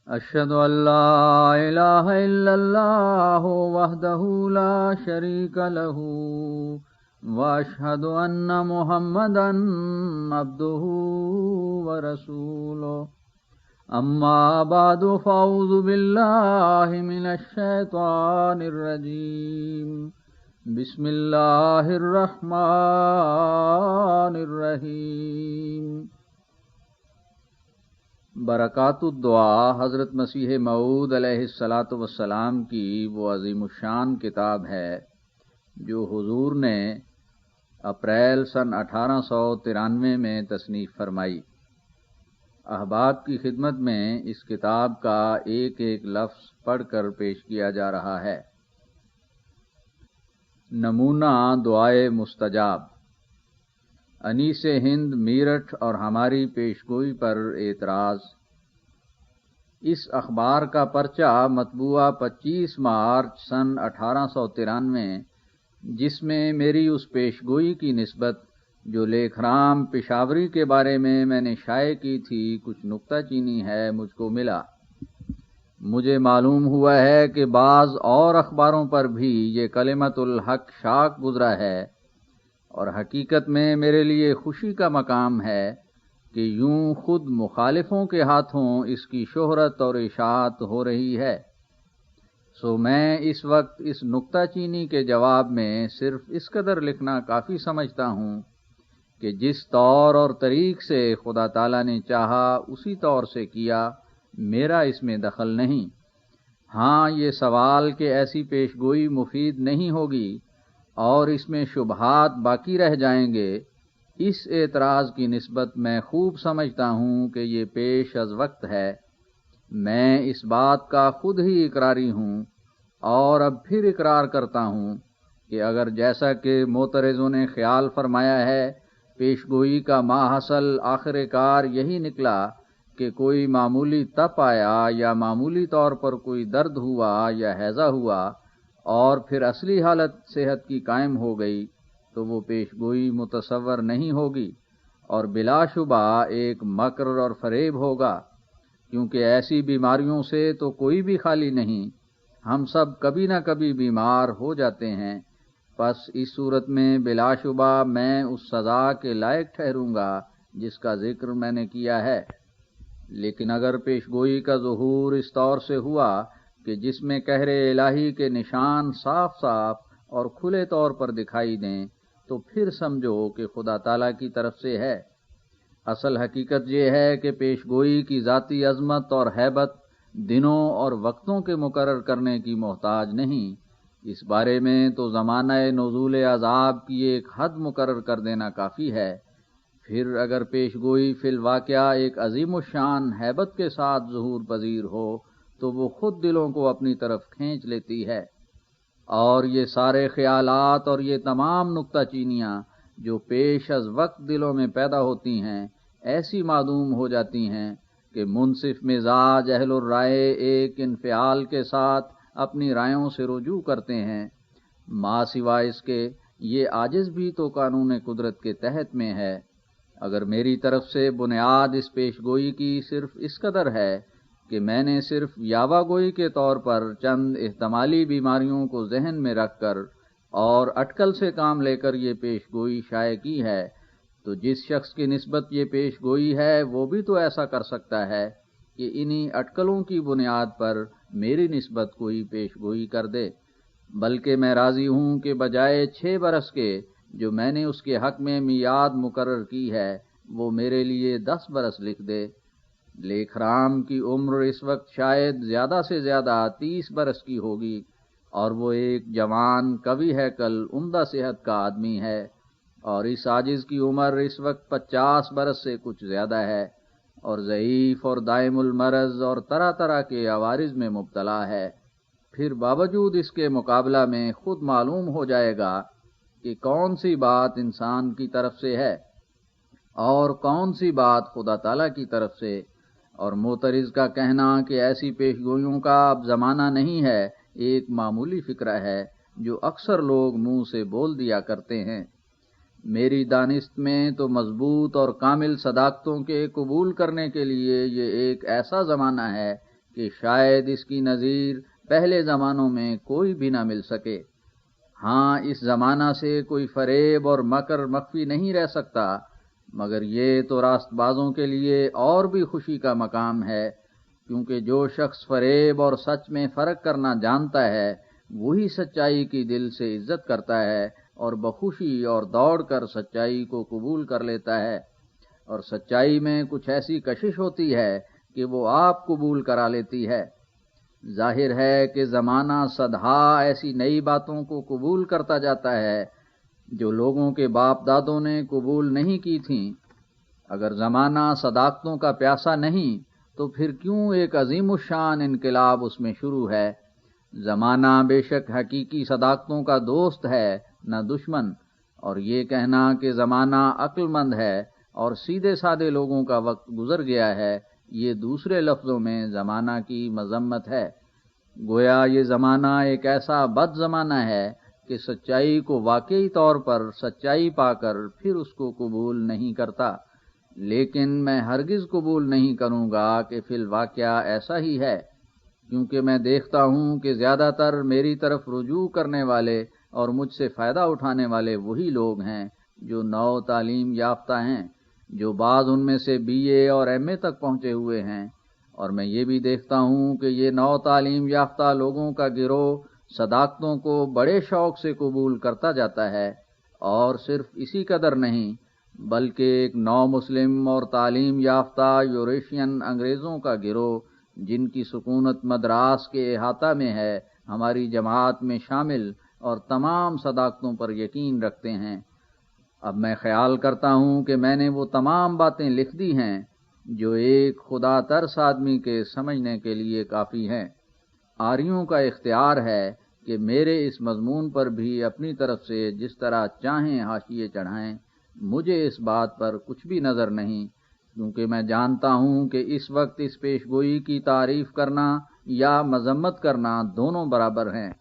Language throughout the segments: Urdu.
أشهد أن لا إله إلا الله وحده لا شريك له وأشهد أن محمدا عبده ورسوله أما بعد فأعوذ بالله من الشيطان الرجيم بسم الله الرحمن الرحيم برکات الدعا حضرت مسیح موعود علیہ الصلاۃ والسلام کی وہ عظیم الشان کتاب ہے جو حضور نے اپریل سن 1893 میں تصنیف فرمائی۔ احباب کی خدمت میں اس کتاب کا ایک ایک لفظ پڑھ کر پیش کیا جا رہا ہے۔ نمونہ دعائے مستجاب۔ انیس ہند میرٹھ اور ہماری پیشگوئی پر اعتراض۔ اس اخبار کا پرچہ مطبوعہ 25 مارچ سن 1893 جس میں میری اس پیشگوئی کی نسبت جو لیکھرام پشاوری کے بارے میں نے شائع کی تھی کچھ نکتہ چینی ہے مجھ کو ملا۔ مجھے معلوم ہوا ہے کہ بعض اور اخباروں پر بھی یہ کلمۃ الحق شائع گزرا ہے، اور حقیقت میں میرے لیے خوشی کا مقام ہے کہ یوں خود مخالفوں کے ہاتھوں اس کی شہرت اور اشاعت ہو رہی ہے۔ سو میں اس وقت اس نکتہ چینی کے جواب میں صرف اس قدر لکھنا کافی سمجھتا ہوں کہ جس طور اور طریق سے خدا تعالیٰ نے چاہا اسی طور سے کیا، میرا اس میں دخل نہیں۔ ہاں، یہ سوال کہ ایسی پیشگوئی مفید نہیں ہوگی اور اس میں شبہات باقی رہ جائیں گے، اس اعتراض کی نسبت میں خوب سمجھتا ہوں کہ یہ پیش از وقت ہے۔ میں اس بات کا خود ہی اقراری ہوں اور اب پھر اقرار کرتا ہوں کہ اگر جیسا کہ معترضوں نے خیال فرمایا ہے پیشگوئی کا ماحصل آخر کار یہی نکلا کہ کوئی معمولی تپ آیا یا معمولی طور پر کوئی درد ہوا یا ہیضہ ہوا اور پھر اصلی حالت صحت کی قائم ہو گئی، تو وہ پیشگوئی متصور نہیں ہوگی اور بلا شبہ ایک مکر اور فریب ہوگا، کیونکہ ایسی بیماریوں سے تو کوئی بھی خالی نہیں، ہم سب کبھی نہ کبھی بیمار ہو جاتے ہیں۔ پس اس صورت میں بلا شبہ میں اس سزا کے لائق ٹھہروں گا جس کا ذکر میں نے کیا ہے۔ لیکن اگر پیشگوئی کا ظہور اس طور سے ہوا کہ جس میں قہر الہی کے نشان صاف صاف اور کھلے طور پر دکھائی دیں تو پھر سمجھو کہ خدا تعالیٰ کی طرف سے ہے۔ اصل حقیقت یہ ہے کہ پیشگوئی کی ذاتی عظمت اور ہیبت دنوں اور وقتوں کے مقرر کرنے کی محتاج نہیں، اس بارے میں تو زمانہ نزول عذاب کی ایک حد مقرر کر دینا کافی ہے۔ پھر اگر پیشگوئی فی الواقعہ ایک عظیم الشان ہیبت کے ساتھ ظہور پذیر ہو تو وہ خود دلوں کو اپنی طرف کھینچ لیتی ہے، اور یہ سارے خیالات اور یہ تمام نکتہ چینیاں جو پیش از وقت دلوں میں پیدا ہوتی ہیں ایسی معدوم ہو جاتی ہیں کہ منصف مزاج اہل الرائے ایک انفعال کے ساتھ اپنی رائوں سے رجوع کرتے ہیں۔ ما سوا اس کے یہ عاجز بھی تو قانون قدرت کے تحت میں ہے۔ اگر میری طرف سے بنیاد اس پیشگوئی کی صرف اس قدر ہے کہ میں نے صرف یاوہ گوئی کے طور پر چند احتمالی بیماریوں کو ذہن میں رکھ کر اور اٹکل سے کام لے کر یہ پیشگوئی شائع کی ہے، تو جس شخص کی نسبت یہ پیشگوئی ہے وہ بھی تو ایسا کر سکتا ہے کہ انہی اٹکلوں کی بنیاد پر میری نسبت کوئی پیشگوئی کر دے۔ بلکہ میں راضی ہوں کہ بجائے 6 برس کے جو میں نے اس کے حق میں میعاد مقرر کی ہے وہ میرے لیے 10 برس لکھ دے۔ لیکھرام کی عمر اس وقت شاید زیادہ سے زیادہ 30 برس کی ہوگی، اور وہ ایک جوان قوی ہیکل عمدہ صحت کا آدمی ہے، اور اس عاجز کی عمر اس وقت 50 برس سے کچھ زیادہ ہے، اور ضعیف اور دائم المرض اور طرح طرح کے عوارض میں مبتلا ہے۔ پھر باوجود اس کے مقابلہ میں خود معلوم ہو جائے گا کہ کون سی بات انسان کی طرف سے ہے اور کون سی بات خدا تعالیٰ کی طرف سے۔ اور معترض کا کہنا کہ ایسی پیشگوئیوں کا اب زمانہ نہیں ہے ایک معمولی فکرہ ہے جو اکثر لوگ منہ سے بول دیا کرتے ہیں۔ میری دانست میں تو مضبوط اور کامل صداقتوں کے قبول کرنے کے لیے یہ ایک ایسا زمانہ ہے کہ شاید اس کی نظیر پہلے زمانوں میں کوئی بھی نہ مل سکے۔ ہاں، اس زمانہ سے کوئی فریب اور مکر مخفی نہیں رہ سکتا، مگر یہ تو راست بازوں کے لیے اور بھی خوشی کا مقام ہے، کیونکہ جو شخص فریب اور سچ میں فرق کرنا جانتا ہے وہی سچائی کی دل سے عزت کرتا ہے اور بخوشی اور دوڑ کر سچائی کو قبول کر لیتا ہے، اور سچائی میں کچھ ایسی کشش ہوتی ہے کہ وہ آپ قبول کرا لیتی ہے۔ ظاہر ہے کہ زمانہ صدہا ایسی نئی باتوں کو قبول کرتا جاتا ہے جو لوگوں کے باپ دادوں نے قبول نہیں کی تھیں۔ اگر زمانہ صداقتوں کا پیاسا نہیں تو پھر کیوں ایک عظیم الشان انقلاب اس میں شروع ہے؟ زمانہ بے شک حقیقی صداقتوں کا دوست ہے نہ دشمن، اور یہ کہنا کہ زمانہ عقل مند ہے اور سیدھے سادے لوگوں کا وقت گزر گیا ہے، یہ دوسرے لفظوں میں زمانہ کی مذمت ہے۔ گویا یہ زمانہ ایک ایسا بد زمانہ ہے کہ سچائی کو واقعی طور پر سچائی پا کر پھر اس کو قبول نہیں کرتا، لیکن میں ہرگز قبول نہیں کروں گا کہ فی الواقعہ ایسا ہی ہے، کیونکہ میں دیکھتا ہوں کہ زیادہ تر میری طرف رجوع کرنے والے اور مجھ سے فائدہ اٹھانے والے وہی لوگ ہیں جو نو تعلیم یافتہ ہیں، جو بعض ان میں سے بی اے اور ایم اے تک پہنچے ہوئے ہیں، اور میں یہ بھی دیکھتا ہوں کہ یہ نو تعلیم یافتہ لوگوں کا گروہ صداقتوں کو بڑے شوق سے قبول کرتا جاتا ہے، اور صرف اسی قدر نہیں بلکہ ایک نو مسلم اور تعلیم یافتہ یوریشین انگریزوں کا گروہ جن کی سکونت مدراس کے احاطہ میں ہے، ہماری جماعت میں شامل اور تمام صداقتوں پر یقین رکھتے ہیں۔ اب میں خیال کرتا ہوں کہ میں نے وہ تمام باتیں لکھ دی ہیں جو ایک خدا ترس آدمی کے سمجھنے کے لیے کافی ہیں۔ آریوں کا اختیار ہے کہ میرے اس مضمون پر بھی اپنی طرف سے جس طرح چاہیں حاشیے چڑھائیں، مجھے اس بات پر کچھ بھی نظر نہیں، کیونکہ میں جانتا ہوں کہ اس وقت اس پیشگوئی کی تعریف کرنا یا مذمت کرنا دونوں برابر ہیں۔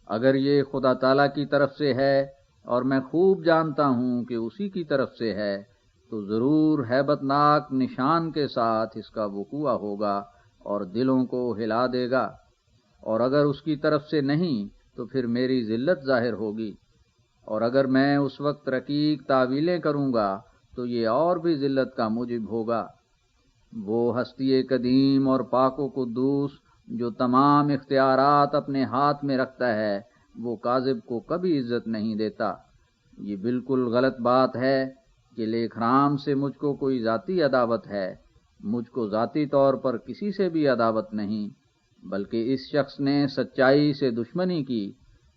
اگر یہ خدا تعالیٰ کی طرف سے ہے، اور میں خوب جانتا ہوں کہ اسی کی طرف سے ہے، تو ضرور ہیبت ناک نشان کے ساتھ اس کا وقوع ہوگا اور دلوں کو ہلا دے گا، اور اگر اس کی طرف سے نہیں تو پھر میری ذلت ظاہر ہوگی، اور اگر میں اس وقت رقیق تعویلیں کروں گا تو یہ اور بھی ذلت کا موجب ہوگا۔ وہ ہستی قدیم اور پاک و قدوس جو تمام اختیارات اپنے ہاتھ میں رکھتا ہے، وہ کاذب کو کبھی عزت نہیں دیتا۔ یہ بالکل غلط بات ہے کہ لیکھ رام سے مجھ کو کوئی ذاتی عداوت ہے۔ مجھ کو ذاتی طور پر کسی سے بھی عداوت نہیں، بلکہ اس شخص نے سچائی سے دشمنی کی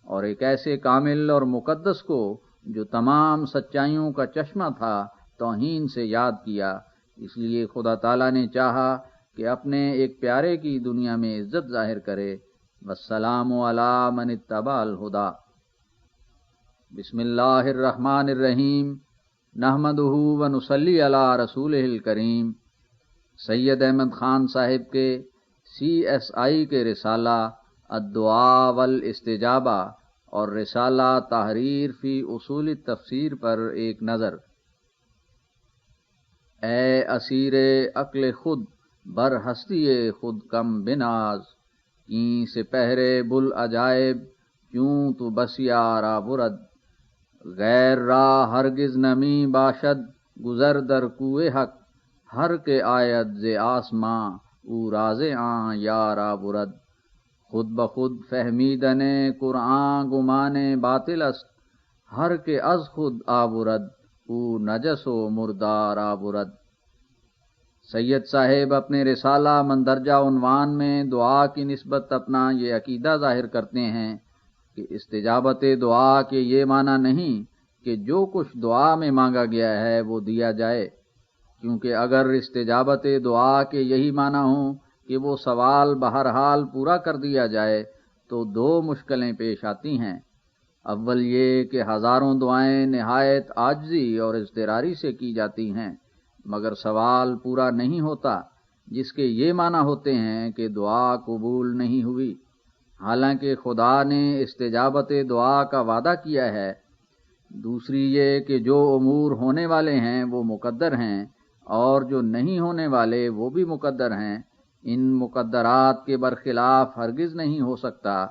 اور ایک ایسے کامل اور مقدس کو جو تمام سچائیوں کا چشمہ تھا توہین سے یاد کیا۔ اس لیے خدا تعالیٰ نے چاہا کہ اپنے ایک پیارے کی دنیا میں عزت ظاہر کرے۔ والسلام علی من اتبع الہدی۔ بسم اللہ الرحمن الرحیم، نحمدہ ونصلی علی رسولہ الکریم۔ سید احمد خان صاحب کے CSI کے رسالہ الدعاء والاستجابہ اور رسالہ تحریر فی اصول التفسیر پر ایک نظر۔ اے اسیر عقل خود بر ہستی خود کم بناز، کیں سپہرے بل عجائب کیوں تو بس یارا برد، غیر را ہرگز نمی باشد گزر در کوئے حق، ہر کے آید ز آسماں او راز آں یارا برد، خود بخود فہمیدن قرآن گمان باطل است، ہر کے از خود آبرد او نجس و مردار آبرد۔ سید صاحب اپنے رسالہ مندرجہ عنوان میں دعا کی نسبت اپنا یہ عقیدہ ظاہر کرتے ہیں کہ استجابت دعا کے یہ معنی نہیں کہ جو کچھ دعا میں مانگا گیا ہے وہ دیا جائے، کیونکہ اگر استجابت دعا کے یہی معنی ہوں کہ وہ سوال بہرحال پورا کر دیا جائے تو دو مشکلیں پیش آتی ہیں۔ اول یہ کہ ہزاروں دعائیں نہایت عاجزی اور اضطراری سے کی جاتی ہیں مگر سوال پورا نہیں ہوتا، جس کے یہ معنی ہوتے ہیں کہ دعا قبول نہیں ہوئی، حالانکہ خدا نے استجابت دعا کا وعدہ کیا ہے۔ دوسری یہ کہ جو امور ہونے والے ہیں وہ مقدر ہیں اور جو نہیں ہونے والے وہ بھی مقدر ہیں، ان مقدرات کے برخلاف ہرگز نہیں ہو سکتا۔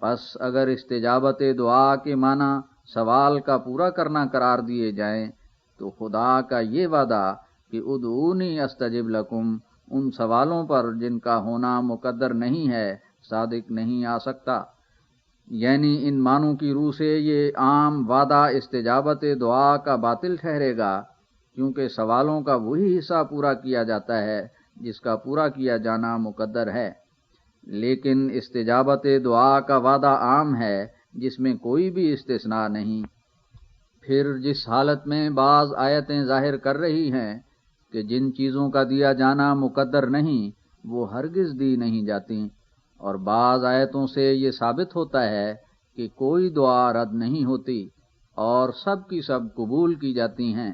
پس اگر استجابت دعا کے معنی سوال کا پورا کرنا قرار دیے جائیں تو خدا کا یہ وعدہ کہ ادعونی استجب لکم ان سوالوں پر جن کا ہونا مقدر نہیں ہے صادق نہیں آ سکتا۔ یعنی ان معنوں کی روح سے یہ عام وعدہ استجابت دعا کا باطل ٹھہرے گا، کیونکہ سوالوں کا وہی حصہ پورا کیا جاتا ہے جس کا پورا کیا جانا مقدر ہے، لیکن استجابت دعا کا وعدہ عام ہے جس میں کوئی بھی استثناء نہیں۔ پھر جس حالت میں بعض آیتیں ظاہر کر رہی ہیں کہ جن چیزوں کا دیا جانا مقدر نہیں وہ ہرگز دی نہیں جاتی، اور بعض آیتوں سے یہ ثابت ہوتا ہے کہ کوئی دعا رد نہیں ہوتی اور سب کی سب قبول کی جاتی ہیں،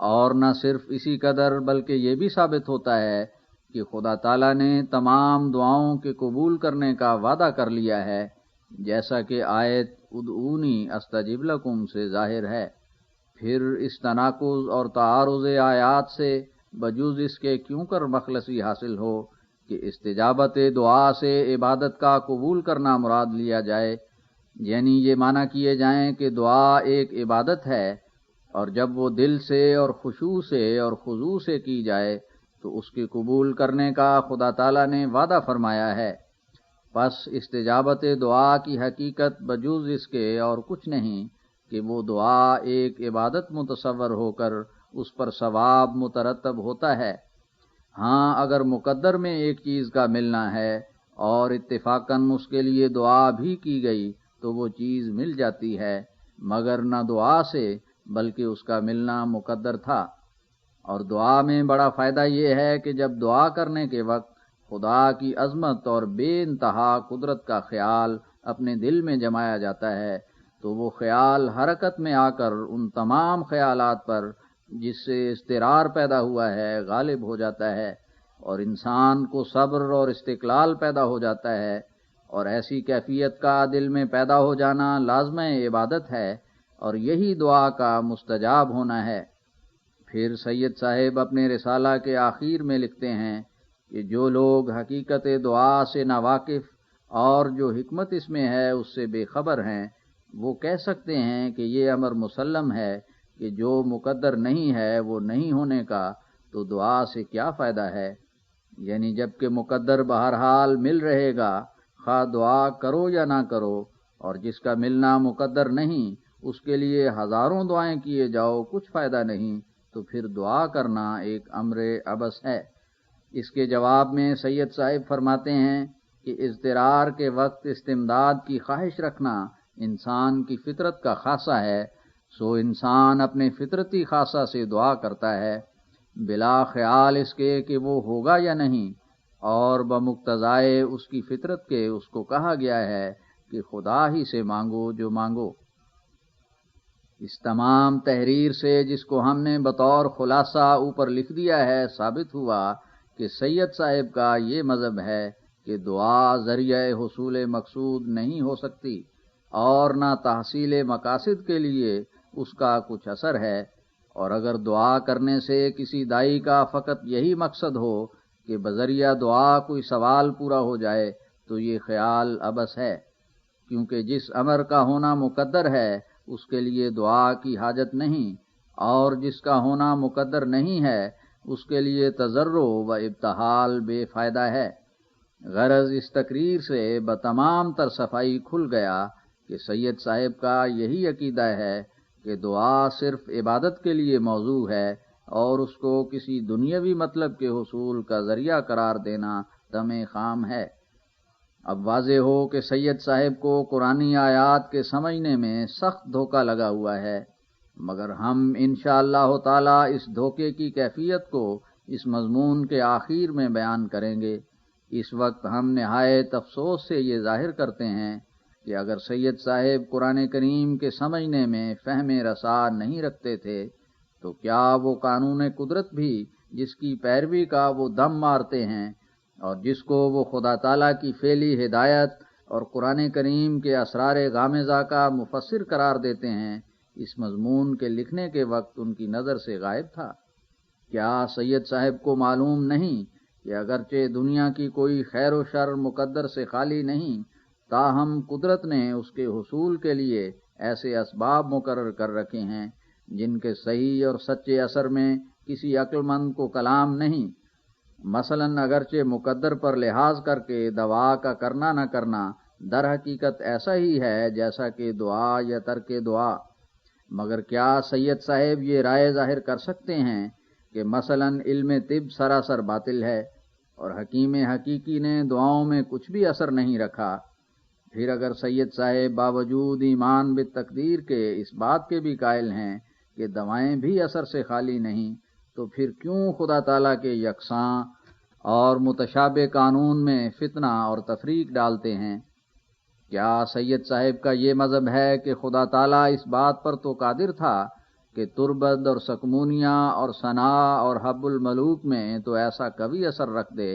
اور نہ صرف اسی قدر بلکہ یہ بھی ثابت ہوتا ہے کہ خدا تعالیٰ نے تمام دعاؤں کے قبول کرنے کا وعدہ کر لیا ہے، جیسا کہ آیت ادعونی استجب لکم سے ظاہر ہے۔ پھر اس تناقض اور تعارض آیات سے بجوز اس کے کیوں کر مخلصی حاصل ہو کہ استجابت دعا سے عبادت کا قبول کرنا مراد لیا جائے، یعنی یہ معنی کیے جائیں کہ دعا ایک عبادت ہے، اور جب وہ دل سے اور خشوع سے اور خضوع سے کی جائے تو اس کے قبول کرنے کا خدا تعالیٰ نے وعدہ فرمایا ہے۔ پس استجابت دعا کی حقیقت بجوز اس کے اور کچھ نہیں کہ وہ دعا ایک عبادت متصور ہو کر اس پر ثواب مترتب ہوتا ہے۔ ہاں اگر مقدر میں ایک چیز کا ملنا ہے اور اتفاقاً اس کے لیے دعا بھی کی گئی تو وہ چیز مل جاتی ہے، مگر نہ دعا سے بلکہ اس کا ملنا مقدر تھا۔ اور دعا میں بڑا فائدہ یہ ہے کہ جب دعا کرنے کے وقت خدا کی عظمت اور بے انتہا قدرت کا خیال اپنے دل میں جمایا جاتا ہے تو وہ خیال حرکت میں آ کر ان تمام خیالات پر جس سے اضطرار پیدا ہوا ہے غالب ہو جاتا ہے، اور انسان کو صبر اور استقلال پیدا ہو جاتا ہے، اور ایسی کیفیت کا دل میں پیدا ہو جانا لازمہ عبادت ہے، اور یہی دعا کا مستجاب ہونا ہے۔ پھر سید صاحب اپنے رسالہ کے آخر میں لکھتے ہیں کہ جو لوگ حقیقت دعا سے ناواقف اور جو حکمت اس میں ہے اس سے بے خبر ہیں، وہ کہہ سکتے ہیں کہ یہ امر مسلم ہے کہ جو مقدر نہیں ہے وہ نہیں ہونے کا، تو دعا سے کیا فائدہ ہے؟ یعنی جب کہ مقدر بہرحال مل رہے گا خواہ دعا کرو یا نہ کرو، اور جس کا ملنا مقدر نہیں اس کے لیے ہزاروں دعائیں کیے جاؤ کچھ فائدہ نہیں، تو پھر دعا کرنا ایک امر عبث ہے۔ اس کے جواب میں سید صاحب فرماتے ہیں کہ اضطرار کے وقت استمداد کی خواہش رکھنا انسان کی فطرت کا خاصہ ہے، سو انسان اپنے فطرتی خاصہ سے دعا کرتا ہے بلا خیال اس کے کہ وہ ہوگا یا نہیں، اور بمقتضائے اس کی فطرت کے اس کو کہا گیا ہے کہ خدا ہی سے مانگو جو مانگو۔ اس تمام تحریر سے جس کو ہم نے بطور خلاصہ اوپر لکھ دیا ہے ثابت ہوا کہ سید صاحب کا یہ مذہب ہے کہ دعا ذریعہ حصول مقصود نہیں ہو سکتی، اور نہ تحصیل مقاصد کے لیے اس کا کچھ اثر ہے، اور اگر دعا کرنے سے کسی دائی کا فقط یہی مقصد ہو کہ بذریعہ دعا کوئی سوال پورا ہو جائے تو یہ خیال عبث ہے، کیونکہ جس امر کا ہونا مقدر ہے اس کے لیے دعا کی حاجت نہیں، اور جس کا ہونا مقدر نہیں ہے اس کے لیے تضرع و ابتحال بے فائدہ ہے۔ غرض اس تقریر سے بتمام تر صفائی کھل گیا کہ سید صاحب کا یہی عقیدہ ہے کہ دعا صرف عبادت کے لیے موضوع ہے، اور اس کو کسی دنیاوی مطلب کے حصول کا ذریعہ قرار دینا دم خام ہے۔ اب واضح ہو کہ سید صاحب کو قرآنی آیات کے سمجھنے میں سخت دھوکہ لگا ہوا ہے، مگر ہم انشاءاللہ تعالی اس دھوکے کی کیفیت کو اس مضمون کے آخر میں بیان کریں گے۔ اس وقت ہم نہایت افسوس سے یہ ظاہر کرتے ہیں کہ اگر سید صاحب قرآن کریم کے سمجھنے میں فہم رسا نہیں رکھتے تھے تو کیا وہ قانون قدرت بھی جس کی پیروی کا وہ دم مارتے ہیں اور جس کو وہ خدا تعالیٰ کی فعلی ہدایت اور قرآن کریم کے اسرار غامضہ کا مفسر قرار دیتے ہیں، اس مضمون کے لکھنے کے وقت ان کی نظر سے غائب تھا؟ کیا سید صاحب کو معلوم نہیں کہ اگرچہ دنیا کی کوئی خیر و شر مقدر سے خالی نہیں، تاہم قدرت نے اس کے حصول کے لیے ایسے اسباب مقرر کر رکھے ہیں جن کے صحیح اور سچے اثر میں کسی عقل مند کو کلام نہیں۔ مثلاً اگرچہ مقدر پر لحاظ کر کے دوا کا کرنا نہ کرنا در حقیقت ایسا ہی ہے جیسا کہ دعا یا ترک دعا، مگر کیا سید صاحب یہ رائے ظاہر کر سکتے ہیں کہ مثلاً علم طب سراسر باطل ہے اور حکیم حقیقی نے دعاؤں میں کچھ بھی اثر نہیں رکھا؟ پھر اگر سید صاحب باوجود ایمان بالتقدیر کے اس بات کے بھی قائل ہیں کہ دوائیں بھی اثر سے خالی نہیں، تو پھر کیوں خدا تعالیٰ کے یکساں اور متشابہ قانون میں فتنہ اور تفریق ڈالتے ہیں؟ کیا سید صاحب کا یہ مذہب ہے کہ خدا تعالیٰ اس بات پر تو قادر تھا کہ تربد اور سکمونیا اور ثنا اور حب الملوک میں تو ایسا کبھی اثر رکھ دے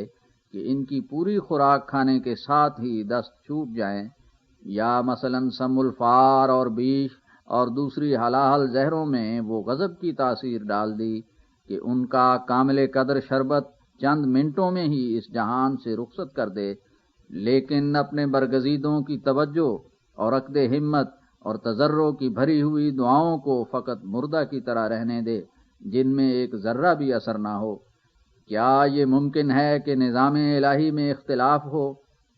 کہ ان کی پوری خوراک کھانے کے ساتھ ہی دست چھوٹ جائیں، یا مثلاً سم الفار اور بیش اور دوسری حلاحل زہروں میں وہ غضب کی تاثیر ڈال دی کہ ان کا کامل قدر شربت چند منٹوں میں ہی اس جہان سے رخصت کر دے، لیکن اپنے برگزیدوں کی توجہ اور عقد ہمت اور تضرع کی بھری ہوئی دعاؤں کو فقط مردہ کی طرح رہنے دے جن میں ایک ذرہ بھی اثر نہ ہو؟ کیا یہ ممکن ہے کہ نظام الہی میں اختلاف ہو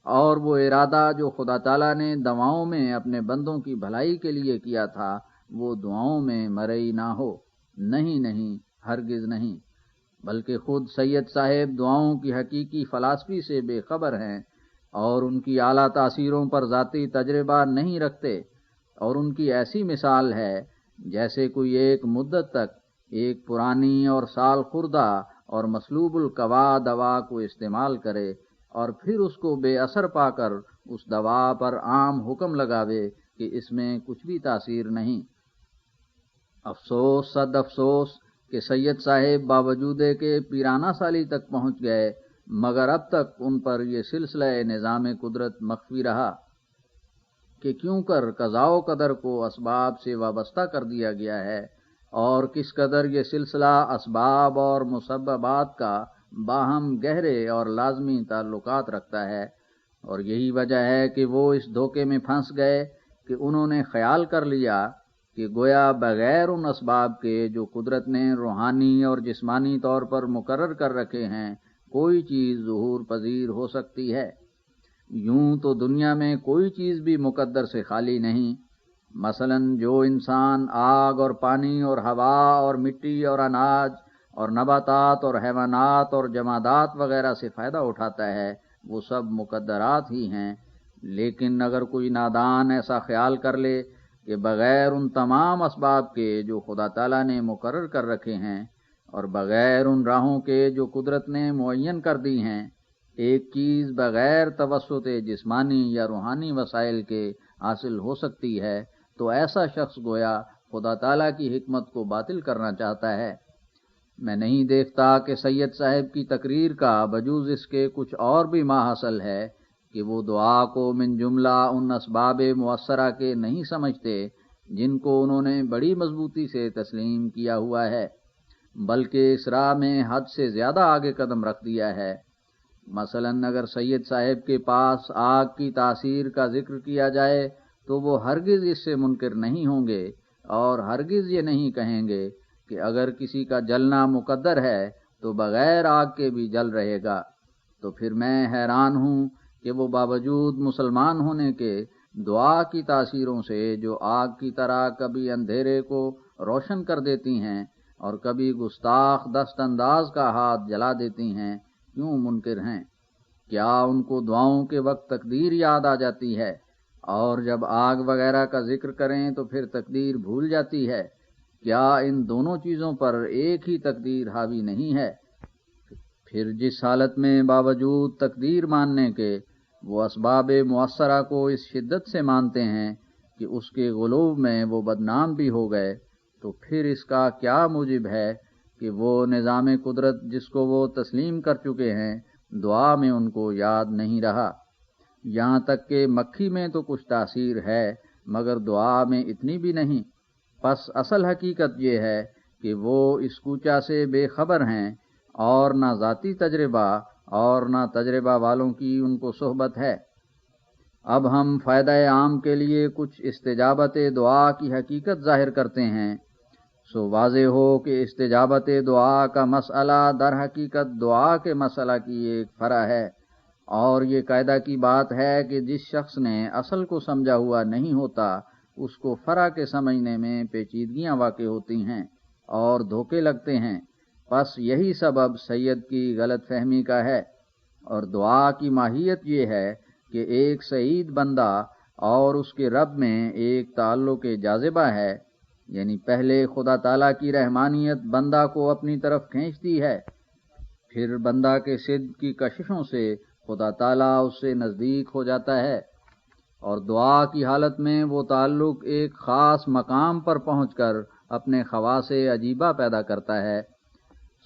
اور وہ ارادہ جو خدا تعالیٰ نے دعاؤں میں اپنے بندوں کی بھلائی کے لیے کیا تھا وہ دعاؤں میں مرئی نہ ہو؟ نہیں، ہرگز نہیں، بلکہ خود سید صاحب دعاؤں کی حقیقی فلسفی سے بے خبر ہیں اور ان کی اعلیٰ تاثیروں پر ذاتی تجربہ نہیں رکھتے، اور ان کی ایسی مثال ہے جیسے کوئی ایک مدت تک ایک پرانی اور سال خوردہ اور مسلوب القوا دوا کو استعمال کرے اور پھر اس کو بے اثر پا کر اس دوا پر عام حکم لگاوے کہ اس میں کچھ بھی تاثیر نہیں۔ افسوس صد افسوس کہ سید صاحب باوجود کہ پیرانہ سالی تک پہنچ گئے، مگر اب تک ان پر یہ سلسلہ نظام قدرت مخفی رہا کہ کیوں کر قضاء و قدر کو اسباب سے وابستہ کر دیا گیا ہے، اور کس قدر یہ سلسلہ اسباب اور مسببات کا باہم گہرے اور لازمی تعلقات رکھتا ہے، اور یہی وجہ ہے کہ وہ اس دھوکے میں پھنس گئے کہ انہوں نے خیال کر لیا کہ گویا بغیر ان اسباب کے جو قدرت نے روحانی اور جسمانی طور پر مقرر کر رکھے ہیں کوئی چیز ظہور پذیر ہو سکتی ہے۔ یوں تو دنیا میں کوئی چیز بھی مقدر سے خالی نہیں، مثلاً جو انسان آگ اور پانی اور ہوا اور مٹی اور اناج اور نباتات اور حیوانات اور جمادات وغیرہ سے فائدہ اٹھاتا ہے وہ سب مقدرات ہی ہیں، لیکن اگر کوئی نادان ایسا خیال کر لے کہ بغیر ان تمام اسباب کے جو خدا تعالیٰ نے مقرر کر رکھے ہیں اور بغیر ان راہوں کے جو قدرت نے معین کر دی ہیں ایک چیز بغیر توسط جسمانی یا روحانی وسائل کے حاصل ہو سکتی ہے، تو ایسا شخص گویا خدا تعالیٰ کی حکمت کو باطل کرنا چاہتا ہے۔ میں نہیں دیکھتا کہ سید صاحب کی تقریر کا بجوز اس کے کچھ اور بھی ماحصل ہے کہ وہ دعا کو من جملہ ان اسباب مؤثرہ کے نہیں سمجھتے جن کو انہوں نے بڑی مضبوطی سے تسلیم کیا ہوا ہے، بلکہ اس راہ میں حد سے زیادہ آگے قدم رکھ دیا ہے۔ مثلاً اگر سید صاحب کے پاس آگ کی تاثیر کا ذکر کیا جائے تو وہ ہرگز اس سے منکر نہیں ہوں گے اور ہرگز یہ نہیں کہیں گے کہ اگر کسی کا جلنا مقدر ہے تو بغیر آگ کے بھی جل رہے گا۔ تو پھر میں حیران ہوں کہ وہ باوجود مسلمان ہونے کے دعا کی تاثیروں سے جو آگ کی طرح کبھی اندھیرے کو روشن کر دیتی ہیں اور کبھی گستاخ دست انداز کا ہاتھ جلا دیتی ہیں کیوں منکر ہیں؟ کیا ان کو دعاؤں کے وقت تقدیر یاد آ جاتی ہے اور جب آگ وغیرہ کا ذکر کریں تو پھر تقدیر بھول جاتی ہے؟ کیا ان دونوں چیزوں پر ایک ہی تقدیر حاوی نہیں ہے؟ پھر جس حالت میں باوجود تقدیر ماننے کے وہ اسباب مؤثرہ کو اس شدت سے مانتے ہیں کہ اس کے غلوب میں وہ بدنام بھی ہو گئے، تو پھر اس کا کیا موجب ہے کہ وہ نظام قدرت جس کو وہ تسلیم کر چکے ہیں دعا میں ان کو یاد نہیں رہا؟ یہاں تک کہ مکھی میں تو کچھ تاثیر ہے مگر دعا میں اتنی بھی نہیں۔ پس اصل حقیقت یہ ہے کہ وہ اس کوچہ سے بے خبر ہیں اور نہ ذاتی تجربہ اور نہ تجربہ والوں کی ان کو صحبت ہے۔ اب ہم فائدہ عام کے لیے کچھ استجابت دعا کی حقیقت ظاہر کرتے ہیں، سو واضح ہو کہ استجابت دعا کا مسئلہ در حقیقت دعا کے مسئلہ کی ایک فرع ہے، اور یہ قاعدہ کی بات ہے کہ جس شخص نے اصل کو سمجھا ہوا نہیں ہوتا اس کو فرع کے سمجھنے میں پیچیدگیاں واقع ہوتی ہیں اور دھوکے لگتے ہیں۔ پس یہی سبب سید کی غلط فہمی کا ہے، اور دعا کی ماہیت یہ ہے کہ ایک سعید بندہ اور اس کے رب میں ایک تعلق جاذبہ ہے، یعنی پہلے خدا تعالیٰ کی رحمانیت بندہ کو اپنی طرف کھینچتی ہے، پھر بندہ کے صدق کی کششوں سے خدا تعالیٰ اس سے نزدیک ہو جاتا ہے، اور دعا کی حالت میں وہ تعلق ایک خاص مقام پر پہنچ کر اپنے خواص عجیبہ پیدا کرتا ہے۔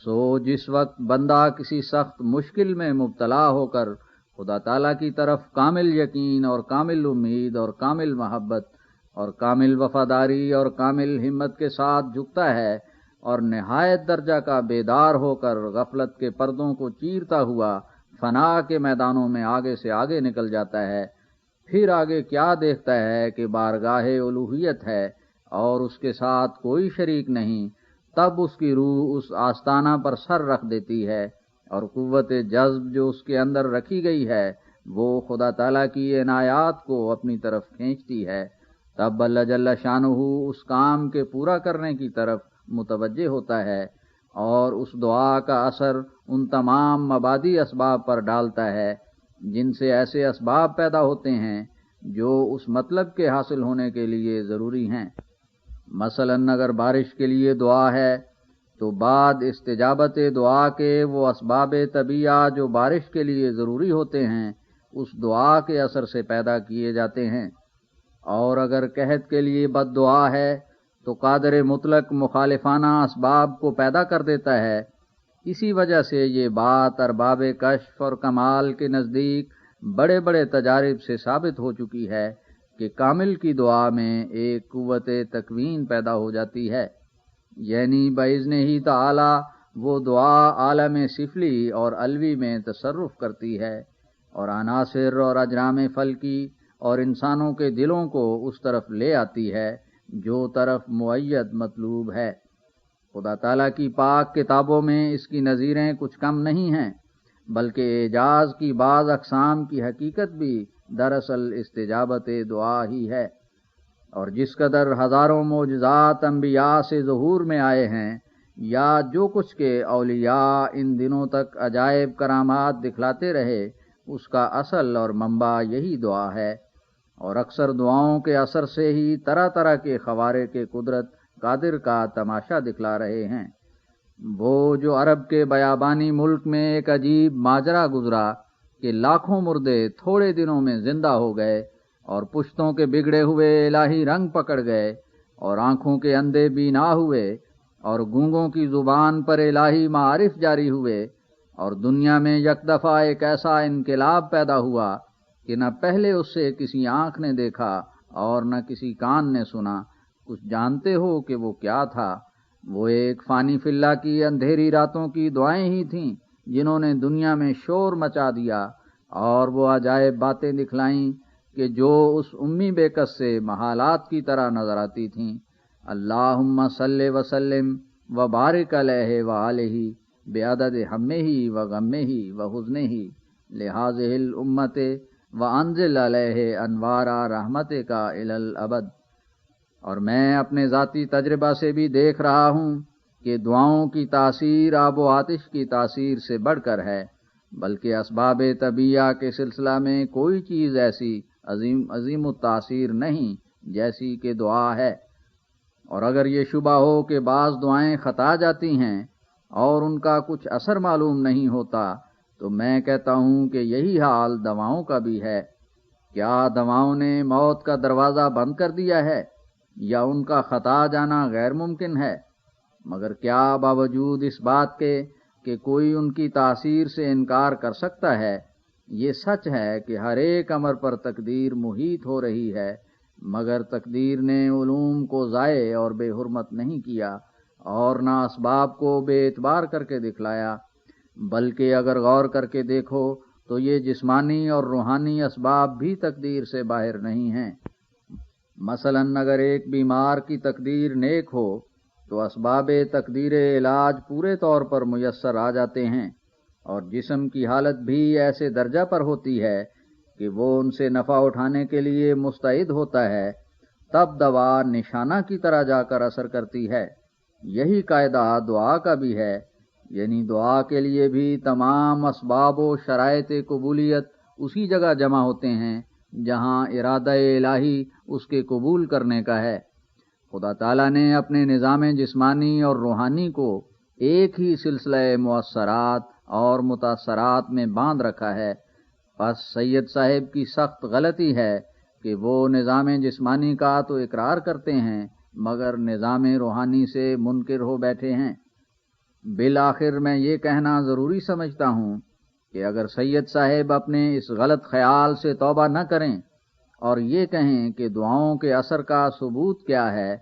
سو جس وقت بندہ کسی سخت مشکل میں مبتلا ہو کر خدا تعالیٰ کی طرف کامل یقین اور کامل امید اور کامل محبت اور کامل وفاداری اور کامل ہمت کے ساتھ جھکتا ہے اور نہایت درجہ کا بیدار ہو کر غفلت کے پردوں کو چیرتا ہوا فنا کے میدانوں میں آگے سے آگے نکل جاتا ہے، پھر آگے کیا دیکھتا ہے کہ بارگاہ الوہیت ہے اور اس کے ساتھ کوئی شریک نہیں، تب اس کی روح اس آستانہ پر سر رکھ دیتی ہے، اور قوت جذب جو اس کے اندر رکھی گئی ہے وہ خدا تعالیٰ کی عنایات کو اپنی طرف کھینچتی ہے۔ تب اللہ جل شانہ اس کام کے پورا کرنے کی طرف متوجہ ہوتا ہے، اور اس دعا کا اثر ان تمام مبادی اسباب پر ڈالتا ہے جن سے ایسے اسباب پیدا ہوتے ہیں جو اس مطلب کے حاصل ہونے کے لیے ضروری ہیں۔ مثلاً اگر بارش کے لیے دعا ہے تو بعد استجابت دعا کے وہ اسباب طبیعہ جو بارش کے لیے ضروری ہوتے ہیں اس دعا کے اثر سے پیدا کیے جاتے ہیں، اور اگر قحط کے لیے بد دعا ہے تو قادر مطلق مخالفانہ اسباب کو پیدا کر دیتا ہے۔ اسی وجہ سے یہ بات ارباب کشف اور کمال کے نزدیک بڑے بڑے تجارب سے ثابت ہو چکی ہے کہ کامل کی دعا میں ایک قوت تکوین پیدا ہو جاتی ہے، یعنی باذن ہی تعالی وہ دعا عالم سفلی اور علوی میں تصرف کرتی ہے اور عناصر اور اجرام فلکی اور انسانوں کے دلوں کو اس طرف لے آتی ہے جو طرف معید مطلوب ہے۔ خدا تعالیٰ کی پاک کتابوں میں اس کی نظیریں کچھ کم نہیں ہیں، بلکہ اعجاز کی بعض اقسام کی حقیقت بھی دراصل استجابت دعا ہی ہے، اور جس قدر ہزاروں معجزات انبیاء سے ظہور میں آئے ہیں یا جو کچھ کے اولیاء ان دنوں تک عجائب کرامات دکھلاتے رہے اس کا اصل اور منبع یہی دعا ہے، اور اکثر دعاؤں کے اثر سے ہی طرح طرح کے خوارق قدرت قادر کا تماشا دکھلا رہے ہیں۔ وہ جو عرب کے بیابانی ملک میں ایک عجیب ماجرا گزرا کہ لاکھوں مردے تھوڑے دنوں میں زندہ ہو گئے، اور پشتوں کے بگڑے ہوئے الہی رنگ پکڑ گئے، اور آنکھوں کے اندھے بینا ہوئے، اور گونگوں کی زبان پر الہی معارف جاری ہوئے، اور دنیا میں یک دفعہ ایک ایسا انقلاب پیدا ہوا کہ نہ پہلے اس سے کسی آنکھ نے دیکھا اور نہ کسی کان نے سنا۔ کچھ جانتے ہو کہ وہ کیا تھا؟ وہ ایک فانی فی اللہ کی اندھیری راتوں کی دعائیں ہی تھیں جنہوں نے دنیا میں شور مچا دیا، اور وہ عجائب باتیں دکھلائیں کہ جو اس امی بے کس سے محالات کی طرح نظر آتی تھیں۔ اللہم صلی وسلم وبارک علیہ وآلہ بعدد ہمہ وغمہ وحزنہ لہذہ الامت وانزل علیہ انوار رحمتک الی الابد۔ اور میں اپنے ذاتی تجربہ سے بھی دیکھ رہا ہوں کہ دعاؤں کی تاثیر آب و آتش کی تاثیر سے بڑھ کر ہے، بلکہ اسباب طبیعہ کے سلسلہ میں کوئی چیز ایسی عظیم التاثیر نہیں جیسی کہ دعا ہے۔ اور اگر یہ شبہ ہو کہ بعض دعائیں خطا جاتی ہیں اور ان کا کچھ اثر معلوم نہیں ہوتا، تو میں کہتا ہوں کہ یہی حال دواؤں کا بھی ہے۔ کیا دواؤں نے موت کا دروازہ بند کر دیا ہے، یا ان کا خطا جانا غیر ممکن ہے؟ مگر کیا باوجود اس بات کے کہ کوئی ان کی تاثیر سے انکار کر سکتا ہے؟ یہ سچ ہے کہ ہر ایک امر پر تقدیر محیط ہو رہی ہے، مگر تقدیر نے علوم کو ضائع اور بے حرمت نہیں کیا، اور نہ اسباب کو بے اعتبار کر کے دکھلایا۔ بلکہ اگر غور کر کے دیکھو تو یہ جسمانی اور روحانی اسباب بھی تقدیر سے باہر نہیں ہیں۔ مثلاً اگر ایک بیمار کی تقدیر نیک ہو تو اسباب تقدیر علاج پورے طور پر میسر آ جاتے ہیں، اور جسم کی حالت بھی ایسے درجہ پر ہوتی ہے کہ وہ ان سے نفع اٹھانے کے لیے مستعد ہوتا ہے، تب دوا نشانہ کی طرح جا کر اثر کرتی ہے۔ یہی قاعدہ دعا کا بھی ہے، یعنی دعا کے لیے بھی تمام اسباب و شرائط قبولیت اسی جگہ جمع ہوتے ہیں جہاں ارادہ الہی اس کے قبول کرنے کا ہے۔ خدا تعالیٰ نے اپنے نظام جسمانی اور روحانی کو ایک ہی سلسلہ مؤثرات اور متاثرات میں باندھ رکھا ہے۔ پس سید صاحب کی سخت غلطی ہے کہ وہ نظام جسمانی کا تو اقرار کرتے ہیں مگر نظام روحانی سے منکر ہو بیٹھے ہیں۔ بالآخر میں یہ کہنا ضروری سمجھتا ہوں کہ اگر سید صاحب اپنے اس غلط خیال سے توبہ نہ کریں اور یہ کہیں کہ دعاؤں کے اثر کا ثبوت کیا ہے،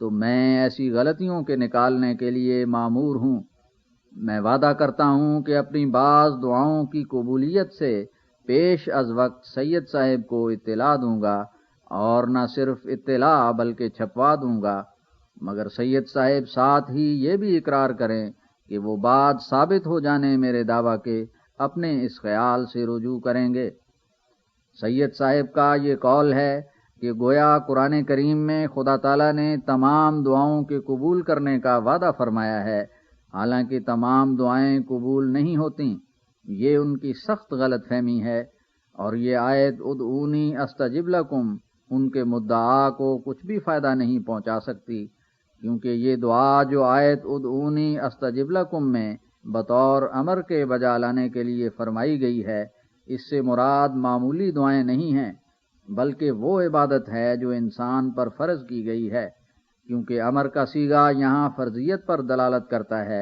تو میں ایسی غلطیوں کے نکالنے کے لیے مامور ہوں۔ میں وعدہ کرتا ہوں کہ اپنی بعض دعاؤں کی قبولیت سے پیش از وقت سید صاحب کو اطلاع دوں گا، اور نہ صرف اطلاع بلکہ چھپوا دوں گا، مگر سید صاحب ساتھ ہی یہ بھی اقرار کریں کہ وہ بات ثابت ہو جانے میرے دعویٰ کے اپنے اس خیال سے رجوع کریں گے۔ سید صاحب کا یہ قول ہے کہ گویا قرآن کریم میں خدا تعالیٰ نے تمام دعاؤں کے قبول کرنے کا وعدہ فرمایا ہے، حالانکہ تمام دعائیں قبول نہیں ہوتیں۔ یہ ان کی سخت غلط فہمی ہے، اور یہ آیت ادعونی استجب لکم ان کے مدعا کو کچھ بھی فائدہ نہیں پہنچا سکتی، کیونکہ یہ دعا جو آیت ادعونی استجب لکم میں بطور امر کے بجا لانے کے لیے فرمائی گئی ہے، اس سے مراد معمولی دعائیں نہیں ہیں، بلکہ وہ عبادت ہے جو انسان پر فرض کی گئی ہے، کیونکہ امر کا صیغہ یہاں فرضیت پر دلالت کرتا ہے،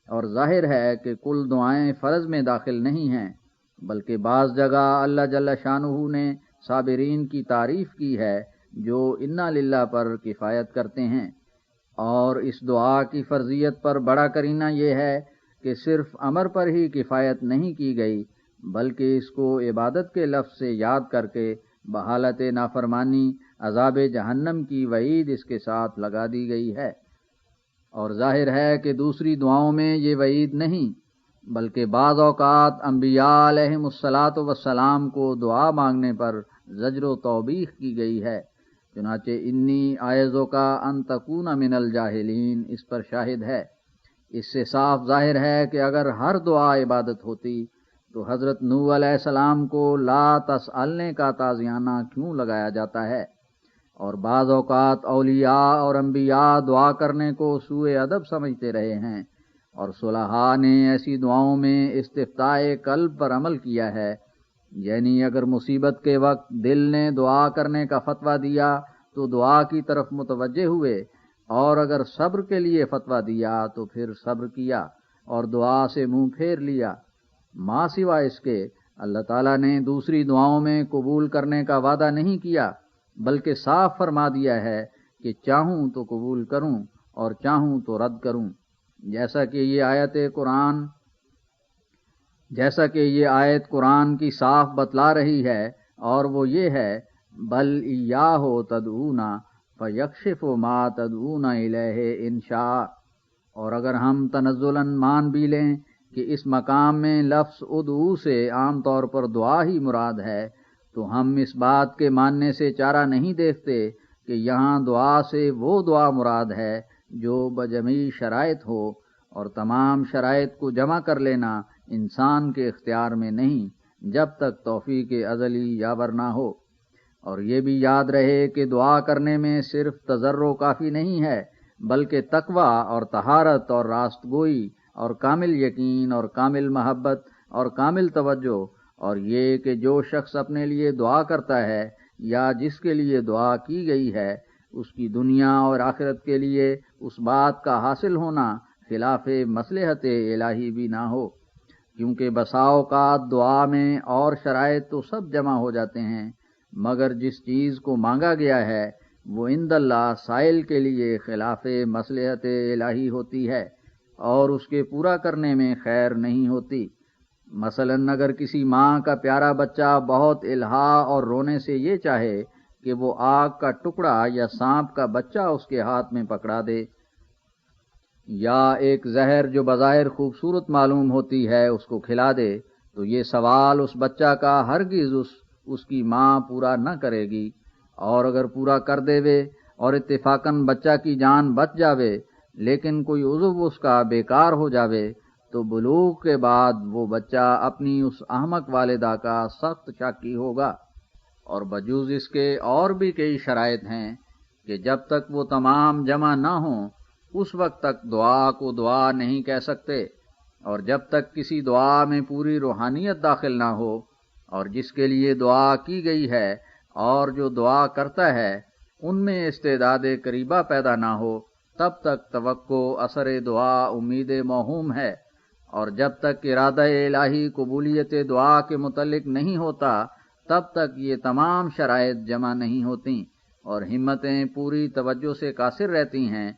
اور ظاہر ہے کہ کل دعائیں فرض میں داخل نہیں ہیں، بلکہ بعض جگہ اللہ جل شانہ نے صابرین کی تعریف کی ہے جو انا للہ پر کفایت کرتے ہیں۔ اور اس دعا کی فرضیت پر بڑا قرینہ یہ ہے کہ صرف امر پر ہی کفایت نہیں کی گئی، بلکہ اس کو عبادت کے لفظ سے یاد کر کے بحالت نافرمانی عذاب جہنم کی وعید اس کے ساتھ لگا دی گئی ہے، اور ظاہر ہے کہ دوسری دعاؤں میں یہ وعید نہیں، بلکہ بعض اوقات انبیاء علیہم الصلاۃ والسلام کو دعا مانگنے پر زجر و توبیخ کی گئی ہے، چنانچہ انی اعوذک ان تکون من الجاہلین اس پر شاہد ہے۔ اس سے صاف ظاہر ہے کہ اگر ہر دعا عبادت ہوتی تو حضرت نوح علیہ السلام کو لا تسألنے کا تازیانہ کیوں لگایا جاتا ہے؟ اور بعض اوقات اولیاء اور انبیاء دعا کرنے کو سوء ادب سمجھتے رہے ہیں، اور صلحاء نے ایسی دعاؤں میں استفتاء قلب پر عمل کیا ہے، یعنی اگر مصیبت کے وقت دل نے دعا کرنے کا فتویٰ دیا تو دعا کی طرف متوجہ ہوئے، اور اگر صبر کے لیے فتویٰ دیا تو پھر صبر کیا اور دعا سے منہ پھیر لیا۔ ماں سوا اس کے اللہ تعالیٰ نے دوسری دعاؤں میں قبول کرنے کا وعدہ نہیں کیا، بلکہ صاف فرما دیا ہے کہ چاہوں تو قبول کروں اور چاہوں تو رد کروں، جیسا کہ یہ آیت قرآن کی صاف بتلا رہی ہے، اور وہ یہ ہے بل ایاہ تدعونا فیکشف ما تدعون الیہ ان شاء۔ اور اگر ہم تنزلاً مان بھی لیں کہ اس مقام میں لفظ ادعو سے عام طور پر دعا ہی مراد ہے، تو ہم اس بات کے ماننے سے چارہ نہیں دیکھتے کہ یہاں دعا سے وہ دعا مراد ہے جو بجمیع شرائط ہو، اور تمام شرائط کو جمع کر لینا انسان کے اختیار میں نہیں جب تک توفیق ازلی یاور نہ ہو۔ اور یہ بھی یاد رہے کہ دعا کرنے میں صرف تضرع کافی نہیں ہے، بلکہ تقویٰ اور طہارت اور راست گوئی اور کامل یقین اور کامل محبت اور کامل توجہ، اور یہ کہ جو شخص اپنے لیے دعا کرتا ہے یا جس کے لیے دعا کی گئی ہے، اس کی دنیا اور آخرت کے لیے اس بات کا حاصل ہونا خلاف مصلحت الہی بھی نہ ہو، کیونکہ بسا اوقات دعا میں اور شرائط تو سب جمع ہو جاتے ہیں، مگر جس چیز کو مانگا گیا ہے وہ عند اللہ سائل کے لیے خلاف مصلحت الہی ہوتی ہے، اور اس کے پورا کرنے میں خیر نہیں ہوتی۔ مثلاً اگر کسی ماں کا پیارا بچہ بہت الہا اور رونے سے یہ چاہے کہ وہ آگ کا ٹکڑا یا سانپ کا بچہ اس کے ہاتھ میں پکڑا دے، یا ایک زہر جو بظاہر خوبصورت معلوم ہوتی ہے اس کو کھلا دے، تو یہ سوال اس بچہ کا ہرگز اس کی ماں پورا نہ کرے گی، اور اگر پورا کر دے وے اور اتفاقاً بچہ کی جان بچ جاوے لیکن کوئی عضو اس کا بیکار ہو جاوے، تو بلوغ کے بعد وہ بچہ اپنی اس احمق والدہ کا سخت شاکی ہوگا۔ اور بجوز اس کے اور بھی کئی شرائط ہیں کہ جب تک وہ تمام جمع نہ ہوں اس وقت تک دعا کو دعا نہیں کہہ سکتے، اور جب تک کسی دعا میں پوری روحانیت داخل نہ ہو، اور جس کے لیے دعا کی گئی ہے اور جو دعا کرتا ہے ان میں استعداد قریبہ پیدا نہ ہو، تب تک توقع اثر دعا امید موہوم ہے، اور جب تک ارادہ الہی قبولیت دعا کے متعلق نہیں ہوتا تب تک یہ تمام شرائط جمع نہیں ہوتیں اور ہمتیں پوری توجہ سے قاصر رہتی ہیں۔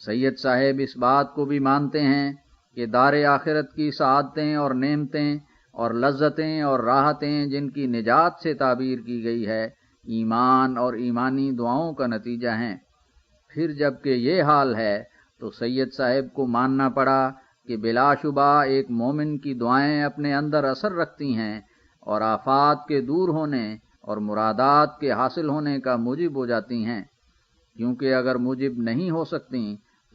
سید صاحب اس بات کو بھی مانتے ہیں کہ دار آخرت کی سعادتیں اور نعمتیں اور لذتیں اور راحتیں جن کی نجات سے تعبیر کی گئی ہے ایمان اور ایمانی دعاؤں کا نتیجہ ہیں۔ پھر جب کہ یہ حال ہے تو سید صاحب کو ماننا پڑا کہ بلا شبہ ایک مومن کی دعائیں اپنے اندر اثر رکھتی ہیں اور آفات کے دور ہونے اور مرادات کے حاصل ہونے کا موجب ہو جاتی ہیں، کیونکہ اگر موجب نہیں ہو سکتی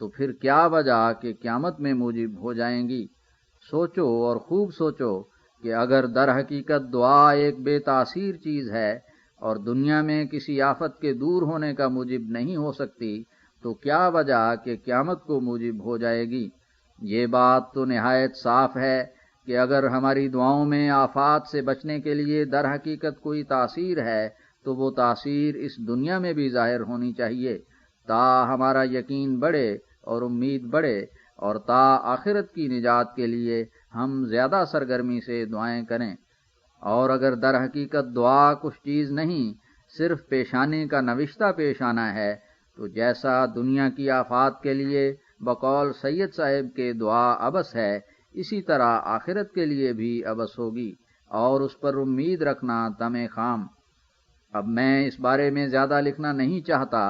تو پھر کیا وجہ کہ قیامت میں موجب ہو جائیں گی۔ سوچو اور خوب سوچو کہ اگر در حقیقت دعا ایک بے تاثیر چیز ہے اور دنیا میں کسی آفت کے دور ہونے کا موجب نہیں ہو سکتی تو کیا وجہ کہ قیامت کو موجب ہو جائے گی۔ یہ بات تو نہایت صاف ہے کہ اگر ہماری دعاؤں میں آفات سے بچنے کے لیے در حقیقت کوئی تاثیر ہے تو وہ تاثیر اس دنیا میں بھی ظاہر ہونی چاہیے، تا ہمارا یقین بڑھے اور امید بڑھے، اور تا آخرت کی نجات کے لیے ہم زیادہ سرگرمی سے دعائیں کریں۔ اور اگر در حقیقت دعا کچھ چیز نہیں، صرف پیشانی کا نوشتہ پیش آنا ہے، تو جیسا دنیا کی آفات کے لیے بقول سید صاحب کے دعا عبث ہے، اسی طرح آخرت کے لیے بھی عبث ہوگی، اور اس پر امید رکھنا طمع خام۔ اب میں اس بارے میں زیادہ لکھنا نہیں چاہتا،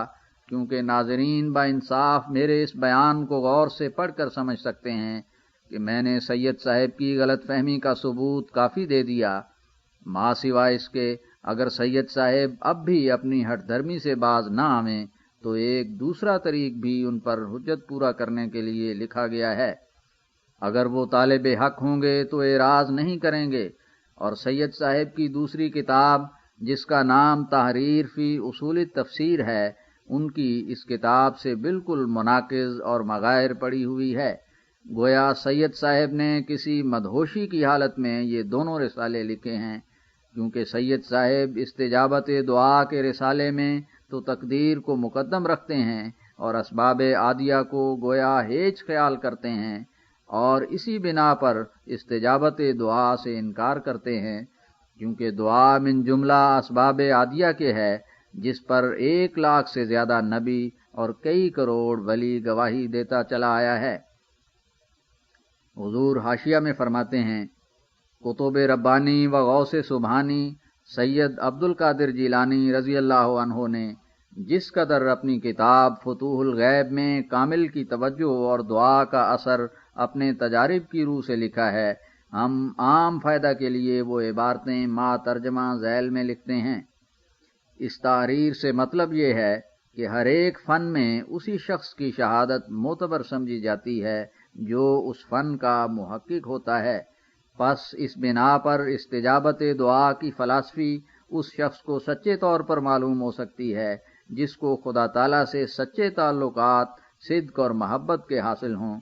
کیونکہ ناظرین با انصاف میرے اس بیان کو غور سے پڑھ کر سمجھ سکتے ہیں کہ میں نے سید صاحب کی غلط فہمی کا ثبوت کافی دے دیا۔ ماں سوائے اس کے اگر سید صاحب اب بھی اپنی ہٹ دھرمی سے باز نہ آویں تو ایک دوسرا طریق بھی ان پر حجت پورا کرنے کے لیے لکھا گیا ہے۔ اگر وہ طالب حق ہوں گے تو اعراض نہیں کریں گے، اور سید صاحب کی دوسری کتاب جس کا نام تحریر فی اصول تفسیر ہے، ان کی اس کتاب سے بالکل مناقض اور مغائر پڑی ہوئی ہے، گویا سید صاحب نے کسی مدہوشی کی حالت میں یہ دونوں رسالے لکھے ہیں، کیونکہ سید صاحب استجابت دعا کے رسالے میں تو تقدیر کو مقدم رکھتے ہیں اور اسباب عادیہ کو گویا ہیچ خیال کرتے ہیں، اور اسی بنا پر استجابت دعا سے انکار کرتے ہیں، کیونکہ دعا من جملہ اسباب عادیہ کے ہے جس پر 1,00,000 سے زیادہ نبی اور کئی کروڑ ولی گواہی دیتا چلا آیا ہے۔ حضور حاشیہ میں فرماتے ہیں، قطب ربانی و غوث سبحانی سید عبد القادر جیلانی رضی اللہ عنہ نے جس قدر اپنی کتاب فتوح الغیب میں کامل کی توجہ اور دعا کا اثر اپنے تجارب کی روح سے لکھا ہے، ہم عام فائدہ کے لیے وہ عبارتیں ما ترجمہ ذیل میں لکھتے ہیں۔ اس تحریر سے مطلب یہ ہے کہ ہر ایک فن میں اسی شخص کی شہادت معتبر سمجھی جاتی ہے جو اس فن کا محقق ہوتا ہے، پس اس بنا پر استجابت دعا کی فلسفی اس شخص کو سچے طور پر معلوم ہو سکتی ہے جس کو خدا تعالیٰ سے سچے تعلقات، صدق اور محبت کے حاصل ہوں۔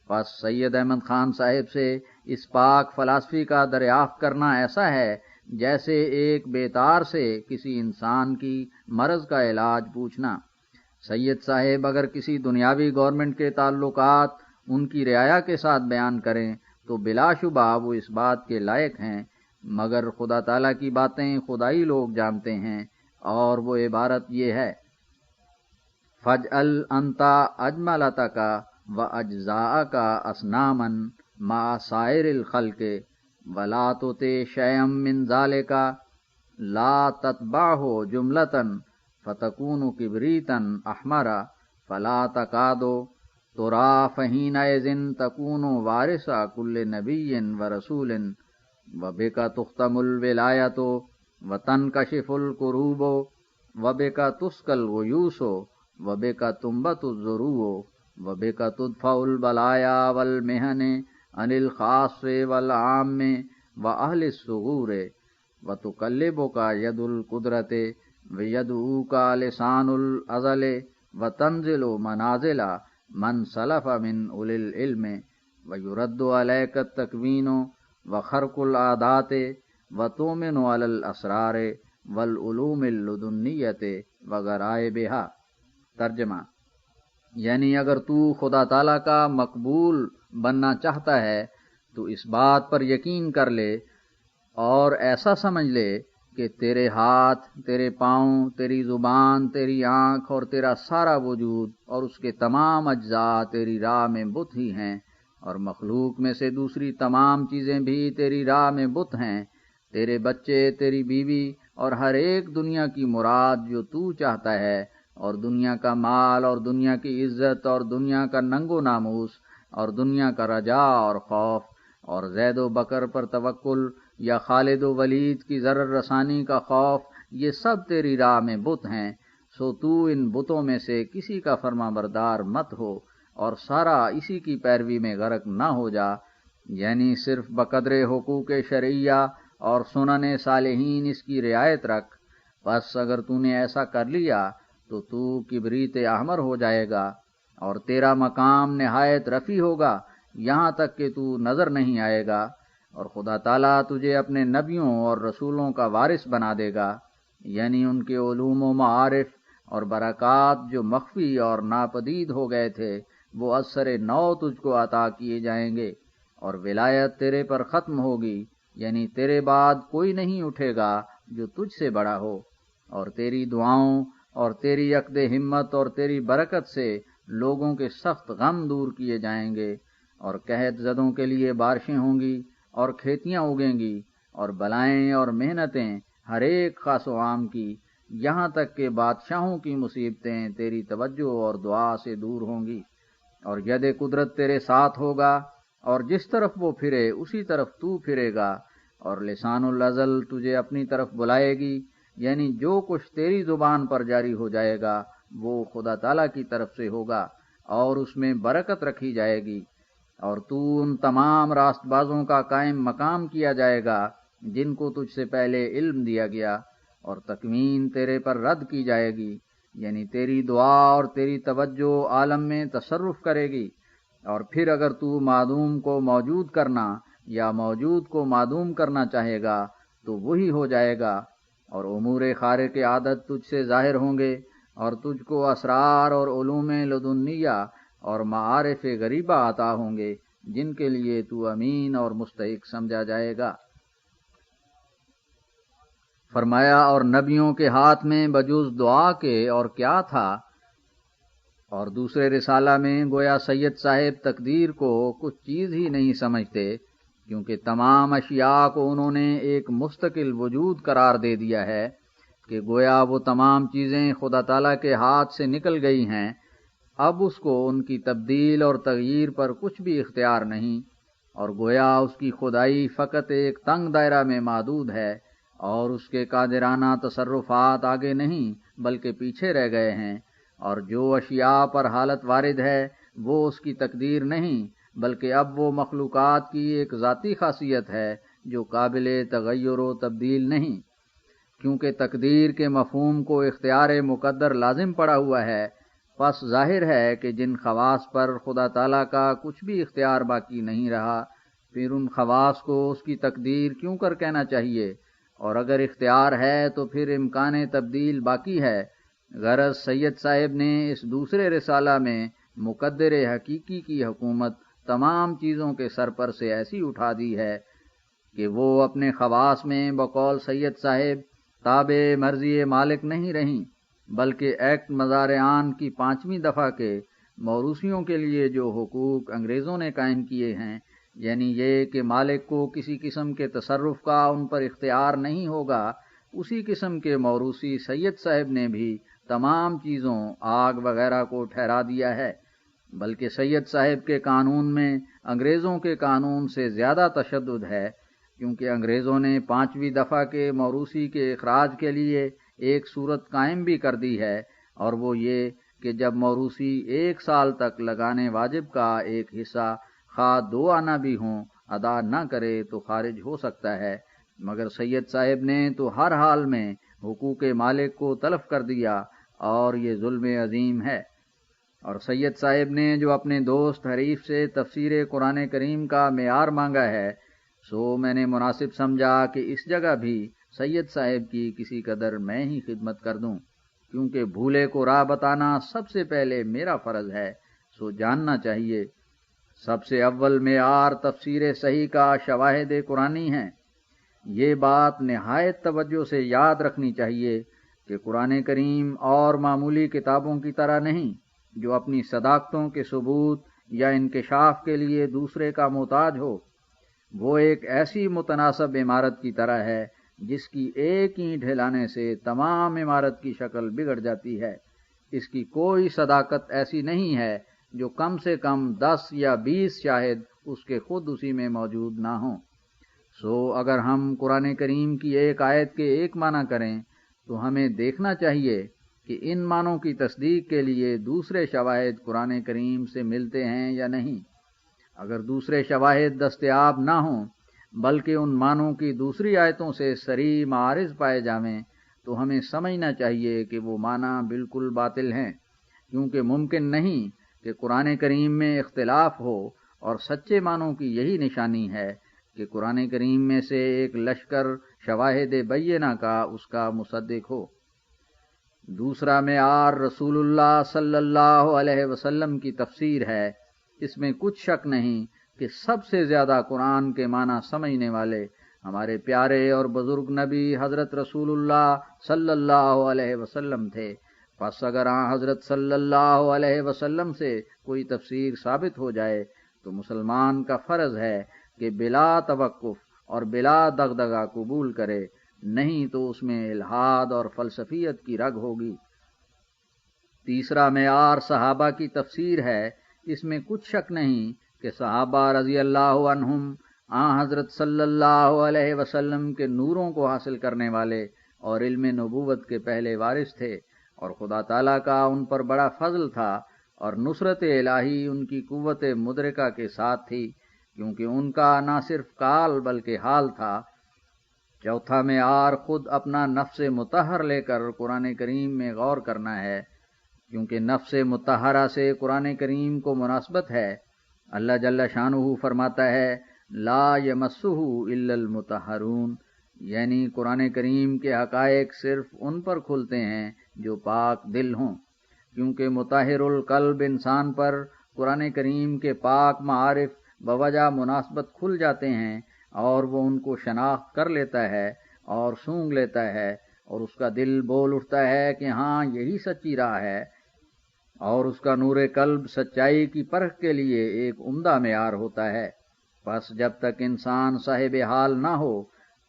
پس سید احمد خان صاحب سے اس پاک فلسفی کا دریافت کرنا ایسا ہے جیسے ایک بیتار سے کسی انسان کی مرض کا علاج پوچھنا۔ سید صاحب اگر کسی دنیاوی گورنمنٹ کے تعلقات ان کی رعایا کے ساتھ بیان کریں تو بلا شبہ وہ اس بات کے لائق ہیں، مگر خدا تعالیٰ کی باتیں خدائی لوگ جانتے ہیں، اور وہ عبارت یہ ہے، فَاجْعَلْ أَنْتَ أَجْمَلَتَكَ وأجزاءك أصناما مع سائر الخلق ولا تطع شيئا من ذلك لا تتبعه جملة فتكون كبريتا أحمر فلا تكاد ترى فحينئذ تكون وارث كل نبي ورسول وبك تختم الولاية وتنكشف الكروب وبك تسقى الغيوث وبك تنبت الزروع وبك تدفع البلايا والمحن عن الخاص والعام وأهل الصغور وتقلبك يد القدرة ويدعوك لسان الأزل وتنزل منازل من سلف من أولي العلم ويرد عليك التكوين وخرق العادات وتؤمن على الأسرار والعلوم اللدنیة وغرائبها۔ ترجمہ، یعنی اگر تو خدا تعالیٰ کا مقبول بننا چاہتا ہے تو اس بات پر یقین کر لے اور ایسا سمجھ لے کہ تیرے ہاتھ، تیرے پاؤں، تیری زبان، تیری آنکھ اور تیرا سارا وجود اور اس کے تمام اجزاء تیری راہ میں بت ہی ہیں، اور مخلوق میں سے دوسری تمام چیزیں بھی تیری راہ میں بت ہیں، تیرے بچے، تیری بیوی اور ہر ایک دنیا کی مراد جو تو چاہتا ہے، اور دنیا کا مال اور دنیا کی عزت اور دنیا کا ننگ و ناموس اور دنیا کا رجا اور خوف اور زید و بکر پر توکل یا خالد و ولید کی ضرر رسانی کا خوف، یہ سب تیری راہ میں بت ہیں، سو تو ان بتوں میں سے کسی کا فرما بردار مت ہو اور سارا اسی کی پیروی میں غرق نہ ہو جا، یعنی صرف بقدر حقوق شرعیہ اور سنن صالحین اس کی رعایت رکھ۔ بس اگر تو نے ایسا کر لیا تو کبریت احمر ہو جائے گا اور تیرا مقام نہایت رفیع ہوگا، یہاں تک کہ تو نظر نہیں آئے گا، اور خدا تعالیٰ تجھے اپنے نبیوں اور رسولوں کا وارث بنا دے گا، یعنی ان کے علوم و معارف اور برکات جو مخفی اور ناپدید ہو گئے تھے وہ اثر نو تجھ کو عطا کیے جائیں گے، اور ولایت تیرے پر ختم ہوگی، یعنی تیرے بعد کوئی نہیں اٹھے گا جو تجھ سے بڑا ہو، اور تیری دعاؤں اور تیری عقد ہمت اور تیری برکت سے لوگوں کے سخت غم دور کیے جائیں گے، اور قحط زدوں کے لیے بارشیں ہوں گی اور کھیتیاں اگیں گی، اور بلائیں اور محنتیں ہر ایک خاص و عام کی، یہاں تک کہ بادشاہوں کی مصیبتیں تیری توجہ اور دعا سے دور ہوں گی، اور ید قدرت تیرے ساتھ ہوگا، اور جس طرف وہ پھرے اسی طرف تو پھرے گا، اور لسان الازل تجھے اپنی طرف بلائے گی، یعنی جو کچھ تیری زبان پر جاری ہو جائے گا وہ خدا تعالیٰ کی طرف سے ہوگا، اور اس میں برکت رکھی جائے گی، اور تو ان تمام راست بازوں کا قائم مقام کیا جائے گا جن کو تجھ سے پہلے علم دیا گیا، اور تکوین تیرے پر رد کی جائے گی، یعنی تیری دعا اور تیری توجہ عالم میں تصرف کرے گی، اور پھر اگر تو معدوم کو موجود کرنا یا موجود کو معدوم کرنا چاہے گا تو وہی ہو جائے گا، اور امور خارق عادت تجھ سے ظاہر ہوں گے، اور تجھ کو اسرار اور علوم لدنیہ اور معارف غریبہ عطا ہوں گے جن کے لیے تو امین اور مستحق سمجھا جائے گا۔ فرمایا، اور نبیوں کے ہاتھ میں بجز دعا کے اور کیا تھا؟ اور دوسرے رسالہ میں گویا سید صاحب تقدیر کو کچھ چیز ہی نہیں سمجھتے، کیونکہ تمام اشیاء کو انہوں نے ایک مستقل وجود قرار دے دیا ہے کہ گویا وہ تمام چیزیں خدا تعالیٰ کے ہاتھ سے نکل گئی ہیں، اب اس کو ان کی تبدیل اور تغییر پر کچھ بھی اختیار نہیں، اور گویا اس کی خدائی فقط ایک تنگ دائرہ میں محدود ہے، اور اس کے قادرانہ تصرفات آگے نہیں بلکہ پیچھے رہ گئے ہیں، اور جو اشیاء پر حالت وارد ہے وہ اس کی تقدیر نہیں بلکہ اب وہ مخلوقات کی ایک ذاتی خاصیت ہے جو قابل تغیر و تبدیل نہیں، کیونکہ تقدیر کے مفہوم کو اختیار مقدر لازم پڑا ہوا ہے، پس ظاہر ہے کہ جن خواص پر خدا تعالیٰ کا کچھ بھی اختیار باقی نہیں رہا، پھر ان خواص کو اس کی تقدیر کیوں کر کہنا چاہیے، اور اگر اختیار ہے تو پھر امکان تبدیل باقی ہے۔ غرض سید صاحب نے اس دوسرے رسالہ میں مقدر حقیقی کی حکومت تمام چیزوں کے سر پر سے ایسی اٹھا دی ہے کہ وہ اپنے خواص میں بقول سید صاحب تابع مرضی مالک نہیں رہیں، بلکہ ایکٹ مزار آن کی 5ویں دفعہ کے موروثیوں کے لیے جو حقوق انگریزوں نے قائم کیے ہیں، یعنی یہ کہ مالک کو کسی قسم کے تصرف کا ان پر اختیار نہیں ہوگا، اسی قسم کے موروثی سید صاحب نے بھی تمام چیزوں آگ وغیرہ کو ٹھہرا دیا ہے، بلکہ سید صاحب کے قانون میں انگریزوں کے قانون سے زیادہ تشدد ہے، کیونکہ انگریزوں نے 5ویں دفعہ کے موروثی کے اخراج کے لیے ایک صورت قائم بھی کر دی ہے، اور وہ یہ کہ جب موروثی 1 سال تک لگانے واجب کا ایک حصہ خواہ 2 آنا بھی ہوں ادا نہ کرے تو خارج ہو سکتا ہے، مگر سید صاحب نے تو ہر حال میں حقوق مالک کو تلف کر دیا، اور یہ ظلم عظیم ہے۔ اور سید صاحب نے جو اپنے دوست حریف سے تفسیر قرآن کریم کا معیار مانگا ہے، سو میں نے مناسب سمجھا کہ اس جگہ بھی سید صاحب کی کسی قدر میں ہی خدمت کر دوں، کیونکہ بھولے کو راہ بتانا سب سے پہلے میرا فرض ہے، سو جاننا چاہیے۔ سب سے اول معیار تفسیر صحیح کا شواہد قرآنی ہیں۔ یہ بات نہایت توجہ سے یاد رکھنی چاہیے کہ قرآن کریم اور معمولی کتابوں کی طرح نہیں، جو اپنی صداقتوں کے ثبوت یا انکشاف کے لیے دوسرے کا محتاج ہو۔ وہ ایک ایسی متناسب عمارت کی طرح ہے جس کی ایک اینٹ ہلانے سے تمام عمارت کی شکل بگڑ جاتی ہے۔ اس کی کوئی صداقت ایسی نہیں ہے جو کم سے کم 10 یا 20 شاہد اس کے خود اسی میں موجود نہ ہوں۔ سو اگر ہم قرآن کریم کی ایک آیت کے ایک معنی کریں تو ہمیں دیکھنا چاہیے کہ ان معنوں کی تصدیق کے لیے دوسرے شواہد قرآن کریم سے ملتے ہیں یا نہیں۔ اگر دوسرے شواہد دستیاب نہ ہوں بلکہ ان معنوں کی دوسری آیتوں سے صریح معارض پائے جاویں تو ہمیں سمجھنا چاہیے کہ وہ معنی بالکل باطل ہیں، کیونکہ ممکن نہیں کہ قرآن کریم میں اختلاف ہو، اور سچے معنوں کی یہی نشانی ہے کہ قرآن کریم میں سے ایک لشکر شواہد بینہ کا اس کا مصدق ہو۔ دوسرا معیار رسول اللہ صلی اللہ علیہ وسلم کی تفسیر ہے۔ اس میں کچھ شک نہیں کہ سب سے زیادہ قرآن کے معنی سمجھنے والے ہمارے پیارے اور بزرگ نبی حضرت رسول اللہ صلی اللہ علیہ وسلم تھے۔ پس اگر حضرت صلی اللہ علیہ وسلم سے کوئی تفسیر ثابت ہو جائے تو مسلمان کا فرض ہے کہ بلا توقف اور بلا دغدغہ قبول کرے، نہیں تو اس میں الحاد اور فلسفیت کی رگ ہوگی۔ تیسرا معیار صحابہ کی تفسیر ہے۔ اس میں کچھ شک نہیں کہ صحابہ رضی اللہ عنہم حضرت صلی اللہ علیہ وسلم کے نوروں کو حاصل کرنے والے اور علم نبوت کے پہلے وارث تھے، اور خدا تعالیٰ کا ان پر بڑا فضل تھا، اور نصرت الہی ان کی قوت مدرکہ کے ساتھ تھی، کیونکہ ان کا نہ صرف قال بلکہ حال تھا۔ چوتھا معیار خود اپنا نفس مطہر لے کر قرآن کریم میں غور کرنا ہے، کیونکہ نفس مطہرہ سے قرآن کریم کو مناسبت ہے۔ اللہ جل شانہ فرماتا ہے لا یمسہ الا المطہرون، یعنی قرآن کریم کے حقائق صرف ان پر کھلتے ہیں جو پاک دل ہوں، کیونکہ مطہر القلب انسان پر قرآن کریم کے پاک معارف بوجہ مناسبت کھل جاتے ہیں، اور وہ ان کو شناخت کر لیتا ہے اور سونگ لیتا ہے، اور اس کا دل بول اٹھتا ہے کہ ہاں یہی سچی راہ ہے، اور اس کا نور قلب سچائی کی پرکھ کے لیے ایک عمدہ معیار ہوتا ہے۔ پس جب تک انسان صاحب حال نہ ہو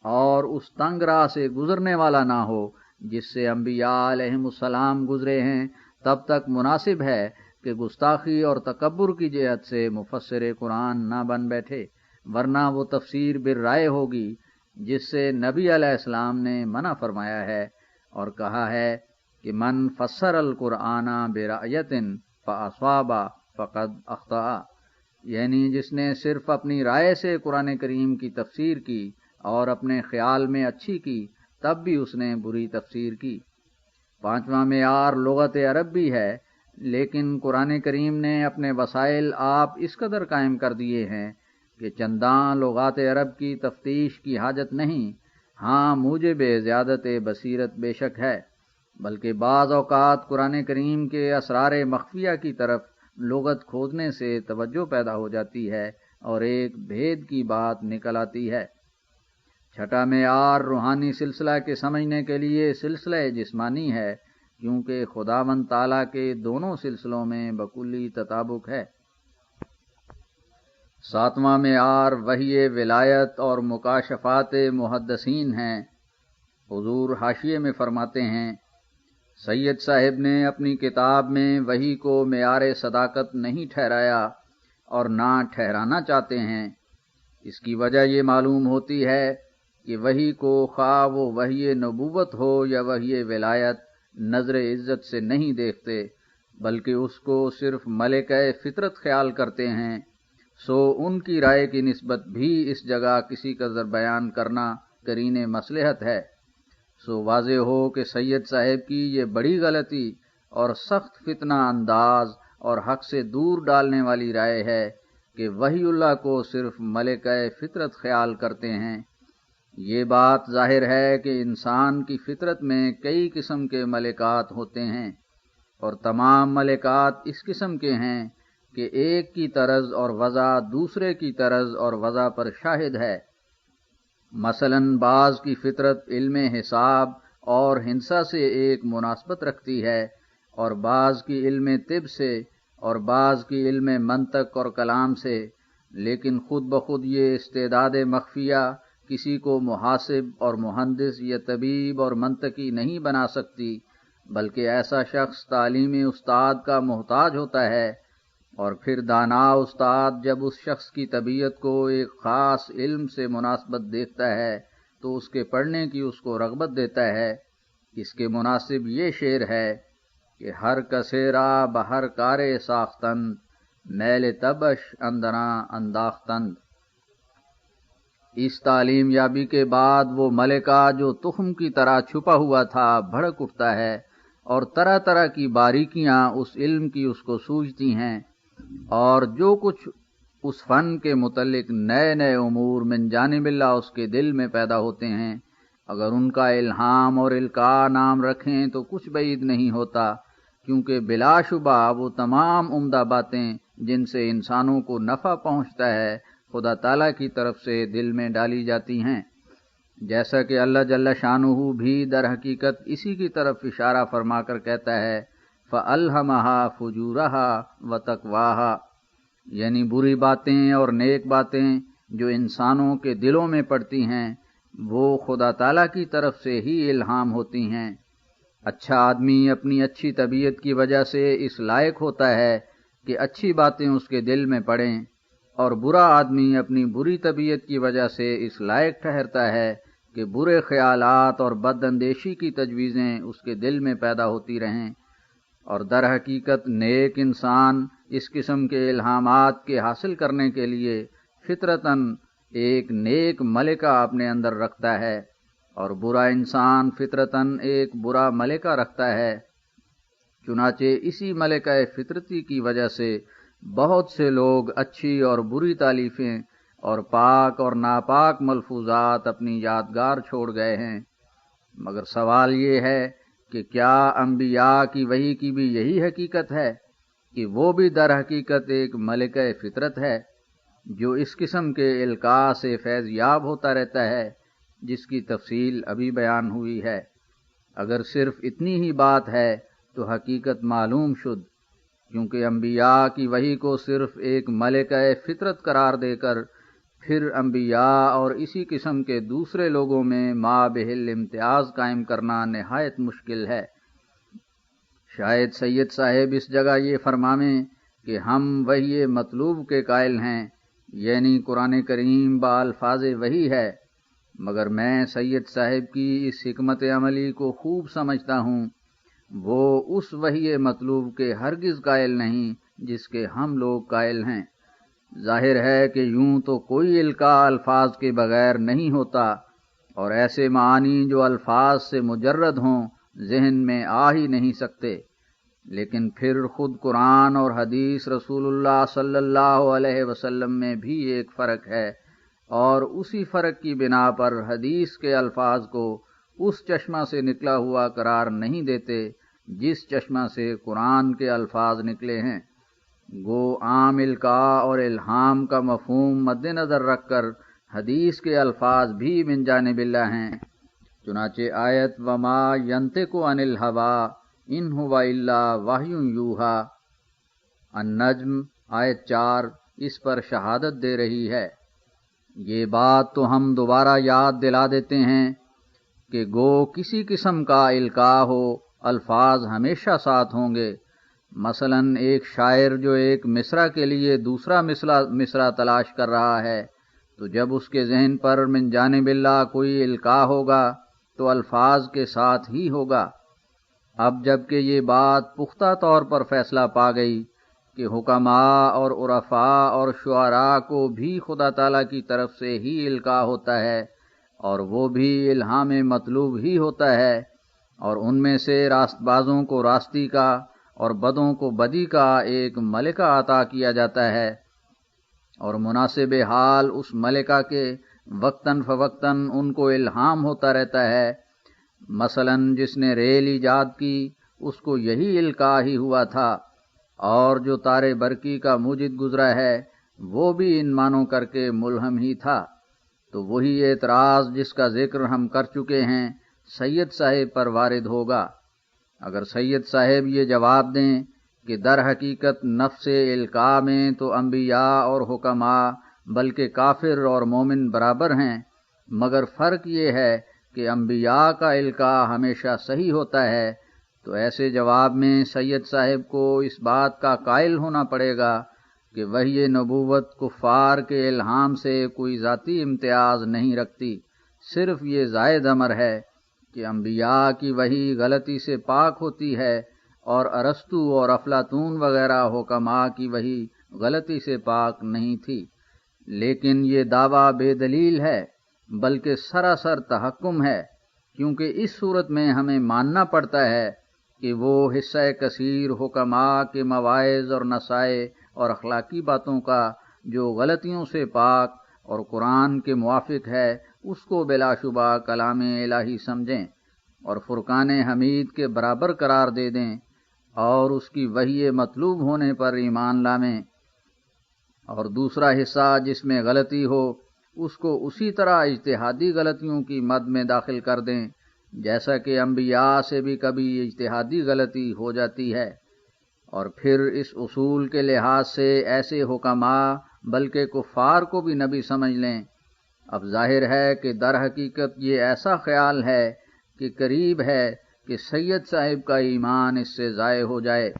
اور اس تنگ راہ سے گزرنے والا نہ ہو جس سے انبیاء علیہم السلام گزرے ہیں، تب تک مناسب ہے کہ گستاخی اور تکبر کی جہت سے مفسر قرآن نہ بن بیٹھے، ورنہ وہ تفسیر بالرائے ہوگی جس سے نبی علیہ السلام نے منع فرمایا ہے، اور کہا ہے کہ من فسر القرآن برأیۃ فاصاب فقد اخطأ، یعنی جس نے صرف اپنی رائے سے قرآن کریم کی تفسیر کی اور اپنے خیال میں اچھی کی، تب بھی اس نے بری تفسیر کی۔ پانچواں معیار لغت عرب بھی ہے، لیکن قرآن کریم نے اپنے وسائل آپ اس قدر قائم کر دیے ہیں کہ چنداں لغات عرب کی تفتیش کی حاجت نہیں۔ ہاں موجب زیادت بصیرت بے شک ہے، بلکہ بعض اوقات قرآن کریم کے اسرار مخفیہ کی طرف لغت کھودنے سے توجہ پیدا ہو جاتی ہے اور ایک بھید کی بات نکل آتی ہے۔ چھٹا معیار روحانی سلسلہ کے سمجھنے کے لیے سلسلہ جسمانی ہے، کیونکہ خداوند تعالیٰ کے دونوں سلسلوں میں بکلی تطابق ہے۔ 7واں معیار وحی ولایت اور مکاشفات محدثین ہیں۔ حضور حاشیے میں فرماتے ہیں، سید صاحب نے اپنی کتاب میں وحی کو معیار صداقت نہیں ٹھہرایا اور نہ ٹھہرانا چاہتے ہیں۔ اس کی وجہ یہ معلوم ہوتی ہے کہ وحی کو خواہ وہ وحی نبوت ہو یا وحی ولایت نظر عزت سے نہیں دیکھتے، بلکہ اس کو صرف ملکہ فطرت خیال کرتے ہیں۔ سو ان کی رائے کی نسبت بھی اس جگہ کسی قدر بیان کرنا قرین مصلحت ہے۔ سو واضح ہو کہ سید صاحب کی یہ بڑی غلطی اور سخت فتنہ انداز اور حق سے دور ڈالنے والی رائے ہے کہ وحی اللہ کو صرف ملکہ فطرت خیال کرتے ہیں۔ یہ بات ظاہر ہے کہ انسان کی فطرت میں کئی قسم کے ملکات ہوتے ہیں، اور تمام ملکات اس قسم کے ہیں کہ ایک کی طرز اور وضع دوسرے کی طرز اور وضع پر شاہد ہے۔ مثلا بعض کی فطرت علم حساب اور ہندسہ سے ایک مناسبت رکھتی ہے، اور بعض کی علم طب سے، اور بعض کی علم منطق اور کلام سے، لیکن خود بخود یہ استعداد مخفیہ کسی کو محاسب اور مہندس یا طبیب اور منطقی نہیں بنا سکتی، بلکہ ایسا شخص تعلیمی استاد کا محتاج ہوتا ہے، اور پھر دانا استاد جب اس شخص کی طبیعت کو ایک خاص علم سے مناسبت دیکھتا ہے تو اس کے پڑھنے کی اس کو رغبت دیتا ہے۔ اس کے مناسب یہ شعر ہے کہ ہر کسیرا بہر کارے ساختند، میل تبش اندراں انداختند۔ اس تعلیم یابی کے بعد وہ ملکہ جو تخم کی طرح چھپا ہوا تھا بھڑک اٹھتا ہے، اور طرح طرح کی باریکیاں اس علم کی اس کو سوجھتی ہیں، اور جو کچھ اس فن کے متعلق نئے نئے امور من جانب اللہ اس کے دل میں پیدا ہوتے ہیں، اگر ان کا الہام اور القاء نام رکھیں تو کچھ بعید نہیں ہوتا، کیونکہ بلا شبہ وہ تمام عمدہ باتیں جن سے انسانوں کو نفع پہنچتا ہے خدا تعالیٰ کی طرف سے دل میں ڈالی جاتی ہیں، جیسا کہ اللہ جل شانہ بھی در حقیقت اسی کی طرف اشارہ فرما کر کہتا ہے، فَأَلْهَمَهَا فُجُورَهَا وَتَقْوَاهَا، یعنی بری باتیں اور نیک باتیں جو انسانوں کے دلوں میں پڑتی ہیں وہ خدا تعالیٰ کی طرف سے ہی الہام ہوتی ہیں۔ اچھا آدمی اپنی اچھی طبیعت کی وجہ سے اس لائق ہوتا ہے کہ اچھی باتیں اس کے دل میں پڑیں، اور برا آدمی اپنی بری طبیعت کی وجہ سے اس لائق ٹھہرتا ہے کہ برے خیالات اور بد اندیشی کی تجویزیں اس کے دل میں پیدا ہوتی رہیں، اور در حقیقت نیک انسان اس قسم کے الہامات کے حاصل کرنے کے لیے فطرتاً ایک نیک ملکہ اپنے اندر رکھتا ہے، اور برا انسان فطرتاً ایک برا ملکہ رکھتا ہے۔ چنانچہ اسی ملکہ فطرتی کی وجہ سے بہت سے لوگ اچھی اور بری تالیفیں اور پاک اور ناپاک ملفوظات اپنی یادگار چھوڑ گئے ہیں۔ مگر سوال یہ ہے کہ کیا انبیاء کی وحی کی بھی یہی حقیقت ہے کہ وہ بھی در حقیقت ایک ملکہ فطرت ہے جو اس قسم کے القاء سے فیض یاب ہوتا رہتا ہے، جس کی تفصیل ابھی بیان ہوئی ہے؟ اگر صرف اتنی ہی بات ہے تو حقیقت معلوم شد، کیونکہ انبیاء کی وحی کو صرف ایک ملکہ فطرت قرار دے کر پھر انبیاء اور اسی قسم کے دوسرے لوگوں میں مابہل امتیاز قائم کرنا نہایت مشکل ہے۔ شاید سید صاحب اس جگہ یہ فرمائیں کہ ہم وحی مطلوب کے قائل ہیں، یعنی قرآن کریم بالفاظ وحی ہے، مگر میں سید صاحب کی اس حکمت عملی کو خوب سمجھتا ہوں۔ وہ اس وحی مطلوب کے ہرگز قائل نہیں جس کے ہم لوگ قائل ہیں۔ ظاہر ہے کہ یوں تو کوئی القاء الفاظ کے بغیر نہیں ہوتا، اور ایسے معانی جو الفاظ سے مجرد ہوں ذہن میں آ ہی نہیں سکتے، لیکن پھر خود قرآن اور حدیث رسول اللہ صلی اللہ علیہ وسلم میں بھی ایک فرق ہے، اور اسی فرق کی بنا پر حدیث کے الفاظ کو اس چشمہ سے نکلا ہوا قرار نہیں دیتے جس چشمہ سے قرآن کے الفاظ نکلے ہیں۔ گو عام القاء اور الہام کا مفہوم مد نظر رکھ کر حدیث کے الفاظ بھی من جانب اللہ ہیں۔ چنانچہ آیت وما ینطق عن الہویٰ ان ہوا الا وحی یوحا۔ النجم آیت 4 اس پر شہادت دے رہی ہے۔ یہ بات تو ہم دوبارہ یاد دلا دیتے ہیں کہ گو کسی قسم کا القاء ہو، الفاظ ہمیشہ ساتھ ہوں گے۔ مثلا ایک شاعر جو ایک مصرع کے لیے دوسرا مصرع تلاش کر رہا ہے، تو جب اس کے ذہن پر من جانب اللہ کوئی القاء ہوگا تو الفاظ کے ساتھ ہی ہوگا۔ اب جب کہ یہ بات پختہ طور پر فیصلہ پا گئی کہ حکماء اور عرفاء اور شعراء کو بھی خدا تعالیٰ کی طرف سے ہی القاء ہوتا ہے، اور وہ بھی الہام مطلوب ہی ہوتا ہے، اور ان میں سے راست بازوں کو راستی کا اور بدوں کو بدی کا ایک ملکہ عطا کیا جاتا ہے، اور مناسب حال اس ملکہ کے وقتاً فوقتاً ان کو الہام ہوتا رہتا ہے۔ مثلا جس نے ریل ایجاد کی اس کو یہی القاء ہی ہوا تھا، اور جو تارے برقی کا موجد گزرا ہے وہ بھی ان معنوں کر کے ملہم ہی تھا۔ تو وہی اعتراض جس کا ذکر ہم کر چکے ہیں سید صاحب پر وارد ہوگا۔ اگر سید صاحب یہ جواب دیں کہ در حقیقت نفس القاء میں تو انبیاء اور حکماء بلکہ کافر اور مومن برابر ہیں، مگر فرق یہ ہے کہ انبیاء کا القاء ہمیشہ صحیح ہوتا ہے، تو ایسے جواب میں سید صاحب کو اس بات کا قائل ہونا پڑے گا کہ وحی نبوت کفار کے الہام سے کوئی ذاتی امتیاز نہیں رکھتی، صرف یہ زائد امر ہے کہ انبیاء کی وحی غلطی سے پاک ہوتی ہے، اور ارسطو اور افلاطون وغیرہ حکماء کی وحی غلطی سے پاک نہیں تھی۔ لیکن یہ دعویٰ بے دلیل ہے، بلکہ سراسر تحکم ہے، کیونکہ اس صورت میں ہمیں ماننا پڑتا ہے کہ وہ حصہ کثیر حکماء کے مواعظ اور نصائح اور اخلاقی باتوں کا جو غلطیوں سے پاک اور قرآن کے موافق ہے اس کو بلا شبہ کلام الہی سمجھیں اور فرقان حمید کے برابر قرار دے دیں، اور اس کی وحی مطلوب ہونے پر ایمان لائیں، اور دوسرا حصہ جس میں غلطی ہو اس کو اسی طرح اجتہادی غلطیوں کی مد میں داخل کر دیں، جیسا کہ انبیاء سے بھی کبھی اجتہادی غلطی ہو جاتی ہے، اور پھر اس اصول کے لحاظ سے ایسے حکماء بلکہ کفار کو بھی نبی سمجھ لیں۔ اب ظاہر ہے کہ در حقیقت یہ ایسا خیال ہے کہ قریب ہے کہ سید صاحب کا ایمان اس سے ضائع ہو جائے،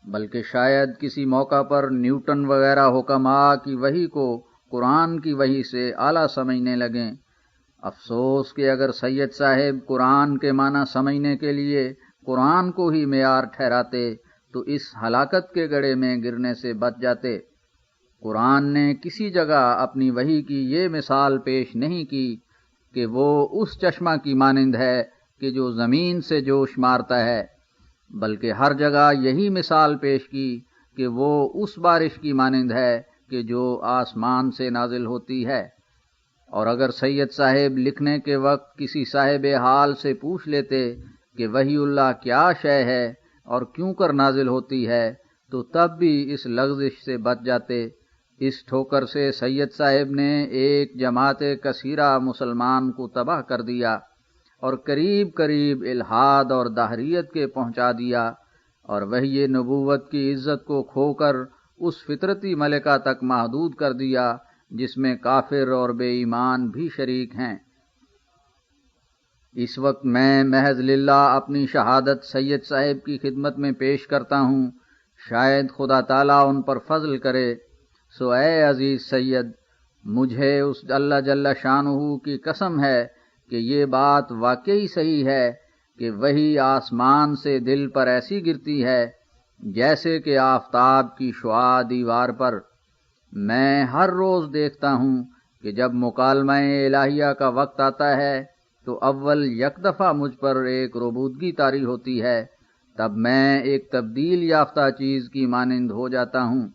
بلکہ شاید کسی موقع پر نیوٹن وغیرہ حکماء کی وحی کو قرآن کی وحی سے اعلیٰ سمجھنے لگیں۔ افسوس کہ اگر سید صاحب قرآن کے معنی سمجھنے کے لیے قرآن کو ہی معیار ٹھہراتے تو اس ہلاکت کے گڑھے میں گرنے سے بچ جاتے۔ قرآن نے کسی جگہ اپنی وحی کی یہ مثال پیش نہیں کی کہ وہ اس چشمہ کی مانند ہے کہ جو زمین سے جوش مارتا ہے، بلکہ ہر جگہ یہی مثال پیش کی کہ وہ اس بارش کی مانند ہے کہ جو آسمان سے نازل ہوتی ہے۔ اور اگر سید صاحب لکھنے کے وقت کسی صاحب حال سے پوچھ لیتے کہ وحی اللہ کیا شے ہے اور کیوں کر نازل ہوتی ہے تو تب بھی اس لغزش سے بچ جاتے۔ اس ٹھوکر سے سید صاحب نے ایک جماعت کثیرہ مسلمان کو تباہ کر دیا اور قریب قریب الحاد اور دہریت کے پہنچا دیا، اور وحی نبوت کی عزت کو کھو کر اس فطرتی ملکہ تک محدود کر دیا جس میں کافر اور بے ایمان بھی شریک ہیں۔ اس وقت میں محض للہ اپنی شہادت سید صاحب کی خدمت میں پیش کرتا ہوں، شاید خدا تعالیٰ ان پر فضل کرے۔ سو اے عزیز سید، مجھے اس اللہ جل شانہ کی قسم ہے کہ یہ بات واقعی صحیح ہے کہ وحی آسمان سے دل پر ایسی گرتی ہے جیسے کہ آفتاب کی شعاع دیوار پر۔ میں ہر روز دیکھتا ہوں کہ جب مکالمہ الہیہ کا وقت آتا ہے تو اول یک دفعہ مجھ پر ایک ربودگی طاری ہوتی ہے، تب میں ایک تبدیل یافتہ چیز کی مانند ہو جاتا ہوں،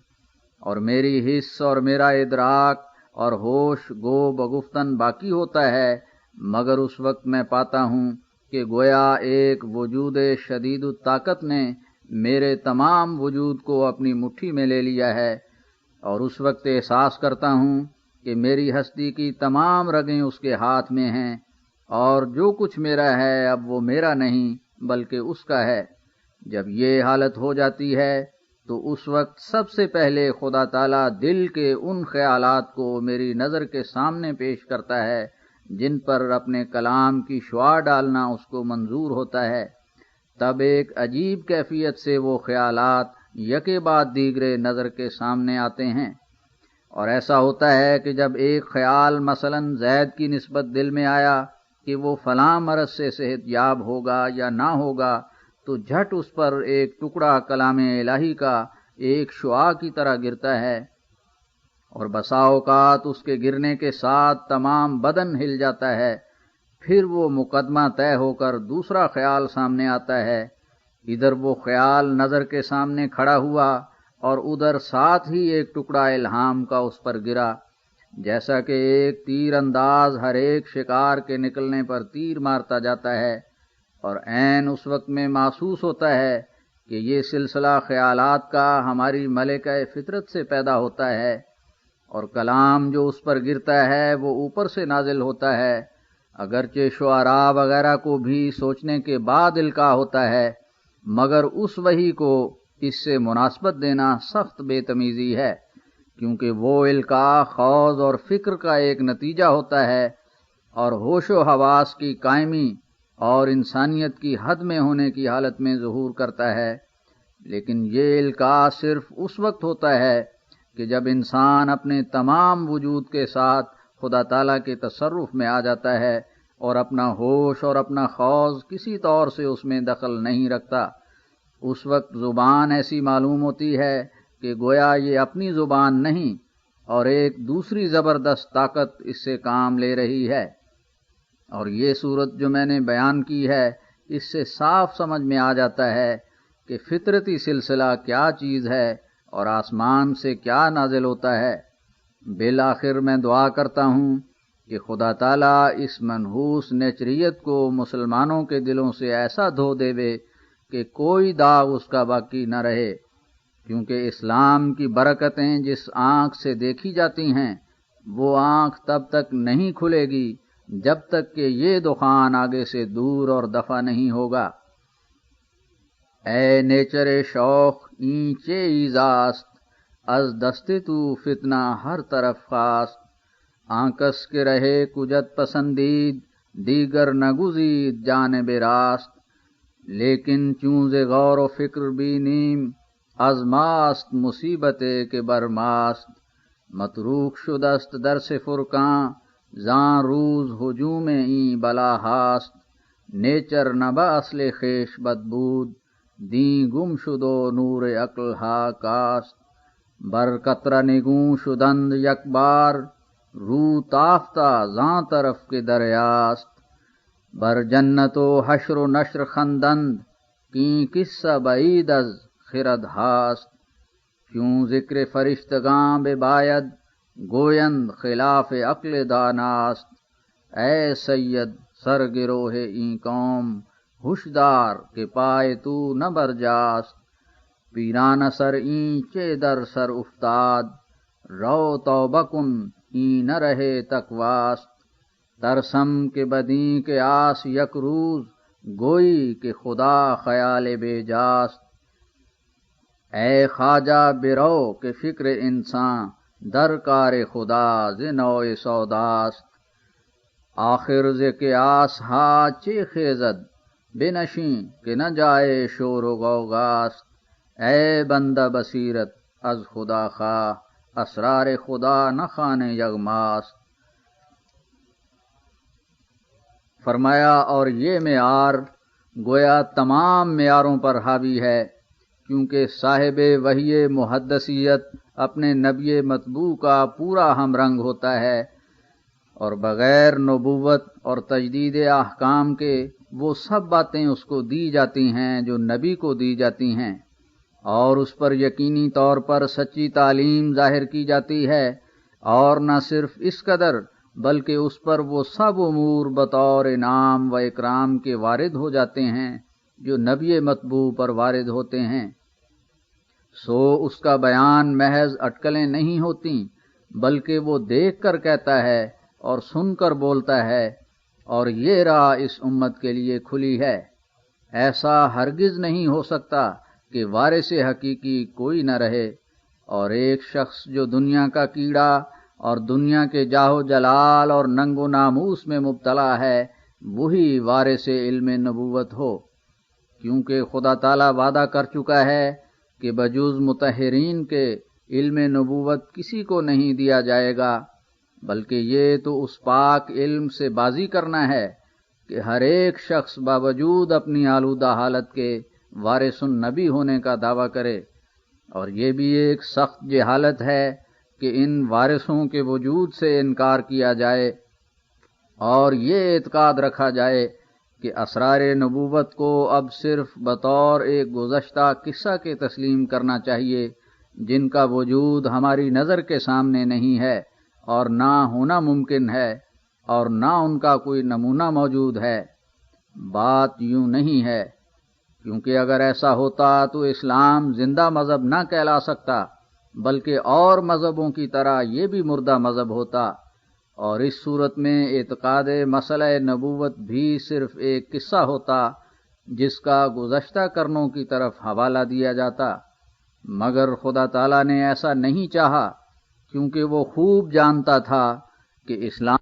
اور میری حس اور میرا ادراک اور ہوش گو بگفتن باقی ہوتا ہے، مگر اس وقت میں پاتا ہوں کہ گویا ایک وجود شدید الطاقت نے میرے تمام وجود کو اپنی مٹھی میں لے لیا ہے، اور اس وقت احساس کرتا ہوں کہ میری ہستی کی تمام رگیں اس کے ہاتھ میں ہیں، اور جو کچھ میرا ہے اب وہ میرا نہیں بلکہ اس کا ہے۔ جب یہ حالت ہو جاتی ہے تو اس وقت سب سے پہلے خدا تعالیٰ دل کے ان خیالات کو میری نظر کے سامنے پیش کرتا ہے جن پر اپنے کلام کی شعاع ڈالنا اس کو منظور ہوتا ہے۔ تب ایک عجیب کیفیت سے وہ خیالات یکے بعد دیگرے نظر کے سامنے آتے ہیں، اور ایسا ہوتا ہے کہ جب ایک خیال مثلاً زید کی نسبت دل میں آیا کہ وہ فلاں مرض سے صحت یاب ہوگا یا نہ ہوگا، تو جھٹ اس پر ایک ٹکڑا کلام الہی کا ایک شعاع کی طرح گرتا ہے، اور بسا اوقات اس کے گرنے کے ساتھ تمام بدن ہل جاتا ہے۔ پھر وہ مقدمہ طے ہو کر دوسرا خیال سامنے آتا ہے، ادھر وہ خیال نظر کے سامنے کھڑا ہوا اور ادھر ساتھ ہی ایک ٹکڑا الہام کا اس پر گرا، جیسا کہ ایک تیر انداز ہر ایک شکار کے نکلنے پر تیر مارتا جاتا ہے، اور عین اس وقت میں محسوس ہوتا ہے کہ یہ سلسلہ خیالات کا ہماری ملکہ فطرت سے پیدا ہوتا ہے، اور کلام جو اس پر گرتا ہے وہ اوپر سے نازل ہوتا ہے، اگرچہ شعراء وغیرہ کو بھی سوچنے کے بعد القاء ہوتا ہے، مگر اس وحی کو اس سے مناسبت دینا سخت بے تمیزی ہے، کیونکہ وہ القاء خوض اور فکر کا ایک نتیجہ ہوتا ہے اور ہوش و حواس کی قائمی اور انسانیت کی حد میں ہونے کی حالت میں ظہور کرتا ہے۔ لیکن یہ القاء صرف اس وقت ہوتا ہے کہ جب انسان اپنے تمام وجود کے ساتھ خدا تعالیٰ کے تصرف میں آ جاتا ہے اور اپنا ہوش اور اپنا خوض کسی طور سے اس میں دخل نہیں رکھتا۔ اس وقت زبان ایسی معلوم ہوتی ہے کہ گویا یہ اپنی زبان نہیں اور ایک دوسری زبردست طاقت اس سے کام لے رہی ہے، اور یہ صورت جو میں نے بیان کی ہے اس سے صاف سمجھ میں آ جاتا ہے کہ فطرتی سلسلہ کیا چیز ہے اور آسمان سے کیا نازل ہوتا ہے۔ بالآخر میں دعا کرتا ہوں کہ خدا تعالیٰ اس منحوس نیچریت کو مسلمانوں کے دلوں سے ایسا دھو دے کہ کوئی داغ اس کا باقی نہ رہے، کیونکہ اسلام کی برکتیں جس آنکھ سے دیکھی جاتی ہیں وہ آنکھ تب تک نہیں کھلے گی جب تک کہ یہ دخان آگے سے دور اور دفع نہیں ہوگا۔ اے نیچر شوق اینچے ایزاست، از دست تو فتنہ ہر طرف خاست، آنکس کے رہے کجت پسندید، دیگر نگزید جانب راست، لیکن چونز غور و فکر بھی نیم، از ماست مصیبت کے برماست، متروک شدست درس فرقاں، زاں روز ہجوم این بلا ہاست، نیچر نبا اصل خیش بدبود، دیں گم شد و نور عقل ہا کاست، بر قطرہ نگوں شدند یک بار، رو تافتہ زاں طرف کے دریاست، بر جنت و حشر و نشر خندند، کیں قصہ بعید از خرد ہاست، کیوں ذکر فرشتگاں بباید، گویند خلاف عقل داناست، اے سید سر گروہ این قوم، ہوشدار کہ پائے تو نہ برجاست، پیرانہ سر این چے در سر افتاد، رو توبہ کن این نہ رہے تقواست، ترسم کے بدیں کے آس یک روز، گوئی کہ خدا خیال بے جاست، اے خواجہ برو کہ فکر انسان، در کار خدا ز نوع سوداست، آخر ز کے آس ہا چے خیزد، بنشیں کہ نہ جائے شور و غوغاست، اے بندہ بصیرت از خدا خواہ، اسرار خدا نہ خانے یغماست۔ فرمایا اور یہ معیار گویا تمام معیاروں پر حاوی ہے، کیونکہ صاحب وحی محدثیت اپنے نبی مطبوع کا پورا ہم رنگ ہوتا ہے، اور بغیر نبوت اور تجدید احکام کے وہ سب باتیں اس کو دی جاتی ہیں جو نبی کو دی جاتی ہیں، اور اس پر یقینی طور پر سچی تعلیم ظاہر کی جاتی ہے، اور نہ صرف اس قدر بلکہ اس پر وہ سب امور بطور انعام و اکرام کے وارد ہو جاتے ہیں جو نبی مطبوع پر وارد ہوتے ہیں۔ سو اس کا بیان محض اٹکلیں نہیں ہوتی، بلکہ وہ دیکھ کر کہتا ہے اور سن کر بولتا ہے، اور یہ راہ اس امت کے لیے کھلی ہے۔ ایسا ہرگز نہیں ہو سکتا کہ وارث حقیقی کوئی نہ رہے، اور ایک شخص جو دنیا کا کیڑا اور دنیا کے جاہ و جلال اور ننگ و ناموس میں مبتلا ہے، وہی وارث علم نبوت ہو، کیونکہ خدا تعالی وعدہ کر چکا ہے کہ بجوز مطہرین کے علم نبوت کسی کو نہیں دیا جائے گا، بلکہ یہ تو اس پاک علم سے بازی کرنا ہے کہ ہر ایک شخص باوجود اپنی آلودہ حالت کے وارث النبی ہونے کا دعویٰ کرے، اور یہ بھی ایک سخت جہالت ہے کہ ان وارثوں کے وجود سے انکار کیا جائے اور یہ اعتقاد رکھا جائے کہ اسرار نبوت کو اب صرف بطور ایک گزشتہ قصہ کے تسلیم کرنا چاہیے، جن کا وجود ہماری نظر کے سامنے نہیں ہے اور نہ ہونا ممکن ہے، اور نہ ان کا کوئی نمونہ موجود ہے۔ بات یوں نہیں ہے، کیونکہ اگر ایسا ہوتا تو اسلام زندہ مذہب نہ کہلا سکتا، بلکہ اور مذہبوں کی طرح یہ بھی مردہ مذہب ہوتا، اور اس صورت میں اعتقاد مسئلہ نبوت بھی صرف ایک قصہ ہوتا جس کا گزشتہ کرنوں کی طرف حوالہ دیا جاتا، مگر خدا تعالیٰ نے ایسا نہیں چاہا، کیونکہ وہ خوب جانتا تھا کہ اسلام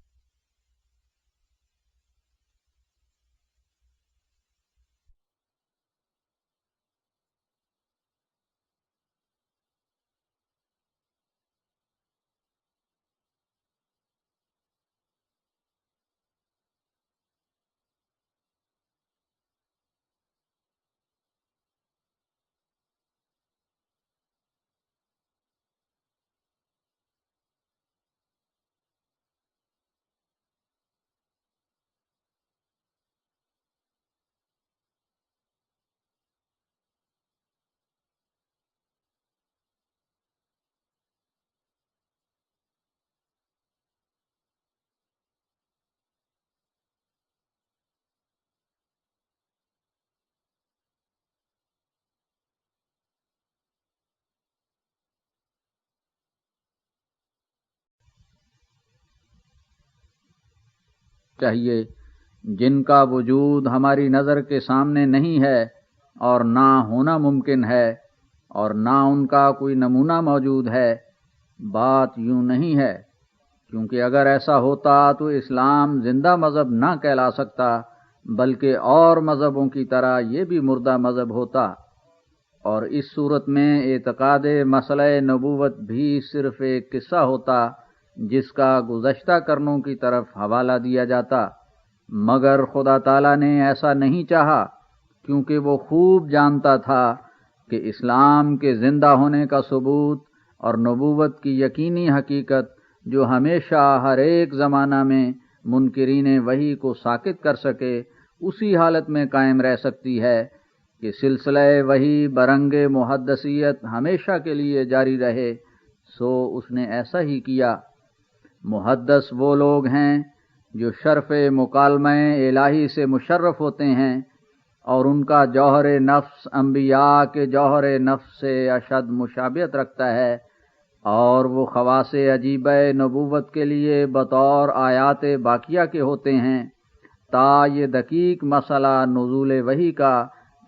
چاہیے، جن کا وجود ہماری نظر کے سامنے نہیں ہے اور نہ ہونا ممکن ہے، اور نہ ان کا کوئی نمونہ موجود ہے۔ بات یوں نہیں ہے، کیونکہ اگر ایسا ہوتا تو اسلام زندہ مذہب نہ کہلا سکتا، بلکہ اور مذہبوں کی طرح یہ بھی مردہ مذہب ہوتا، اور اس صورت میں اعتقاد مسئلہ نبوت بھی صرف ایک قصہ ہوتا جس کا گزشتہ کرنوں کی طرف حوالہ دیا جاتا، مگر خدا تعالیٰ نے ایسا نہیں چاہا، کیونکہ وہ خوب جانتا تھا کہ اسلام کے زندہ ہونے کا ثبوت اور نبوت کی یقینی حقیقت جو ہمیشہ ہر ایک زمانہ میں منکرین وحی کو ساکت کر سکے، اسی حالت میں قائم رہ سکتی ہے کہ سلسلہ وحی برنگ محدثیت ہمیشہ کے لیے جاری رہے، سو اس نے ایسا ہی کیا۔ محدث وہ لوگ ہیں جو شرف مکالمہ الہی سے مشرف ہوتے ہیں، اور ان کا جوہر نفس انبیاء کے جوہر نفس سے اشد مشابہت رکھتا ہے، اور وہ خواص عجیبہ نبوت کے لیے بطور آیات باقیہ کے ہوتے ہیں، تا یہ دقیق مسئلہ نزول وحی کا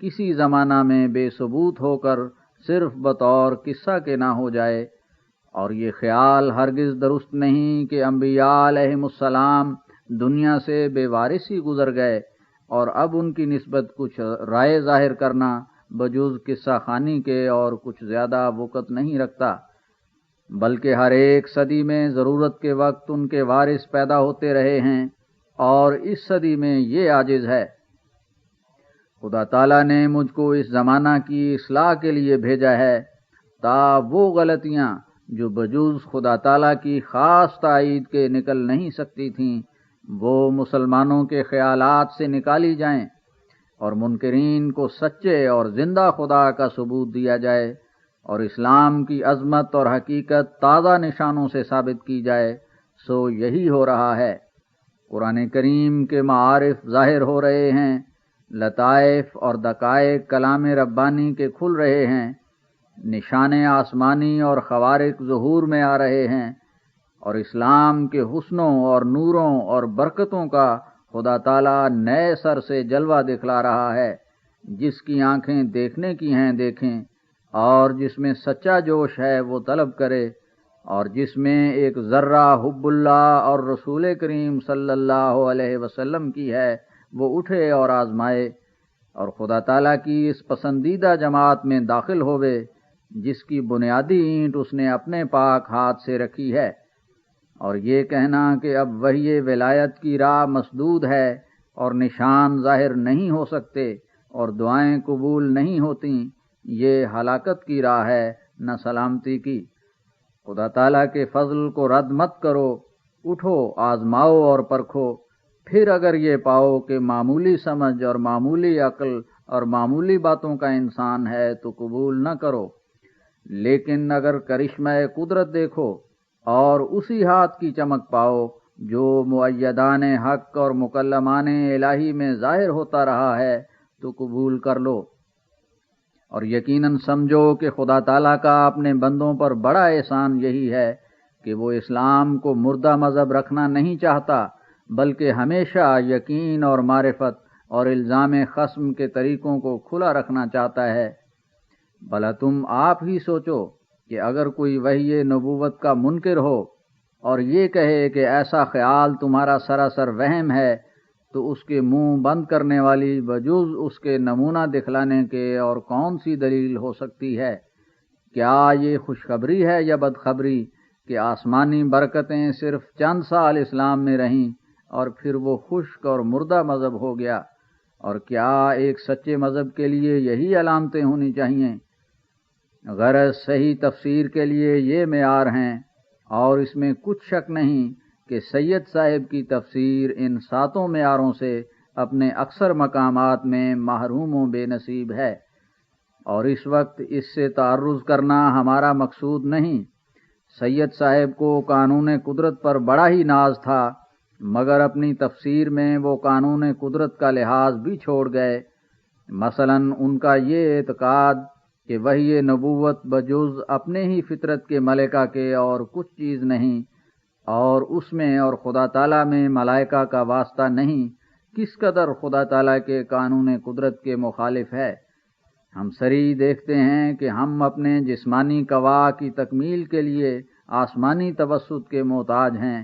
کسی زمانہ میں بے ثبوت ہو کر صرف بطور قصہ کے نہ ہو جائے۔ اور یہ خیال ہرگز درست نہیں کہ انبیاء علیہم السلام دنیا سے بے وارث ہی گزر گئے، اور اب ان کی نسبت کچھ رائے ظاہر کرنا بجوز قصہ خوانی کے اور کچھ زیادہ وقت نہیں رکھتا، بلکہ ہر ایک صدی میں ضرورت کے وقت ان کے وارث پیدا ہوتے رہے ہیں، اور اس صدی میں یہ عاجز ہے۔ خدا تعالیٰ نے مجھ کو اس زمانہ کی اصلاح کے لیے بھیجا ہے، تا وہ غلطیاں جو بجوز خدا تعالیٰ کی خاص تائید کے نکل نہیں سکتی تھیں، وہ مسلمانوں کے خیالات سے نکالی جائیں، اور منکرین کو سچے اور زندہ خدا کا ثبوت دیا جائے، اور اسلام کی عظمت اور حقیقت تازہ نشانوں سے ثابت کی جائے۔ سو یہی ہو رہا ہے۔ قرآن کریم کے معارف ظاہر ہو رہے ہیں، لطائف اور دقائق کلام ربانی کے کھل رہے ہیں، نشان آسمانی اور خوارق ظہور میں آ رہے ہیں، اور اسلام کے حسنوں اور نوروں اور برکتوں کا خدا تعالیٰ نئے سر سے جلوہ دکھلا رہا ہے۔ جس کی آنکھیں دیکھنے کی ہیں دیکھیں، اور جس میں سچا جوش ہے وہ طلب کرے، اور جس میں ایک ذرہ حب اللہ اور رسول کریم صلی اللہ علیہ وسلم کی ہے وہ اٹھے اور آزمائے، اور خدا تعالیٰ کی اس پسندیدہ جماعت میں داخل ہوئے جس کی بنیادی اینٹ اس نے اپنے پاک ہاتھ سے رکھی ہے۔ اور یہ کہنا کہ اب وحی ولایت کی راہ مسدود ہے اور نشان ظاہر نہیں ہو سکتے اور دعائیں قبول نہیں ہوتی، یہ ہلاکت کی راہ ہے، نہ سلامتی کی۔ خدا تعالیٰ کے فضل کو رد مت کرو، اٹھو، آزماؤ اور پرکھو، پھر اگر یہ پاؤ کہ معمولی سمجھ اور معمولی عقل اور معمولی باتوں کا انسان ہے تو قبول نہ کرو، لیکن اگر کرشمہ قدرت دیکھو اور اسی ہاتھ کی چمک پاؤ جو مؤیدان حق اور مکلمان الہی میں ظاہر ہوتا رہا ہے تو قبول کر لو، اور یقیناً سمجھو کہ خدا تعالیٰ کا اپنے بندوں پر بڑا احسان یہی ہے کہ وہ اسلام کو مردہ مذہب رکھنا نہیں چاہتا، بلکہ ہمیشہ یقین اور معرفت اور الزام خصم کے طریقوں کو کھلا رکھنا چاہتا ہے۔ بھلا تم آپ ہی سوچو کہ اگر کوئی وحی نبوت کا منکر ہو اور یہ کہے کہ ایسا خیال تمہارا سراسر وہم ہے، تو اس کے منہ بند کرنے والی بجز اس کے نمونہ دکھلانے کے اور کون سی دلیل ہو سکتی ہے؟ کیا یہ خوشخبری ہے یا بدخبری کہ آسمانی برکتیں صرف چند سال اسلام میں رہیں اور پھر وہ خشک اور مردہ مذہب ہو گیا؟ اور کیا ایک سچے مذہب کے لیے یہی علامتیں ہونی چاہیے؟ غرض صحیح تفسیر کے لیے یہ معیار ہیں، اور اس میں کچھ شک نہیں کہ سید صاحب کی تفسیر ان ساتوں معیاروں سے اپنے اکثر مقامات میں محروم و بے نصیب ہے، اور اس وقت اس سے تعرض کرنا ہمارا مقصود نہیں۔ سید صاحب کو قانون قدرت پر بڑا ہی ناز تھا، مگر اپنی تفسیر میں وہ قانون قدرت کا لحاظ بھی چھوڑ گئے۔ مثلاً ان کا یہ اعتقاد کہ وحی نبوت بجز اپنے ہی فطرت کے ملائکہ کے اور کچھ چیز نہیں، اور اس میں اور خدا تعالیٰ میں ملائکہ کا واسطہ نہیں، کس قدر خدا تعالیٰ کے قانون قدرت کے مخالف ہے۔ ہم صریح دیکھتے ہیں کہ ہم اپنے جسمانی قوا کی تکمیل کے لیے آسمانی توسط کے محتاج ہیں۔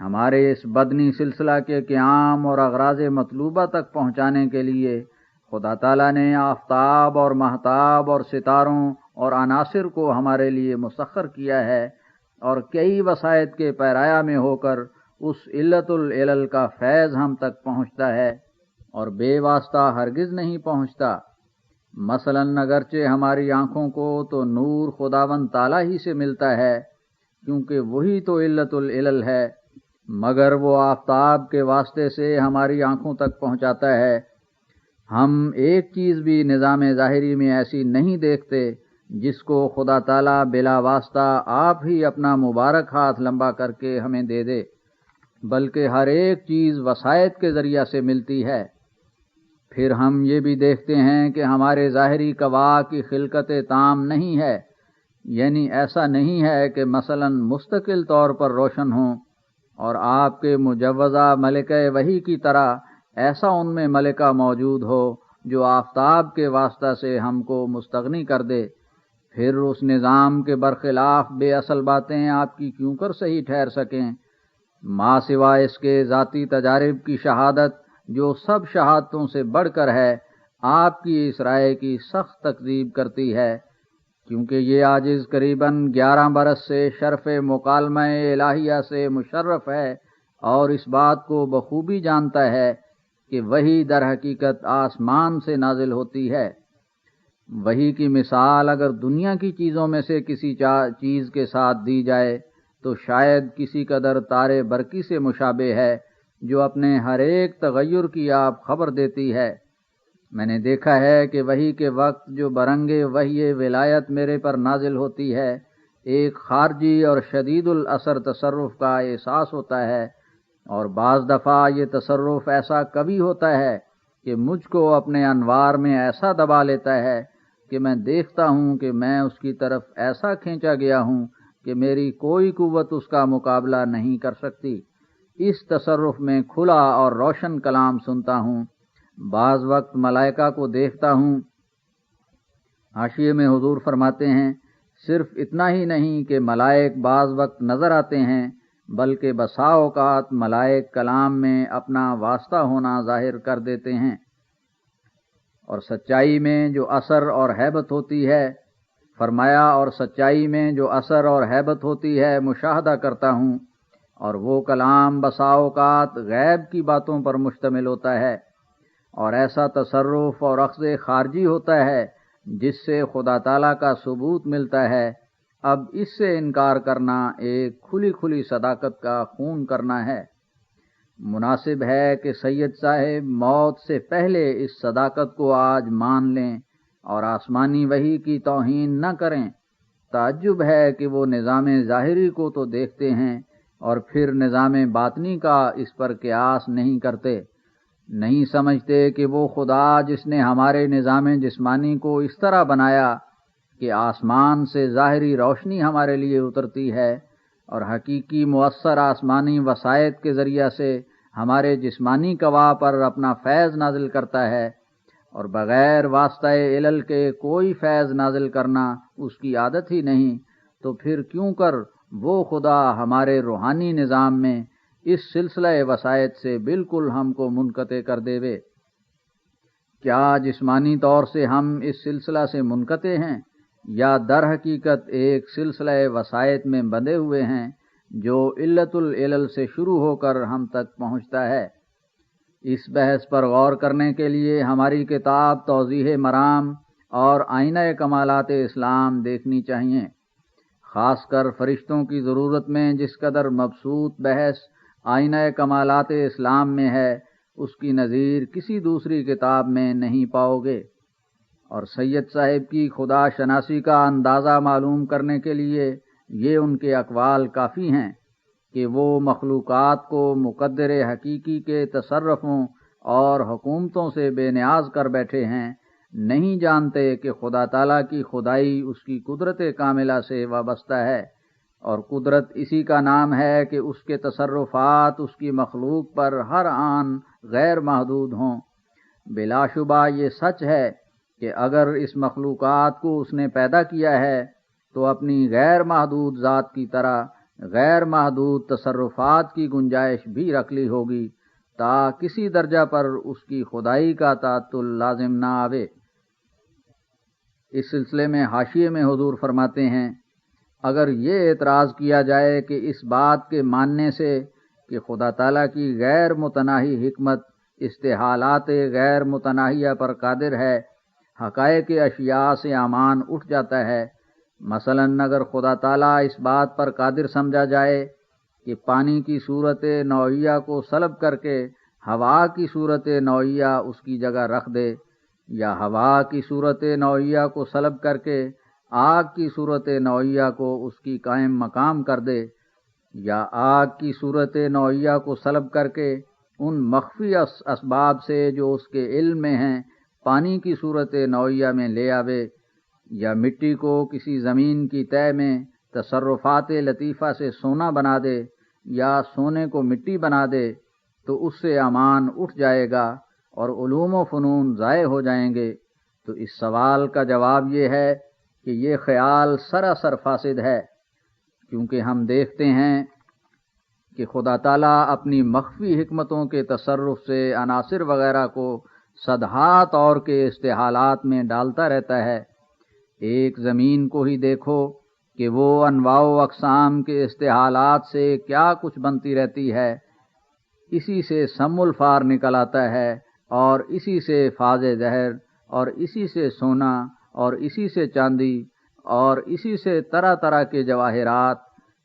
ہمارے اس بدنی سلسلہ کے قیام اور اغراض مطلوبہ تک پہنچانے کے لیے خدا تعالیٰ نے آفتاب اور مہتاب اور ستاروں اور عناصر کو ہمارے لیے مسخر کیا ہے، اور کئی وسائط کے پیرایا میں ہو کر اس علت العلل کا فیض ہم تک پہنچتا ہے، اور بے واسطہ ہرگز نہیں پہنچتا۔ مثلاً اگرچہ ہماری آنکھوں کو تو نور خداوند تعالیٰ ہی سے ملتا ہے، کیونکہ وہی تو علت العلل ہے، مگر وہ آفتاب کے واسطے سے ہماری آنکھوں تک پہنچاتا ہے۔ ہم ایک چیز بھی نظام ظاہری میں ایسی نہیں دیکھتے جس کو خدا تعالیٰ بلا واسطہ آپ ہی اپنا مبارک ہاتھ لمبا کر کے ہمیں دے دے، بلکہ ہر ایک چیز وسائط کے ذریعہ سے ملتی ہے۔ پھر ہم یہ بھی دیکھتے ہیں کہ ہمارے ظاہری قوا کی خلقت تام نہیں ہے، یعنی ایسا نہیں ہے کہ مثلاً مستقل طور پر روشن ہوں، اور آپ کے مجوزہ ملکہ وحی کی طرح ایسا ان میں ملکہ موجود ہو جو آفتاب کے واسطہ سے ہم کو مستغنی کر دے۔ پھر اس نظام کے برخلاف بے اصل باتیں آپ کی کیوں کر صحیح ٹھہر سکیں؟ ما سوا اس کے ذاتی تجارب کی شہادت جو سب شہادتوں سے بڑھ کر ہے، آپ کی اس رائے کی سخت تکذیب کرتی ہے، کیونکہ یہ عاجز قریباً 11 برس سے شرف مکالمہ الہیہ سے مشرف ہے، اور اس بات کو بخوبی جانتا ہے کہ وحی در حقیقت آسمان سے نازل ہوتی ہے۔ وحی کی مثال اگر دنیا کی چیزوں میں سے کسی چیز کے ساتھ دی جائے تو شاید کسی قدر تارے برقی سے مشابہ ہے، جو اپنے ہر ایک تغیر کی آپ خبر دیتی ہے۔ میں نے دیکھا ہے کہ وحی کے وقت جو برنگ وحی ولایت میرے پر نازل ہوتی ہے، ایک خارجی اور شدید الاثر تصرف کا احساس ہوتا ہے، اور بعض دفعہ یہ تصرف ایسا کبھی ہوتا ہے کہ مجھ کو اپنے انوار میں ایسا دبا لیتا ہے کہ میں دیکھتا ہوں کہ میں اس کی طرف ایسا کھینچا گیا ہوں کہ میری کوئی قوت اس کا مقابلہ نہیں کر سکتی۔ اس تصرف میں کھلا اور روشن کلام سنتا ہوں، بعض وقت ملائکہ کو دیکھتا ہوں۔ حاشیے میں حضور فرماتے ہیں صرف اتنا ہی نہیں کہ ملائک بعض وقت نظر آتے ہیں، بلکہ بسا اوقات ملائک کلام میں اپنا واسطہ ہونا ظاہر کر دیتے ہیں، اور سچائی میں جو اثر اور ہیبت ہوتی ہے، فرمایا اور سچائی میں جو اثر اور ہیبت ہوتی ہے مشاہدہ کرتا ہوں، اور وہ کلام بسا اوقات غیب کی باتوں پر مشتمل ہوتا ہے، اور ایسا تصرف اور اخذ خارجی ہوتا ہے جس سے خدا تعالیٰ کا ثبوت ملتا ہے۔ اب اس سے انکار کرنا ایک کھلی کھلی صداقت کا خون کرنا ہے۔ مناسب ہے کہ سید صاحب موت سے پہلے اس صداقت کو آج مان لیں اور آسمانی وحی کی توہین نہ کریں۔ تعجب ہے کہ وہ نظام ظاہری کو تو دیکھتے ہیں اور پھر نظام باطنی کا اس پر قیاس نہیں کرتے، نہیں سمجھتے کہ وہ خدا جس نے ہمارے نظام جسمانی کو اس طرح بنایا کہ آسمان سے ظاہری روشنی ہمارے لیے اترتی ہے اور حقیقی مؤثر آسمانی وسائط کے ذریعہ سے ہمارے جسمانی قوا پر اپنا فیض نازل کرتا ہے، اور بغیر واسطہ علل کے کوئی فیض نازل کرنا اس کی عادت ہی نہیں، تو پھر کیوں کر وہ خدا ہمارے روحانی نظام میں اس سلسلہ وسائط سے بالکل ہم کو منقطع کر دیوے؟ کیا جسمانی طور سے ہم اس سلسلہ سے منقطع ہیں، یا در حقیقت ایک سلسلہ وسائط میں بندھے ہوئے ہیں جو علت العلل سے شروع ہو کر ہم تک پہنچتا ہے؟ اس بحث پر غور کرنے کے لیے ہماری کتاب توضیح مرام اور آئینہ کمالات اسلام دیکھنی چاہیے۔ خاص کر فرشتوں کی ضرورت میں جس قدر مبسوط بحث آئینہ کمالات اسلام میں ہے، اس کی نظیر کسی دوسری کتاب میں نہیں پاؤ گے۔ اور سید صاحب کی خدا شناسی کا اندازہ معلوم کرنے کے لیے یہ ان کے اقوال کافی ہیں کہ وہ مخلوقات کو مقدر حقیقی کے تصرفوں اور حکومتوں سے بے نیاز کر بیٹھے ہیں، نہیں جانتے کہ خدا تعالیٰ کی خدائی اس کی قدرت کاملہ سے وابستہ ہے، اور قدرت اسی کا نام ہے کہ اس کے تصرفات اس کی مخلوق پر ہر آن غیر محدود ہوں۔ بلا شبہ یہ سچ ہے کہ اگر اس مخلوقات کو اس نے پیدا کیا ہے تو اپنی غیر محدود ذات کی طرح غیر محدود تصرفات کی گنجائش بھی رکھ لی ہوگی، تا کسی درجہ پر اس کی خدائی کا تعطل لازم نہ آوے۔ اس سلسلے میں حاشیے میں حضور فرماتے ہیں اگر یہ اعتراض کیا جائے کہ اس بات کے ماننے سے کہ خدا تعالیٰ کی غیر متناہی حکمت استحالات غیر متناہیہ پر قادر ہے، حقائق اشیاء سے امان اٹھ جاتا ہے۔ مثلا اگر خدا تعالیٰ اس بات پر قادر سمجھا جائے کہ پانی کی صورت نوعیہ کو سلب کر کے ہوا کی صورت نوعیہ اس کی جگہ رکھ دے، یا ہوا کی صورت نوعیہ کو سلب کر کے آگ کی صورت نوعیہ کو اس کی قائم مقام کر دے، یا آگ کی صورت نوعیہ کو سلب کر کے ان مخفی اسباب سے جو اس کے علم میں ہیں پانی کی صورت نوعیہ میں لے آوے، یا مٹی کو کسی زمین کی تہ میں تصرفات لطیفہ سے سونا بنا دے یا سونے کو مٹی بنا دے، تو اس سے امان اٹھ جائے گا اور علوم و فنون ضائع ہو جائیں گے۔ تو اس سوال کا جواب یہ ہے کہ یہ خیال سراسر فاسد ہے، کیونکہ ہم دیکھتے ہیں کہ خدا تعالیٰ اپنی مخفی حکمتوں کے تصرف سے عناصر وغیرہ کو صدہا طور کے استحالات میں ڈالتا رہتا ہے۔ ایک زمین کو ہی دیکھو کہ وہ انواع و اقسام کے استحالات سے کیا کچھ بنتی رہتی ہے، اسی سے سم الفار نکل آتا ہے، اور اسی سے فاض زہر، اور اسی سے سونا، اور اسی سے چاندی، اور اسی سے طرح طرح کے جواہرات،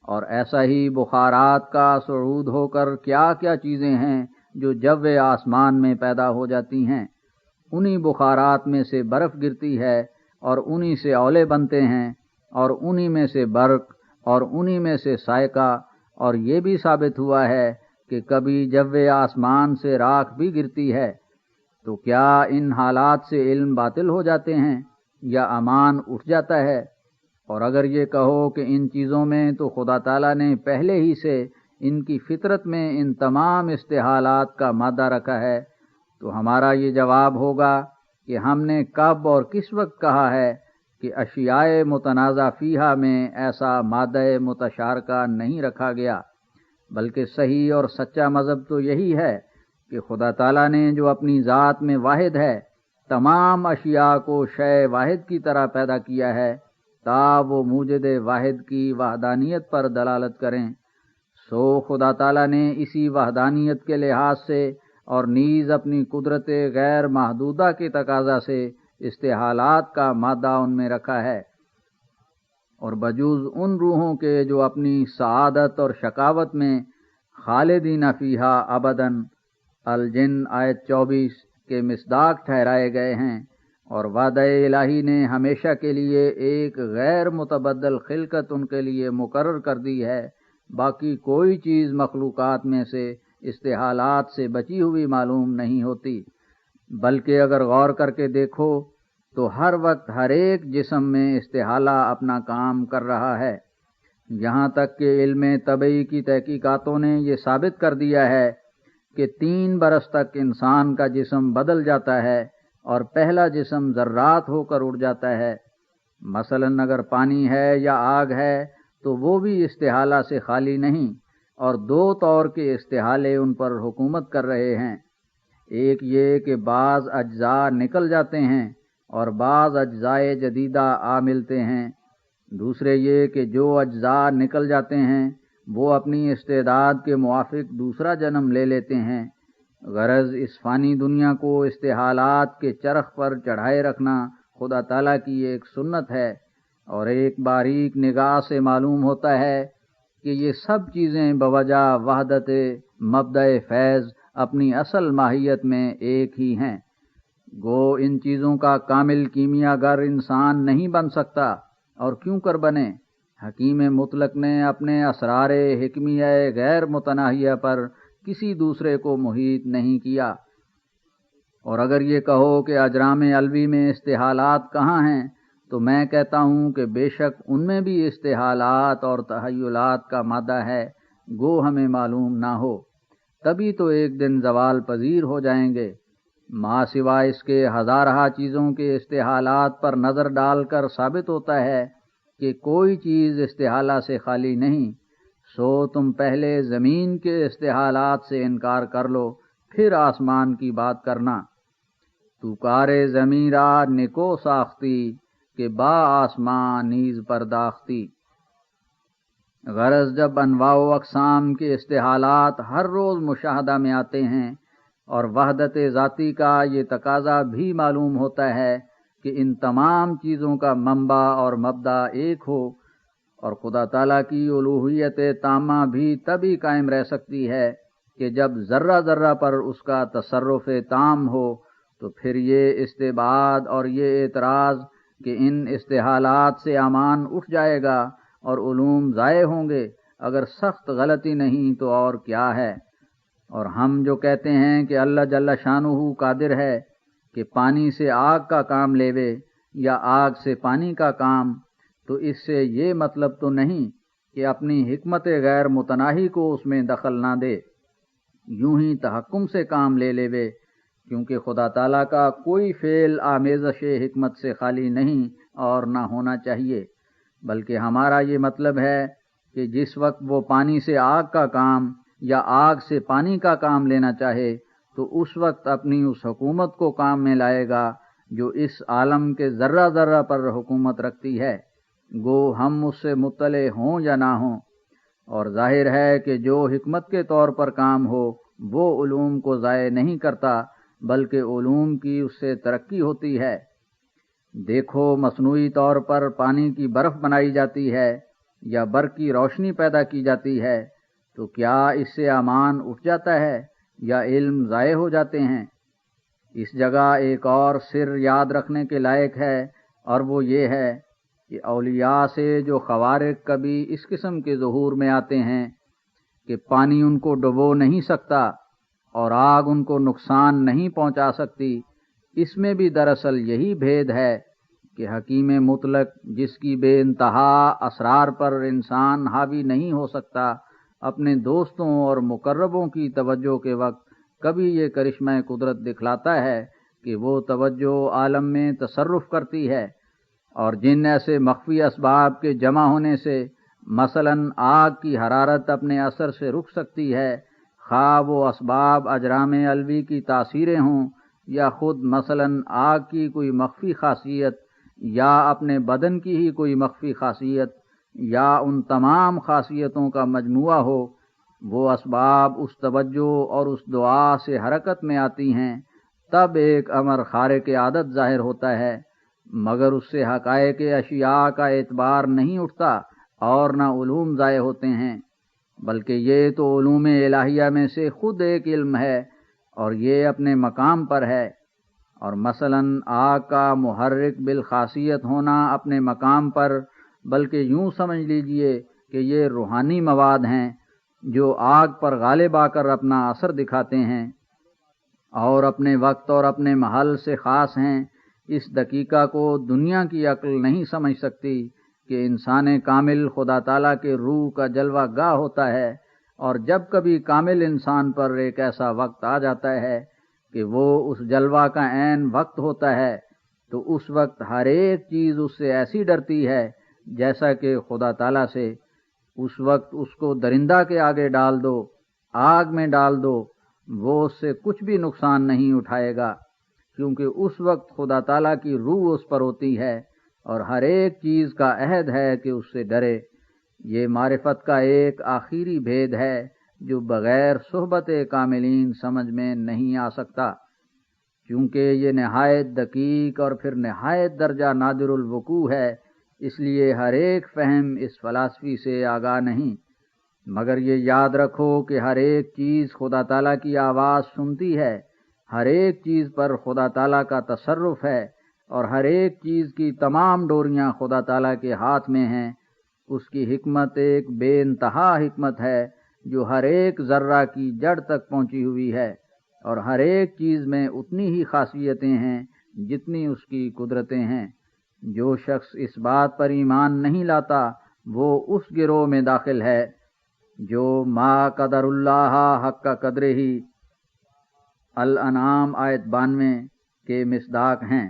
اور ایسا ہی بخارات کا صعود ہو کر کیا کیا چیزیں ہیں جو جو آسمان میں پیدا ہو جاتی ہیں۔ انہی بخارات میں سے برف گرتی ہے، اور انہی سے اولے بنتے ہیں، اور انہی میں سے برق، اور انہی میں سے سائقہ، اور یہ بھی ثابت ہوا ہے کہ کبھی جو آسمان سے راکھ بھی گرتی ہے۔ تو کیا ان حالات سے علم باطل ہو جاتے ہیں یا امان اٹھ جاتا ہے؟ اور اگر یہ کہو کہ ان چیزوں میں تو خدا تعالیٰ نے پہلے ہی سے ان کی فطرت میں ان تمام استحالات کا مادہ رکھا ہے، تو ہمارا یہ جواب ہوگا کہ ہم نے کب اور کس وقت کہا ہے کہ اشیاء متنازع فیہا میں ایسا مادہ متشارکہ نہیں رکھا گیا، بلکہ صحیح اور سچا مذہب تو یہی ہے کہ خدا تعالیٰ نے جو اپنی ذات میں واحد ہے تمام اشیاء کو شے واحد کی طرح پیدا کیا ہے تا وہ موجد واحد کی وحدانیت پر دلالت کریں۔ سو خدا تعالیٰ نے اسی وحدانیت کے لحاظ سے اور نیز اپنی قدرت غیر محدودہ کے تقاضا سے استحالات کا مادہ ان میں رکھا ہے، اور بجوز ان روحوں کے جو اپنی سعادت اور شقاوت میں خالدین فیہا ابداً الجن آیت 24 کے مصداق ٹھہرائے گئے ہیں، اور وعدہ الہی نے ہمیشہ کے لیے ایک غیر متبدل خلقت ان کے لیے مقرر کر دی ہے۔ باقی کوئی چیز مخلوقات میں سے استحالات سے بچی ہوئی معلوم نہیں ہوتی، بلکہ اگر غور کر کے دیکھو تو ہر وقت ہر ایک جسم میں استحالہ اپنا کام کر رہا ہے، یہاں تک کہ علم طبعی کی تحقیقاتوں نے یہ ثابت کر دیا ہے کہ 3 برس تک انسان کا جسم بدل جاتا ہے اور پہلا جسم ذرات ہو کر اڑ جاتا ہے۔ مثلاً اگر پانی ہے یا آگ ہے تو وہ بھی استحالہ سے خالی نہیں، اور 2 طور کے استحالے ان پر حکومت کر رہے ہیں۔ ایک یہ کہ بعض اجزاء نکل جاتے ہیں اور بعض اجزاء جدیدہ آ ملتے ہیں، دوسرے یہ کہ جو اجزاء نکل جاتے ہیں وہ اپنی استعداد کے موافق دوسرا جنم لے لیتے ہیں۔ غرض اس فانی دنیا کو استحالات کے چرخ پر چڑھائے رکھنا خدا تعالیٰ کی ایک سنت ہے، اور ایک باریک نگاہ سے معلوم ہوتا ہے کہ یہ سب چیزیں بوجہ وحدت مبدأ فیض اپنی اصل ماہیت میں ایک ہی ہیں۔ گو ان چیزوں کا کامل کیمیا گر انسان نہیں بن سکتا، اور کیوں کر بنے؟ حکیم مطلق نے اپنے اسرار حکمیہ غیر متناہیہ پر کسی دوسرے کو محیط نہیں کیا۔ اور اگر یہ کہو کہ اجرام علوی میں استحالات کہاں ہیں، تو میں کہتا ہوں کہ بے شک ان میں بھی استحالات اور تحیلات کا مادہ ہے، گو ہمیں معلوم نہ ہو، تبھی تو ایک دن زوال پذیر ہو جائیں گے۔ ماں سوا اس کے ہزارہ چیزوں کے استحالات پر نظر ڈال کر ثابت ہوتا ہے کہ کوئی چیز استحالہ سے خالی نہیں۔ سو تم پہلے زمین کے استحالات سے انکار کر لو، پھر آسمان کی بات کرنا۔ تو کار زمین را نکو ساختی کہ با آسمان نیز پرداختی۔ غرض جب انواع و اقسام کے استحالات ہر روز مشاہدہ میں آتے ہیں، اور وحدت ذاتی کا یہ تقاضا بھی معلوم ہوتا ہے کہ ان تمام چیزوں کا منبع اور مبدا ایک ہو، اور خدا تعالیٰ کی الوہیت تامہ بھی تبھی قائم رہ سکتی ہے کہ جب ذرہ ذرہ پر اس کا تصرف تام ہو، تو پھر یہ استبعاد اور یہ اعتراض کہ ان استحالات سے امان اٹھ جائے گا اور علوم ضائع ہوں گے، اگر سخت غلطی نہیں تو اور کیا ہے؟ اور ہم جو کہتے ہیں کہ اللہ جل شانہ قادر ہے کہ پانی سے آگ کا کام لیوے یا آگ سے پانی کا کام، تو اس سے یہ مطلب تو نہیں کہ اپنی حکمت غیر متناہی کو اس میں دخل نہ دے، یوں ہی تحکم سے کام لے لیوے، کیونکہ خدا تعالیٰ کا کوئی فعل آمیزش حکمت سے خالی نہیں اور نہ ہونا چاہیے، بلکہ ہمارا یہ مطلب ہے کہ جس وقت وہ پانی سے آگ کا کام یا آگ سے پانی کا کام لینا چاہے تو اس وقت اپنی اس حکومت کو کام میں لائے گا جو اس عالم کے ذرہ ذرہ پر حکومت رکھتی ہے، گو ہم اس سے مطلع ہوں یا نہ ہوں۔ اور ظاہر ہے کہ جو حکمت کے طور پر کام ہو وہ علوم کو ضائع نہیں کرتا، بلکہ علوم کی اس سے ترقی ہوتی ہے۔ دیکھو مصنوعی طور پر پانی کی برف بنائی جاتی ہے یا برقی روشنی پیدا کی جاتی ہے، تو کیا اس سے امان اٹھ جاتا ہے یا علم ضائع ہو جاتے ہیں؟ اس جگہ ایک اور سر یاد رکھنے کے لائق ہے، اور وہ یہ ہے کہ اولیاء سے جو خوارق کبھی اس قسم کے ظہور میں آتے ہیں کہ پانی ان کو ڈبو نہیں سکتا اور آگ ان کو نقصان نہیں پہنچا سکتی، اس میں بھی دراصل یہی بھید ہے کہ حکیم مطلق جس کی بے انتہا اسرار پر انسان حاوی نہیں ہو سکتا، اپنے دوستوں اور مقربوں کی توجہ کے وقت کبھی یہ کرشمہ قدرت دکھلاتا ہے کہ وہ توجہ عالم میں تصرف کرتی ہے، اور جن ایسے مخفی اسباب کے جمع ہونے سے مثلاً آگ کی حرارت اپنے اثر سے رک سکتی ہے، خواہ وہ اسباب اجرام علوی کی تاثیریں ہوں یا خود مثلاً آگ کی کوئی مخفی خاصیت یا اپنے بدن کی ہی کوئی مخفی خاصیت یا ان تمام خاصیتوں کا مجموعہ ہو، وہ اسباب اس توجہ اور اس دعا سے حرکت میں آتی ہیں، تب ایک امر خارق عادت ظاہر ہوتا ہے، مگر اس سے حقائق اشیاء کا اعتبار نہیں اٹھتا اور نہ علوم ضائع ہوتے ہیں، بلکہ یہ تو علوم الہیہ میں سے خود ایک علم ہے اور یہ اپنے مقام پر ہے۔ اور مثلاً آگ کا محرک بالخاصیت ہونا اپنے مقام پر، بلکہ یوں سمجھ لیجئے کہ یہ روحانی مواد ہیں جو آگ پر غالب آ کر اپنا اثر دکھاتے ہیں اور اپنے وقت اور اپنے محل سے خاص ہیں۔ اس دقیقہ کو دنیا کی عقل نہیں سمجھ سکتی کہ انسان کامل خدا تعالیٰ کے روح کا جلوہ گاہ ہوتا ہے، اور جب کبھی کامل انسان پر ایک ایسا وقت آ جاتا ہے کہ وہ اس جلوہ کا عین وقت ہوتا ہے، تو اس وقت ہر ایک چیز اس سے ایسی ڈرتی ہے جیسا کہ خدا تعالیٰ سے۔ اس وقت اس کو درندہ کے آگے ڈال دو، آگ میں ڈال دو، وہ اس سے کچھ بھی نقصان نہیں اٹھائے گا، کیونکہ اس وقت خدا تعالیٰ کی روح اس پر ہوتی ہے اور ہر ایک چیز کا عہد ہے کہ اس سے ڈرے۔ یہ معرفت کا ایک آخری بھید ہے جو بغیر صحبت کاملین سمجھ میں نہیں آ سکتا، کیونکہ یہ نہایت دقیق اور پھر نہایت درجہ نادر الوقوع ہے، اس لیے ہر ایک فہم اس فلسفی سے آگاہ نہیں۔ مگر یہ یاد رکھو کہ ہر ایک چیز خدا تعالیٰ کی آواز سنتی ہے، ہر ایک چیز پر خدا تعالیٰ کا تصرف ہے، اور ہر ایک چیز کی تمام ڈوریاں خدا تعالیٰ کے ہاتھ میں ہیں۔ اس کی حکمت ایک بے انتہا حکمت ہے جو ہر ایک ذرہ کی جڑ تک پہنچی ہوئی ہے، اور ہر ایک چیز میں اتنی ہی خاصیتیں ہیں جتنی اس کی قدرتیں ہیں۔ جو شخص اس بات پر ایمان نہیں لاتا وہ اس گروہ میں داخل ہے جو ما قدر اللہ حق قدر ہی الانعام آیت 92 کے مصداق ہیں۔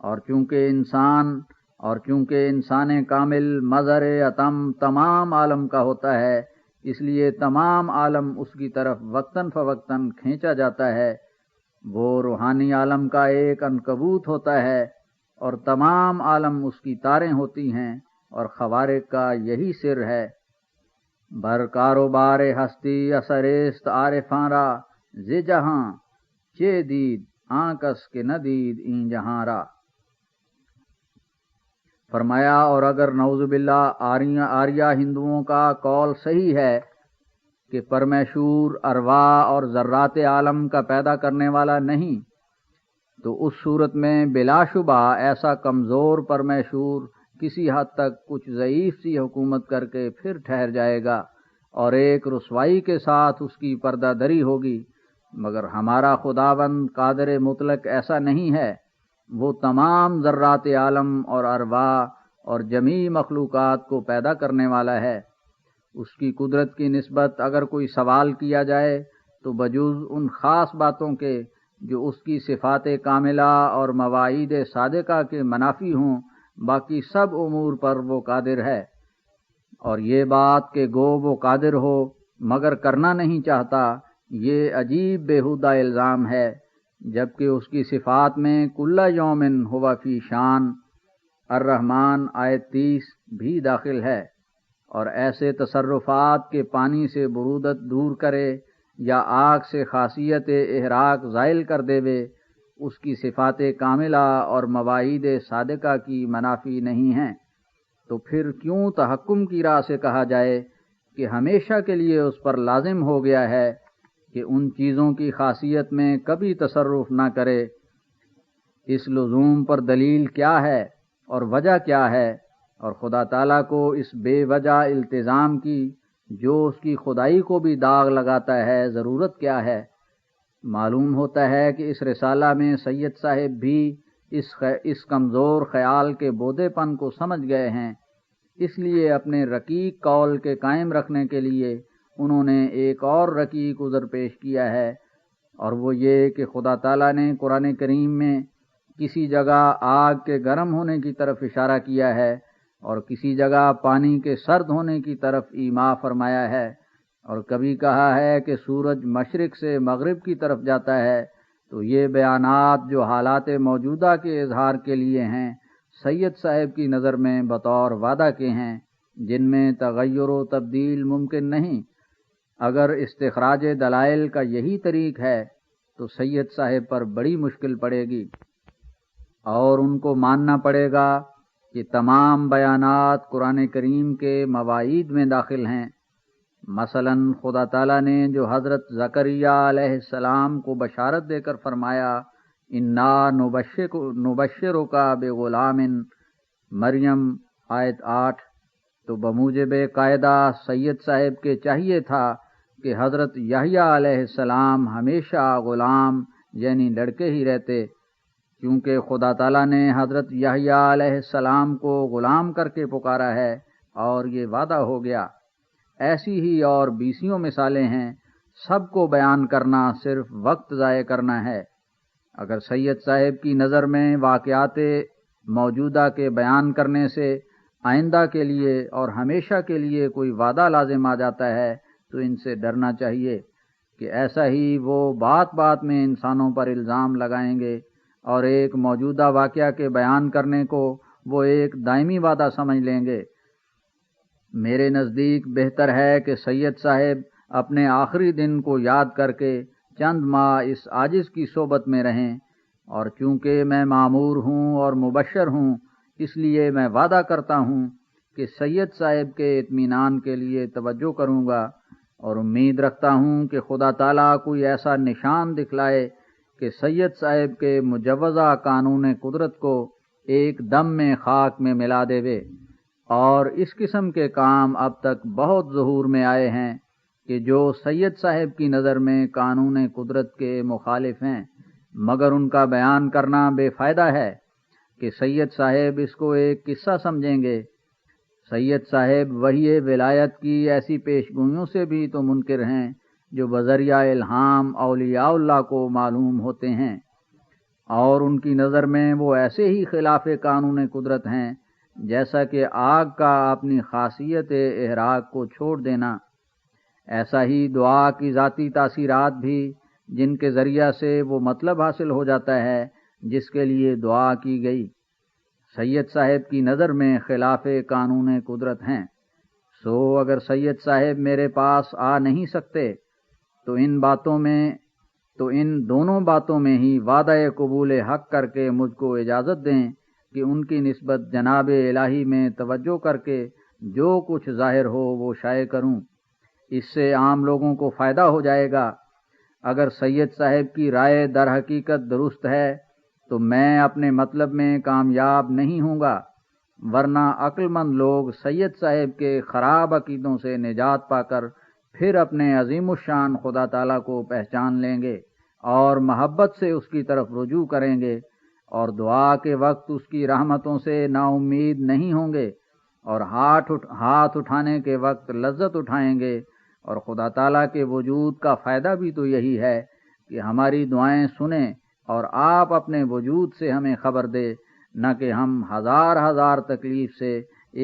اور چونکہ انسان کامل مظہر اتم تمام عالم کا ہوتا ہے، اس لیے تمام عالم اس کی طرف وقتاً فوقتاً کھینچا جاتا ہے۔ وہ روحانی عالم کا ایک عنکبوت ہوتا ہے اور تمام عالم اس کی تاریں ہوتی ہیں، اور خوارق کا یہی سر ہے۔ بر کاروبار ہستی اثریست عارفاں را ز جہاں چے دید آنکس کے نہ دید این جہاں را۔ فرمایا، اور اگر نعوذ باللہ آریہ ہندوؤں کا قول صحیح ہے کہ پرمیشور ارواح اور ذرات عالم کا پیدا کرنے والا نہیں، تو اس صورت میں بلا شبہ ایسا کمزور پرمیشور کسی حد تک کچھ ضعیف سی حکومت کر کے پھر ٹھہر جائے گا اور ایک رسوائی کے ساتھ اس کی پردہ دری ہوگی، مگر ہمارا خداوند قادر مطلق ایسا نہیں ہے۔ وہ تمام ذرات عالم اور ارواح اور جمیع مخلوقات کو پیدا کرنے والا ہے۔ اس کی قدرت کی نسبت اگر کوئی سوال کیا جائے تو بجز ان خاص باتوں کے جو اس کی صفات کاملہ اور مواعید صادقہ کے منافی ہوں، باقی سب امور پر وہ قادر ہے۔ اور یہ بات کہ گو وہ قادر ہو مگر کرنا نہیں چاہتا، یہ عجیب بیہودہ الزام ہے، جبکہ اس کی صفات میں کل یومن ہوا فی شان الرحمن آیت 30 بھی داخل ہے، اور ایسے تصرفات کے پانی سے برودت دور کرے یا آگ سے خاصیت احراق زائل کر دے، اس کی صفات کاملہ اور مواعید صادقہ کی منافی نہیں ہیں، تو پھر کیوں تحکم کی راہ سے کہا جائے کہ ہمیشہ کے لیے اس پر لازم ہو گیا ہے کہ ان چیزوں کی خاصیت میں کبھی تصرف نہ کرے؟ اس لزوم پر دلیل کیا ہے اور وجہ کیا ہے؟ اور خدا تعالیٰ کو اس بے وجہ التزام کی جو اس کی خدائی کو بھی داغ لگاتا ہے ضرورت کیا ہے؟ معلوم ہوتا ہے کہ اس رسالہ میں سید صاحب بھی اس کمزور خیال کے بودے پن کو سمجھ گئے ہیں، اس لیے اپنے رقیق قول کے قائم رکھنے کے لیے انہوں نے ایک اور رقیق عذر پیش کیا ہے اور وہ یہ کہ خدا تعالیٰ نے قرآن کریم میں کسی جگہ آگ کے گرم ہونے کی طرف اشارہ کیا ہے اور کسی جگہ پانی کے سرد ہونے کی طرف ایما فرمایا ہے، اور کبھی کہا ہے کہ سورج مشرق سے مغرب کی طرف جاتا ہے۔ تو یہ بیانات جو حالات موجودہ کے اظہار کے لیے ہیں، سید صاحب کی نظر میں بطور وعدہ کے ہیں، جن میں تغیر و تبدیل ممکن نہیں۔ اگر استخراج دلائل کا یہی طریق ہے تو سید صاحب پر بڑی مشکل پڑے گی، اور ان کو ماننا پڑے گا کہ تمام بیانات قرآن کریم کے مواعید میں داخل ہیں۔ مثلا خدا تعالیٰ نے جو حضرت زکریا علیہ السلام کو بشارت دے کر فرمایا انا نبشرک بغلام مریم آیت 8، تو بموجب قاعدہ سید صاحب کے چاہیے تھا کہ حضرت یحییٰ علیہ السلام ہمیشہ غلام یعنی لڑکے ہی رہتے، کیونکہ خدا تعالیٰ نے حضرت یحییٰ علیہ السلام کو غلام کر کے پکارا ہے اور یہ وعدہ ہو گیا۔ ایسی ہی اور بیسیوں مثالیں ہیں، سب کو بیان کرنا صرف وقت ضائع کرنا ہے۔ اگر سید صاحب کی نظر میں واقعات موجودہ کے بیان کرنے سے آئندہ کے لیے اور ہمیشہ کے لیے کوئی وعدہ لازم آ جاتا ہے تو ان سے ڈرنا چاہیے کہ ایسا ہی وہ بات بات میں انسانوں پر الزام لگائیں گے اور ایک موجودہ واقعہ کے بیان کرنے کو وہ ایک دائمی وعدہ سمجھ لیں گے۔ میرے نزدیک بہتر ہے کہ سید صاحب اپنے آخری دن کو یاد کر کے چند ماہ اس عاجز کی صحبت میں رہیں، اور چونکہ میں مامور ہوں اور مبشر ہوں، اس لیے میں وعدہ کرتا ہوں کہ سید صاحب کے اطمینان کے لیے توجہ کروں گا، اور امید رکھتا ہوں کہ خدا تعالیٰ کوئی ایسا نشان دکھلائے کہ سید صاحب کے مجوزہ قانون قدرت کو ایک دم میں خاک میں ملا دے۔ اور اس قسم کے کام اب تک بہت ظہور میں آئے ہیں کہ جو سید صاحب کی نظر میں قانون قدرت کے مخالف ہیں، مگر ان کا بیان کرنا بے فائدہ ہے کہ سید صاحب اس کو ایک قصہ سمجھیں گے۔ سید صاحب وحی ولایت کی ایسی پیشگوئیوں سے بھی تو منکر ہیں جو بذریعہ الہام اولیاء اللہ کو معلوم ہوتے ہیں، اور ان کی نظر میں وہ ایسے ہی خلاف قانون قدرت ہیں جیسا کہ آگ کا اپنی خاصیت احراق کو چھوڑ دینا۔ ایسا ہی دعا کی ذاتی تاثیرات بھی، جن کے ذریعہ سے وہ مطلب حاصل ہو جاتا ہے جس کے لیے دعا کی گئی، سید صاحب کی نظر میں خلاف قانون قدرت ہیں۔ سو اگر سید صاحب میرے پاس آ نہیں سکتے تو ان دونوں باتوں میں ہی وعدہ قبول حق کر کے مجھ کو اجازت دیں کہ ان کی نسبت جناب الہی میں توجہ کر کے جو کچھ ظاہر ہو وہ شائع کروں۔ اس سے عام لوگوں کو فائدہ ہو جائے گا۔ اگر سید صاحب کی رائے در حقیقت درست ہے تو میں اپنے مطلب میں کامیاب نہیں ہوں گا، ورنہ عقل مند لوگ سید صاحب کے خراب عقیدوں سے نجات پا کر پھر اپنے عظیم الشان خدا تعالیٰ کو پہچان لیں گے اور محبت سے اس کی طرف رجوع کریں گے، اور دعا کے وقت اس کی رحمتوں سے نا امید نہیں ہوں گے، اور ہاتھ اٹھانے کے وقت لذت اٹھائیں گے۔ اور خدا تعالیٰ کے وجود کا فائدہ بھی تو یہی ہے کہ ہماری دعائیں سنیں اور آپ اپنے وجود سے ہمیں خبر دے، نہ کہ ہم ہزار تکلیف سے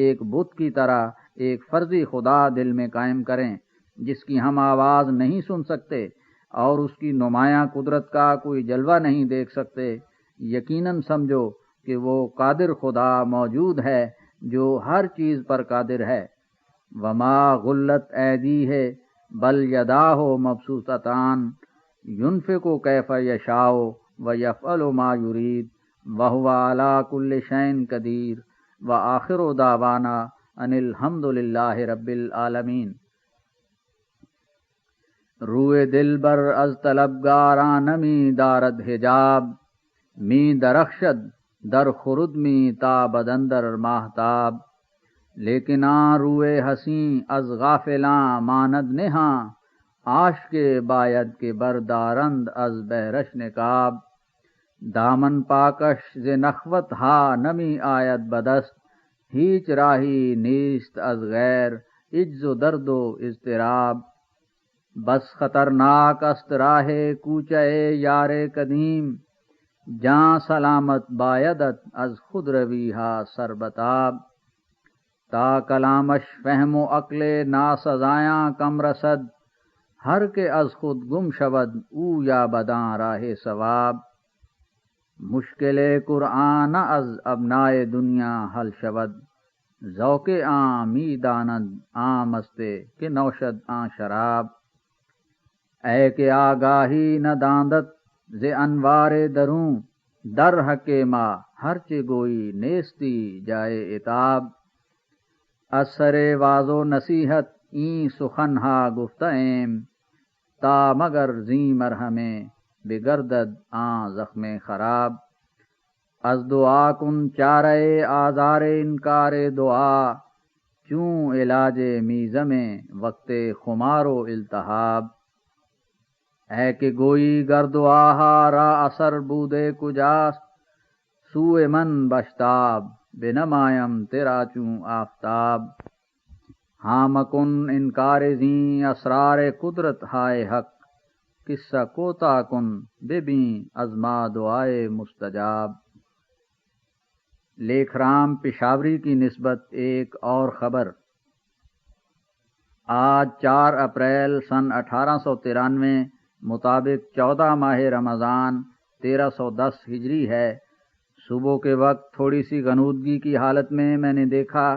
ایک بت کی طرح ایک فرضی خدا دل میں قائم کریں جس کی ہم آواز نہیں سن سکتے اور اس کی نمایاں قدرت کا کوئی جلوہ نہیں دیکھ سکتے۔ یقیناً سمجھو کہ وہ قادر خدا موجود ہے جو ہر چیز پر قادر ہے۔ وما غلت ایدی ہے بل یداہ مبسوطتان ينفق کیف یشاء ویفعل ما یرید وہو علی کل شیء قدیر وآخر دعوانا ان الحمد للہ رب العالمین۔ روئے دل بر از طلبگاران می دارد حجاب، می درخشد در خرد می تابد اندر ماہتاب، لیکن روئے حسین از غافلاں ماند نہاں، عاشق باید کے بردارند از بہرش نقاب، دامن پاکش ز نخوت ہا نمی آید بدست، ہیچ راہی نیست از غیر عجز و درد و اضطراب۔ بس خطرناک است راہ کوچہ یار قدیم، جاں سلامت بایدت از خود روی ہا سربتاب، تا کلامش فہم و عقل ناسزایاں کم رسد، ہر کے از خود گم شود او یا بداں راہ صواب، مشکل قرآن از ابنائے دنیا حل شود، ذوق آں می داند آں مستے کہ نوشد آں شراب، اے کہ آگاہی نہ داندت ز انوار دروں، در حق ما ہرچ گوئی نیستی جائے عتاب، اثر واز و نصیحت این سخن ہا گفتہ ایم، تا مگر زیں مرہمیں بگردد آں زخم خراب، از دعا کن چارہ آزار انکار دعا، چوں علاج میزم وقت خمار و التہاب، اے کہ گوئی گر دعا را اثر بودے کجاست، سوء من بشتاب بنمایم تیرا چوں آفتاب، ہاں مکن انکار زیں اسرار قدرت ہائے حق، قصہ کوتا کن ببیں از ما دعائے مستجاب۔ لیکھ رام پشاوری کی نسبت ایک اور خبر۔ آج 4 اپریل سن 1893 مطابق 14 ماہ رمضان 1310 ہجری ہے۔ صبح کے وقت تھوڑی سی غنودگی کی حالت میں نے دیکھا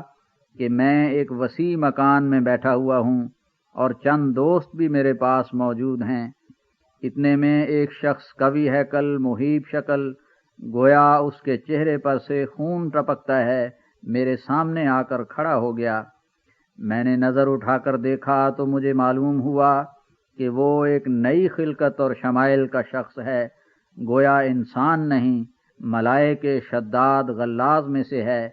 کہ میں ایک وسیع مکان میں بیٹھا ہوا ہوں اور چند دوست بھی میرے پاس موجود ہیں۔ اتنے میں ایک شخص قوی ہیکل مہیب شکل، گویا اس کے چہرے پر سے خون ٹپکتا ہے، میرے سامنے آ کر کھڑا ہو گیا۔ میں نے نظر اٹھا کر دیکھا تو مجھے معلوم ہوا کہ وہ ایک نئی خلقت اور شمائل کا شخص ہے، گویا انسان نہیں، ملائک شداد غلاظ میں سے ہے،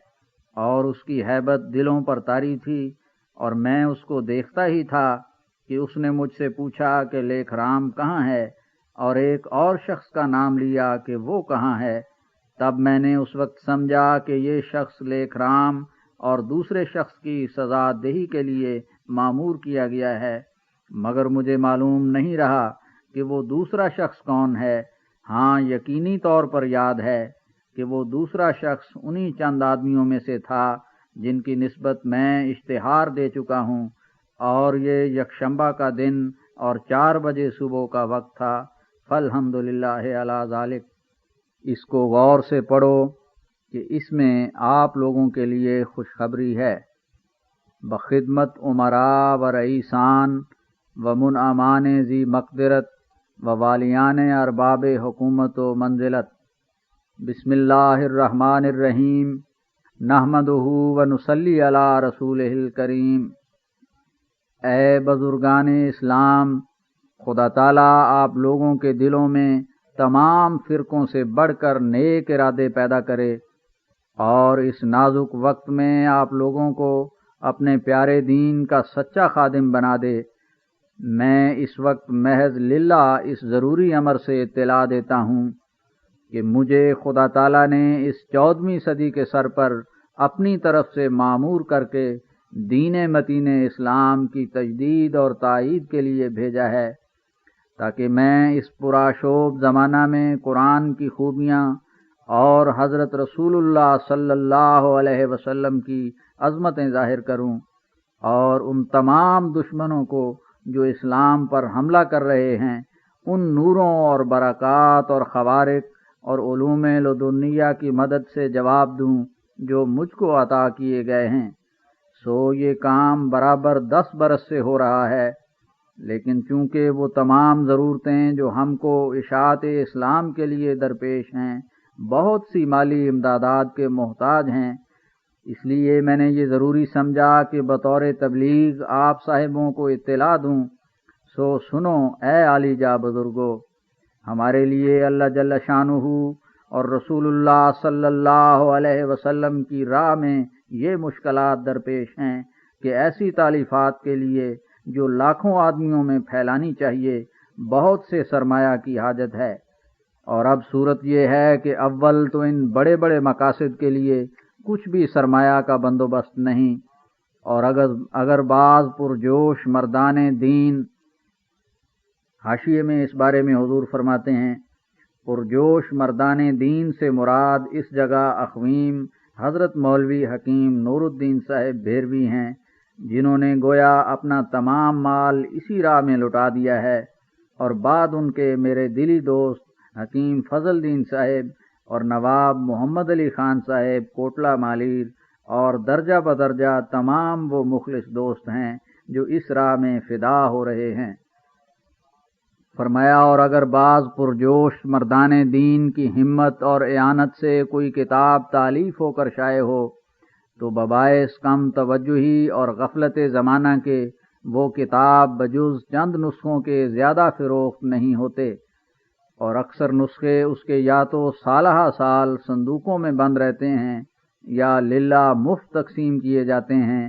اور اس کی ہیبت دلوں پر طاری تھی، اور میں اس کو دیکھتا ہی تھا کہ اس نے مجھ سے پوچھا کہ لیکھ رام کہاں ہے، اور ایک اور شخص کا نام لیا کہ وہ کہاں ہے۔ تب میں نے اس وقت سمجھا کہ یہ شخص لیکھ رام اور دوسرے شخص کی سزا دہی کے لیے مامور کیا گیا ہے، مگر مجھے معلوم نہیں رہا کہ وہ دوسرا شخص کون ہے۔ ہاں یقینی طور پر یاد ہے کہ وہ دوسرا شخص انہی چند آدمیوں میں سے تھا جن کی نسبت میں اشتہار دے چکا ہوں، اور یہ یکشنبہ کا دن اور 4 بجے صبح کا وقت تھا۔ فالحمدللہ علی ذالک۔ اس کو غور سے پڑھو کہ اس میں آپ لوگوں کے لیے خوشخبری ہے۔ بخدمت امراء و رئیسان و منعمان ذی مقدرت و والیان ارباب حکومت و منزلت، بسم اللہ الرحمن الرحیم، نحمدہ و نصلی علی رسولہ الکریم۔ اے بزرگان اسلام، خدا تعالیٰ آپ لوگوں کے دلوں میں تمام فرقوں سے بڑھ کر نیک ارادے پیدا کرے، اور اس نازک وقت میں آپ لوگوں کو اپنے پیارے دین کا سچا خادم بنا دے۔ میں اس وقت محض للہ اس ضروری امر سے اطلاع دیتا ہوں کہ مجھے خدا تعالیٰ نے اس 14ویں صدی کے سر پر اپنی طرف سے مامور کر کے دین متین اسلام کی تجدید اور تائید کے لیے بھیجا ہے، تاکہ میں اس پرآشوب زمانہ میں قرآن کی خوبیاں اور حضرت رسول اللہ صلی اللہ علیہ وسلم کی عظمتیں ظاہر کروں، اور ان تمام دشمنوں کو جو اسلام پر حملہ کر رہے ہیں ان نوروں اور برکات اور خوارق اور علوم لدنیہ کی مدد سے جواب دوں جو مجھ کو عطا کیے گئے ہیں۔ سو یہ کام برابر 10 برس سے ہو رہا ہے، لیکن چونکہ وہ تمام ضرورتیں جو ہم کو اشاعت اسلام کے لیے درپیش ہیں بہت سی مالی امدادات کے محتاج ہیں، اس لیے میں نے یہ ضروری سمجھا کہ بطور تبلیغ آپ صاحبوں کو اطلاع دوں۔ سو سنو اے عالی جا بزرگو، ہمارے لیے اللہ جل شانہ اور رسول اللہ صلی اللہ علیہ وسلم کی راہ میں یہ مشکلات درپیش ہیں کہ ایسی تالیفات کے لیے جو لاکھوں آدمیوں میں پھیلانی چاہیے بہت سے سرمایہ کی حاجت ہے، اور اب صورت یہ ہے کہ اول تو ان بڑے بڑے مقاصد کے لیے کچھ بھی سرمایہ کا بندوبست نہیں، اور اگر بعض پرجوش مردان دین حاشیے میں اس بارے میں حضور فرماتے ہیں، پرجوش مردان دین سے مراد اس جگہ اخویم حضرت مولوی حکیم نور الدین صاحب بھیروی ہیں، جنہوں نے گویا اپنا تمام مال اسی راہ میں لٹا دیا ہے، اور بعد ان کے میرے دلی دوست حکیم فضل دین صاحب اور نواب محمد علی خان صاحب کوٹلہ مالیر اور درجہ بدرجہ تمام وہ مخلص دوست ہیں جو اس راہ میں فدا ہو رہے ہیں۔ فرمایا، اور اگر بعض پرجوش مردان دین کی ہمت اور اعانت سے کوئی کتاب تالیف ہو کر شائع ہو تو بباعث کم توجہی اور غفلت زمانہ کے وہ کتاب بجز چند نسخوں کے زیادہ فروخت نہیں ہوتے، اور اکثر نسخے اس کے یا تو سالہ سال صندوقوں میں بند رہتے ہیں یا للہ مفت تقسیم کیے جاتے ہیں،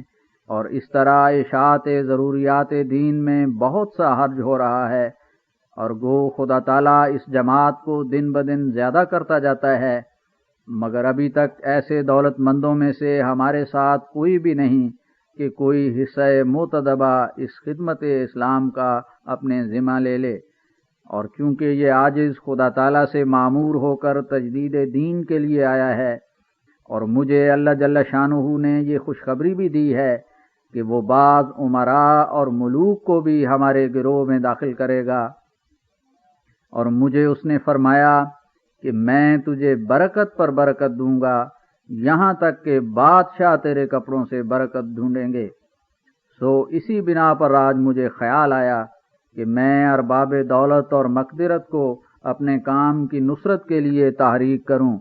اور اس طرح اشاعت ضروریات دین میں بہت سا حرج ہو رہا ہے، اور گو خدا تعالیٰ اس جماعت کو دن بدن زیادہ کرتا جاتا ہے، مگر ابھی تک ایسے دولت مندوں میں سے ہمارے ساتھ کوئی بھی نہیں کہ کوئی حصہ متدبہ اس خدمت اسلام کا اپنے ذمہ لے لے، اور چونکہ یہ عاجز خدا تعالیٰ سے مامور ہو کر تجدید دین کے لیے آیا ہے، اور مجھے اللہ جل شانہ نے یہ خوشخبری بھی دی ہے کہ وہ بعض امراء اور ملوک کو بھی ہمارے گروہ میں داخل کرے گا، اور مجھے اس نے فرمایا کہ میں تجھے برکت پر برکت دوں گا، یہاں تک کہ بادشاہ تیرے کپڑوں سے برکت ڈھونڈیں گے۔ سو اسی بنا پر آج مجھے خیال آیا کہ میں ارباب دولت اور مقدرت کو اپنے کام کی نصرت کے لیے تحریک کروں،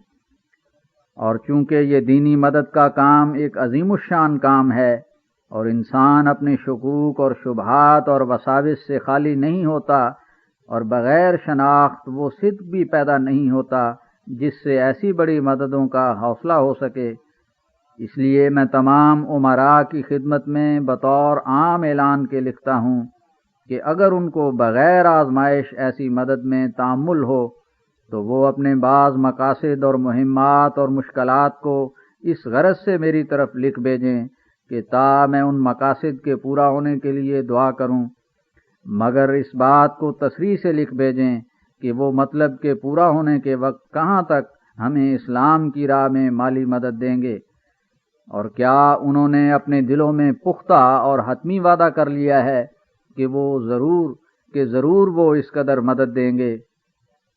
اور چونکہ یہ دینی مدد کا کام ایک عظیم الشان کام ہے، اور انسان اپنے شکوک اور شبہات اور وساوس سے خالی نہیں ہوتا، اور بغیر شناخت وہ صدق بھی پیدا نہیں ہوتا جس سے ایسی بڑی مددوں کا حوصلہ ہو سکے، اس لیے میں تمام امراء کی خدمت میں بطور عام اعلان کے لکھتا ہوں کہ اگر ان کو بغیر آزمائش ایسی مدد میں تأمل ہو تو وہ اپنے بعض مقاصد اور مہمات اور مشکلات کو اس غرض سے میری طرف لکھ بھیجیں کہ تا میں ان مقاصد کے پورا ہونے کے لیے دعا کروں، مگر اس بات کو تصریح سے لکھ بھیجیں کہ وہ مطلب کے پورا ہونے کے وقت کہاں تک ہمیں اسلام کی راہ میں مالی مدد دیں گے، اور کیا انہوں نے اپنے دلوں میں پختہ اور حتمی وعدہ کر لیا ہے کہ ضرور وہ اس قدر مدد دیں گے۔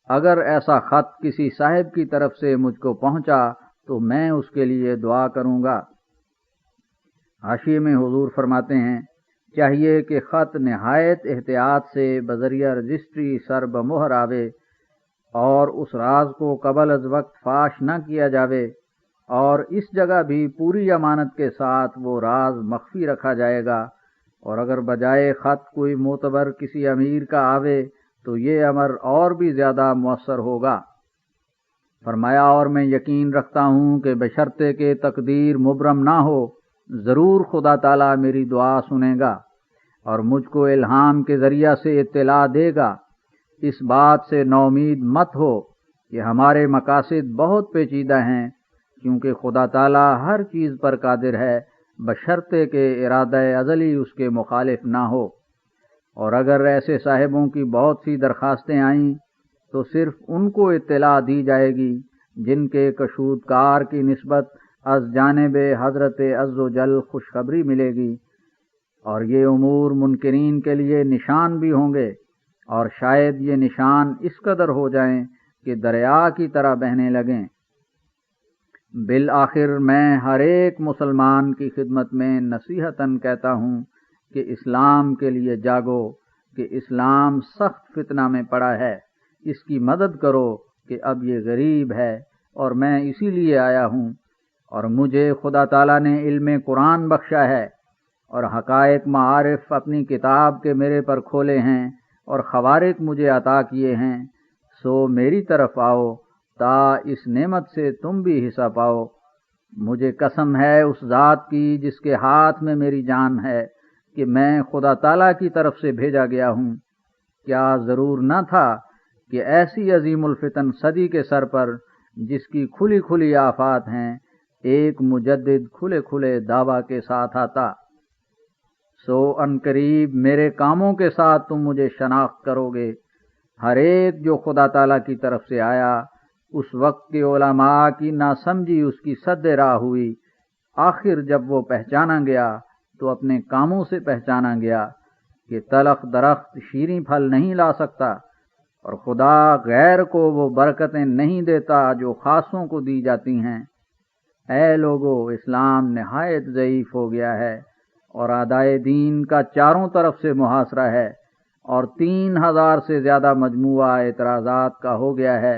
اگر ایسا خط کسی صاحب کی طرف سے مجھ کو پہنچا تو میں اس کے لیے دعا کروں گا۔ حاشیے میں حضور فرماتے ہیں، چاہیے کہ خط نہایت احتیاط سے بذریعہ رجسٹری سر بمہر آوے، اور اس راز کو قبل از وقت فاش نہ کیا جاوے، اور اس جگہ بھی پوری امانت کے ساتھ وہ راز مخفی رکھا جائے گا، اور اگر بجائے خط کوئی معتبر کسی امیر کا آوے تو یہ امر اور بھی زیادہ مؤثر ہوگا۔ فرمایا، اور میں یقین رکھتا ہوں کہ بشرطے کہ تقدیر مبرم نہ ہو، ضرور خدا تعالیٰ میری دعا سنے گا اور مجھ کو الہام کے ذریعہ سے اطلاع دے گا۔ اس بات سے نومید مت ہو کہ ہمارے مقاصد بہت پیچیدہ ہیں، کیونکہ خدا تعالیٰ ہر چیز پر قادر ہے، بشرطے کہ ارادہ ازلی اس کے مخالف نہ ہو، اور اگر ایسے صاحبوں کی بہت سی درخواستیں آئیں تو صرف ان کو اطلاع دی جائے گی جن کے کشودکار کی نسبت از جانب حضرت عز و جل خوشخبری ملے گی، اور یہ امور منکرین کے لیے نشان بھی ہوں گے، اور شاید یہ نشان اس قدر ہو جائیں کہ دریا کی طرح بہنے لگیں۔ بالآخر میں ہر ایک مسلمان کی خدمت میں نصیحتاً کہتا ہوں کہ اسلام کے لیے جاگو، کہ اسلام سخت فتنہ میں پڑا ہے، اس کی مدد کرو کہ اب یہ غریب ہے، اور میں اسی لیے آیا ہوں، اور مجھے خدا تعالیٰ نے علم قرآن بخشا ہے، اور حقائق معارف اپنی کتاب کے میرے پر کھولے ہیں، اور خوارق مجھے عطا کیے ہیں، سو میری طرف آؤ تا اس نعمت سے تم بھی حصہ پاؤ۔ مجھے قسم ہے اس ذات کی جس کے ہاتھ میں میری جان ہے کہ میں خدا تعالیٰ کی طرف سے بھیجا گیا ہوں۔ کیا ضرور نہ تھا کہ ایسی عظیم الفتن صدی کے سر پر، جس کی کھلی کھلی آفات ہیں، ایک مجدد کھلے کھلے دعویٰ کے ساتھ آتا۔ سو ان قریب میرے کاموں کے ساتھ تم مجھے شناخت کرو گے۔ ہر ایک جو خدا تعالیٰ کی طرف سے آیا، اس وقت کے علماء کی ناسمجھی اس کی سد راہ ہوئی۔ آخر جب وہ پہچانا گیا تو اپنے کاموں سے پہچانا گیا کہ تلخ درخت شیریں پھل نہیں لا سکتا، اور خدا غیر کو وہ برکتیں نہیں دیتا جو خاصوں کو دی جاتی ہیں۔ اے لوگو، اسلام نہایت ضعیف ہو گیا ہے اور اعدائے دین کا چاروں طرف سے محاصرہ ہے، اور 3000 سے زیادہ مجموعہ اعتراضات کا ہو گیا ہے۔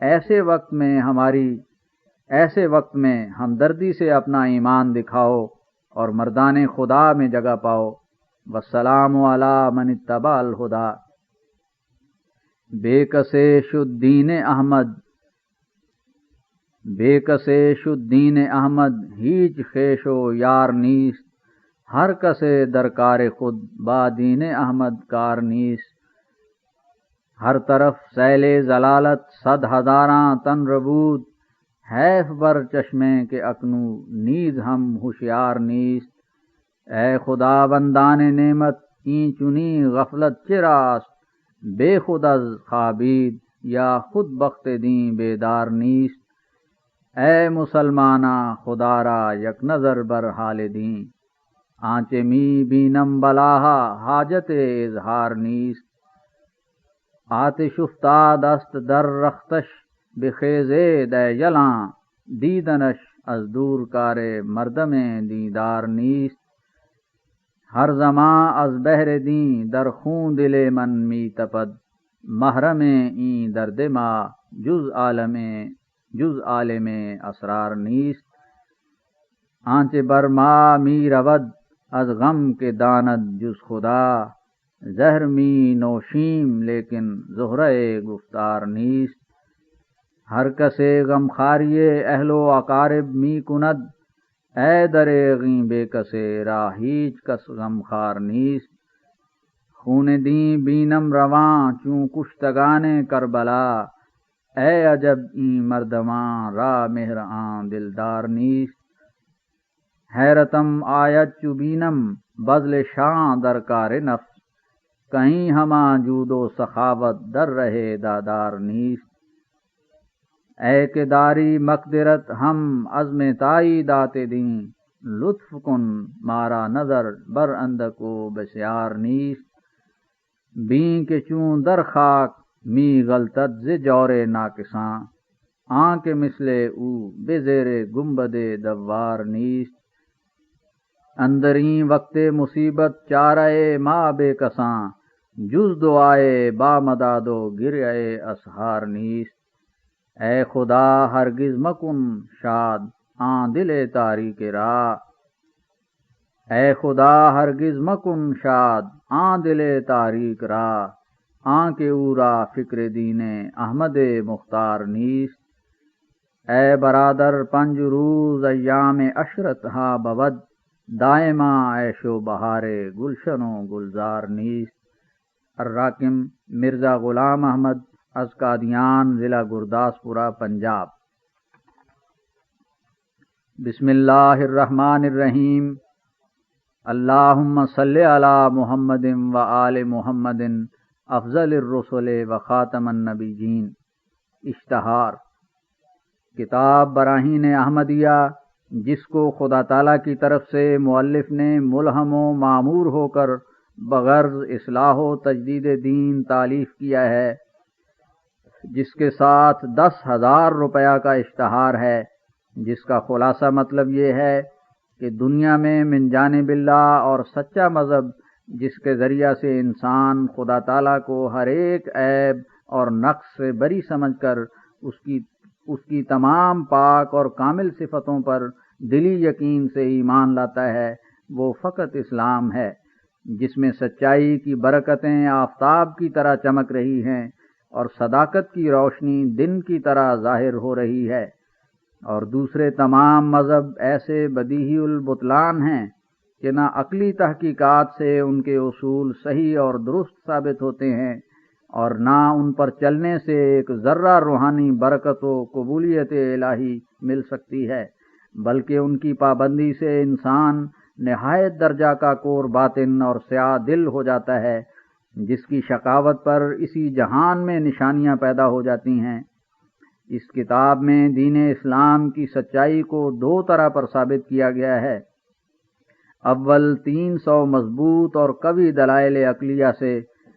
ایسے وقت میں ہمدردی سے اپنا ایمان دکھاؤ اور مردان خدا میں جگہ پاؤ۔ والسلام علی من اتبع الہدی۔ بے کسے شد دین احمد ہیچ خیش و یار نیست۔ ہر کسے درکار خود با دین احمد کار نیست۔ ہر طرف سیل ضلالت 100,000 تن ربود۔ حیف بر چشمے کے اکنو نیز ہم ہوشیار نیست۔ اے خدا بندان نعمت این چنی غفلت چراست۔ بے خود از خوابید یا خود بخت دیں بیدار نیست۔ اے مسلمانا خدا را یک نظر بر حال دیں۔ آنچه می بینم بلاها حاجت اظهار نیست۔ آتش افتاد است در رختش بخیزید ای یلان۔ دیدنش از دور کار مردم دیدار نیست۔ ہر زمان از بحر دین در خون دل من می تپد۔ محرم این درد ما جز عالم اسرار نیست۔ آنچه بر ما می رود از غم کے داند جز خدا۔ زہر می نوشیم لیکن زہرہ گفتار نیست۔ ہر کسے غمخواری اہل و اقارب می کند۔ اے دریغیں بے کسے را ہیچ کس غمخوار نیست۔ خون دین بینم رواں چون کشتگان کربلا۔ اے عجب این مردمان را مہر آن دلدار نیست۔ حیرتم آید چو بینم بذل شاں در کار نفس۔ کہیں ہماں جود و سخاوت در رہے دادار نیست۔ اے کہ داری مقدرت ہم عزم تائی دات دیں۔ لطف کن مارا نظر بر اندکو بسیار نیست۔ بین کہ چون در خاک می غلطد ز جور ناکساں۔ آن کے مثل او بے زیر گنبد دوار نیست۔ اندر این وقت مصیبت چارہ ما بے کساں۔ جز دعائے با مداد و گریہ اسحار نیست۔ اے خدا ہرگز مکن شاد آن دل تاریک راہ۔ اے خدا ہرگز مکن شاد آن دل تاریک راہ۔ آن کے او را فکر دین احمد مختار نیست۔ اے برادر 5 روز ایام عشرت ہاں بود۔ دائما عیش و بہار گلشن و گلزار نیست۔ الراکم مرزا غلام احمد از قادیان، ضلع گرداسپورہ، پنجاب۔ بسم اللہ الرحمن الرحیم۔ اللہم صلی علی محمد و آل محمد افضل الرسل و خاتم النبیین۔ اشتہار: کتاب براہین احمدیہ، جس کو خدا تعالیٰ کی طرف سے مؤلف نے ملہم و معمور ہو کر بغرض اصلاح و تجدید دین تالیف کیا ہے، جس کے ساتھ 10,000 روپیہ کا اشتہار ہے، جس کا خلاصہ مطلب یہ ہے کہ دنیا میں من جانب اللہ اور سچا مذہب، جس کے ذریعہ سے انسان خدا تعالیٰ کو ہر ایک عیب اور نقص سے بری سمجھ کر اس کی تمام پاک اور کامل صفتوں پر دلی یقین سے ایمان لاتا ہے، وہ فقط اسلام ہے، جس میں سچائی کی برکتیں آفتاب کی طرح چمک رہی ہیں اور صداقت کی روشنی دن کی طرح ظاہر ہو رہی ہے، اور دوسرے تمام مذہب ایسے بدیہی البطلان ہیں کہ نہ عقلی تحقیقات سے ان کے اصول صحیح اور درست ثابت ہوتے ہیں، اور نہ ان پر چلنے سے ایک ذرہ روحانی برکت و قبولیت الہی مل سکتی ہے، بلکہ ان کی پابندی سے انسان نہایت درجہ کا کور باطن اور سیاہ دل ہو جاتا ہے، جس کی شقاوت پر اسی جہان میں نشانیاں پیدا ہو جاتی ہیں۔ اس کتاب میں دین اسلام کی سچائی کو دو طرح پر ثابت کیا گیا ہے۔ اول 300 مضبوط اور قوی دلائل عقلیہ سے،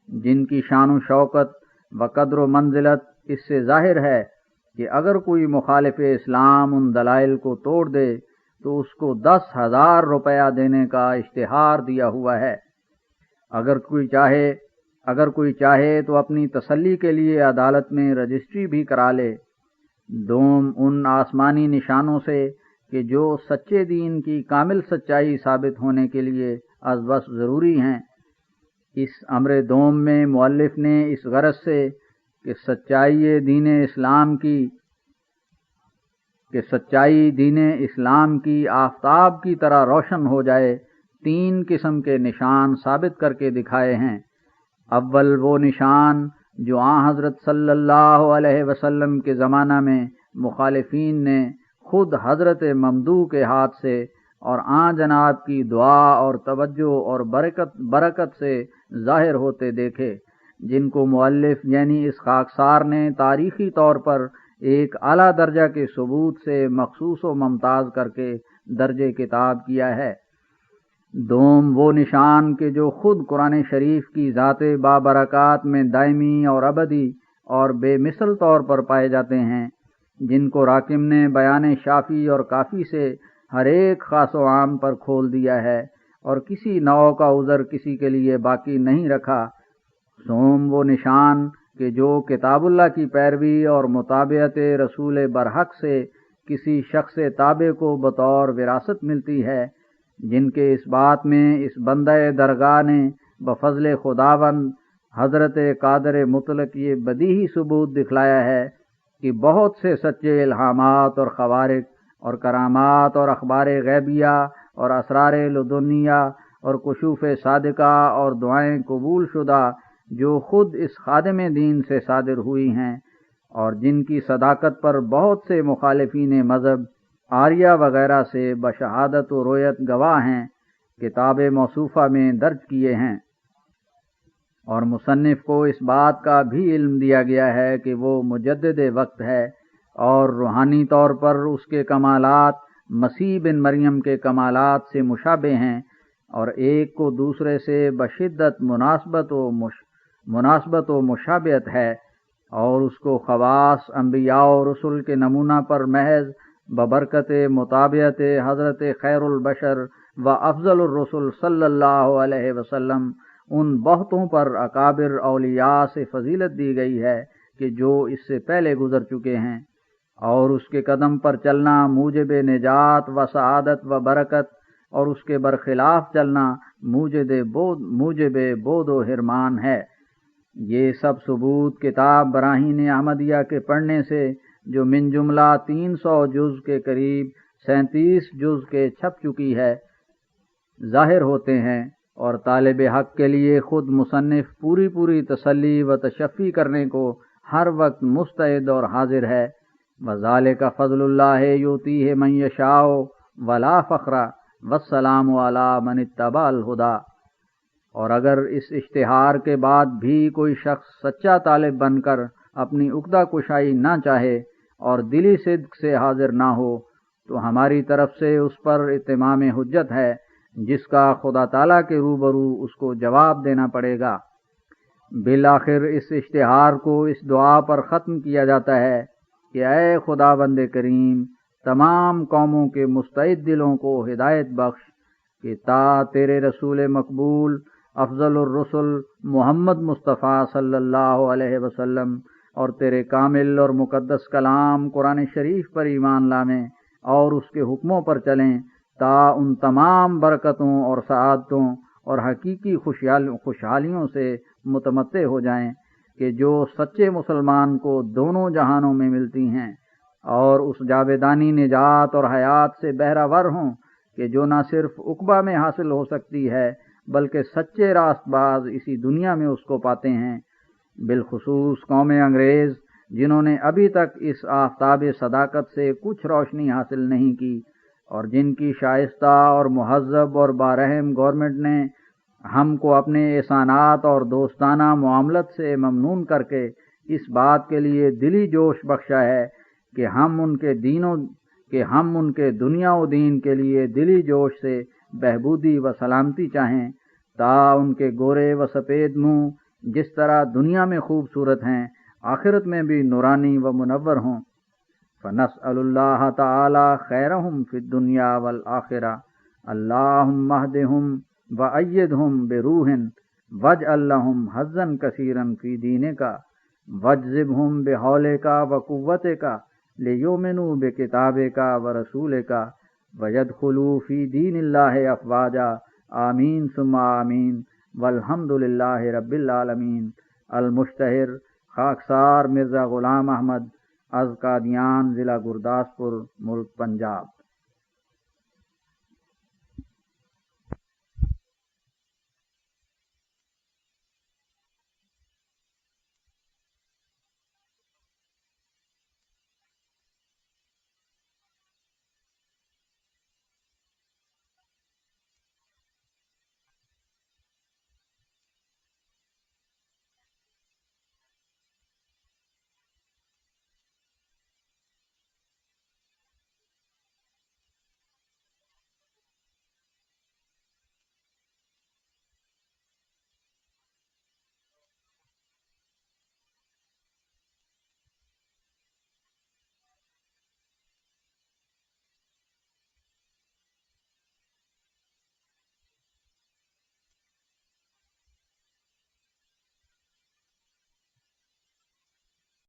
جن کی شان و شوکت و قدر و منزلت اس سے ظاہر ہے کہ اگر کوئی مخالف اسلام ان دلائل کو توڑ دے تو اس کو 10,000 روپیہ دینے کا اشتہار دیا ہوا ہے۔ اگر کوئی چاہے تو اپنی تسلی کے لیے عدالت میں رجسٹری بھی کرا لے۔ دوم ان آسمانی نشانوں سے کہ جو سچے دین کی کامل سچائی ثابت ہونے کے لیے از بس ضروری ہیں۔ اس امر دوم میں مؤلف نے اس غرض سے کہ سچائی دین اسلام کی آفتاب کی طرح روشن ہو جائے 3 قسم کے نشان ثابت کر کے دکھائے ہیں۔ اول وہ نشان جو حضرت صلی اللہ علیہ وسلم کے زمانہ میں مخالفین نے خود حضرت ممدوح کے ہاتھ سے اور جناب کی دعا اور توجہ اور برکت سے ظاہر ہوتے دیکھے، جن کو مؤلف یعنی اس خاکسار نے تاریخی طور پر ایک اعلیٰ درجہ کے ثبوت سے مخصوص و ممتاز کر کے درج کتاب کیا ہے۔ دوم وہ نشان کہ جو خود قرآن شریف کی ذات بابرکات میں دائمی اور ابدی اور بے مثل طور پر پائے جاتے ہیں، جن کو راکم نے بیان شافی اور کافی سے ہر ایک خاص و عام پر کھول دیا ہے اور کسی نوع کا عذر کسی کے لیے باقی نہیں رکھا۔ سوم وہ نشان کہ جو کتاب اللہ کی پیروی اور مطابعت رسول برحق سے کسی شخص تابع کو بطور وراثت ملتی ہے، جن کے اس بات میں اس بندہ درگاہ نے بفضل خداوند حضرت قادر مطلق یہ بدیہی ثبوت دکھلایا ہے کہ بہت سے سچے الہامات اور خوارق اور کرامات اور اخبار غیبیہ اور اسرار لدنیہ اور کشوف صادقہ اور دعائیں قبول شدہ جو خود اس خادم دین سے صادر ہوئی ہیں اور جن کی صداقت پر بہت سے مخالفین مذہب آریہ وغیرہ سے بشہادت و رویت گواہ ہیں، کتاب موصوفہ میں درج کیے ہیں۔ اور مصنف کو اس بات کا بھی علم دیا گیا ہے کہ وہ مجدد وقت ہے اور روحانی طور پر اس کے کمالات مسیح بن مریم کے کمالات سے مشابہ ہیں اور ایک کو دوسرے سے بشدت مناسبت و مشابہت ہے، اور اس کو خواص انبیاء و رسل کے نمونہ پر محض ببرکت مطابعت حضرت خیر البشر و افضل الرسل صلی اللہ علیہ وسلم ان بہتوں پر اکابر اولیاء سے فضیلت دی گئی ہے کہ جو اس سے پہلے گزر چکے ہیں، اور اس کے قدم پر چلنا موجب نجات و سعادت و برکت، اور اس کے برخلاف چلنا موجب بود و حرمان ہے۔ یہ سب ثبوت کتاب براہین احمدیہ کے پڑھنے سے، جو من جملہ 300 جز کے قریب 37 جز کے چھپ چکی ہے، ظاہر ہوتے ہیں، اور طالب حق کے لیے خود مصنف پوری تسلی و تشفی کرنے کو ہر وقت مستعد اور حاضر ہے۔ وَذَلِكَ فَضْلُ اللَّهِ يُؤْتِيهِ مَن يَشَاءُ وَلَا فَخْرَ وَالسَّلَامُ عَلَىٰ مَنِ اتَّبَعَ الْهُدَىٰ۔ اور اگر اس اشتہار کے بعد بھی کوئی شخص سچا طالب بن کر اپنی عقدہ کشائی نہ چاہے اور دلی صدق سے حاضر نہ ہو، تو ہماری طرف سے اس پر اتمام حجت ہے، جس کا خدا تعالیٰ کے روبرو اس کو جواب دینا پڑے گا۔ بالآخر اس اشتہار کو اس دعا پر ختم کیا جاتا ہے کہ اے خداوند کریم، تمام قوموں کے مستعد دلوں کو ہدایت بخش کہ تا تیرے رسول مقبول افضل الرسل محمد مصطفیٰ صلی اللہ علیہ وسلم اور تیرے کامل اور مقدس کلام قرآن شریف پر ایمان لائیں اور اس کے حکموں پر چلیں، تا ان تمام برکتوں اور سعادتوں اور حقیقی خوشحالیوں سے متمتع ہو جائیں کہ جو سچے مسلمان کو دونوں جہانوں میں ملتی ہیں، اور اس جاویدانی نجات اور حیات سے بہرہ ور ہوں کہ جو نہ صرف عقبہ میں حاصل ہو سکتی ہے بلکہ سچے راست باز اسی دنیا میں اس کو پاتے ہیں، بالخصوص قوم انگریز جنہوں نے ابھی تک اس آفتاب صداقت سے کچھ روشنی حاصل نہیں کی، اور جن کی شائستہ اور مہذب اور بارحم گورنمنٹ نے ہم کو اپنے احسانات اور دوستانہ معاملت سے ممنون کر کے اس بات کے لیے دلی جوش بخشا ہے کہ ہم ان کے دنیا و دین کے لیے دلی جوش سے بہبودی و سلامتی چاہیں، تا ان کے گورے و سفید منہ جس طرح دنیا میں خوبصورت ہیں آخرت میں بھی نورانی و منور ہوں۔ فنسأل اللہ تعالی خیرہم فی الدنیا والآخرہ، اللہم اہدہم وأیدہم بروح واجعل لہم حظا کثیرا فی دینک واجذبہم بحولک وقوتک لیؤمنوا بکتابک ورسولک ویدخلوا فی دین اللہ افواجا، آمین ثم آمین، والحمد للہ رب العالمین۔ المشتہر خاکسار مرزا غلام احمد از قادیان، ضلع گرداسپور، ملک پنجاب۔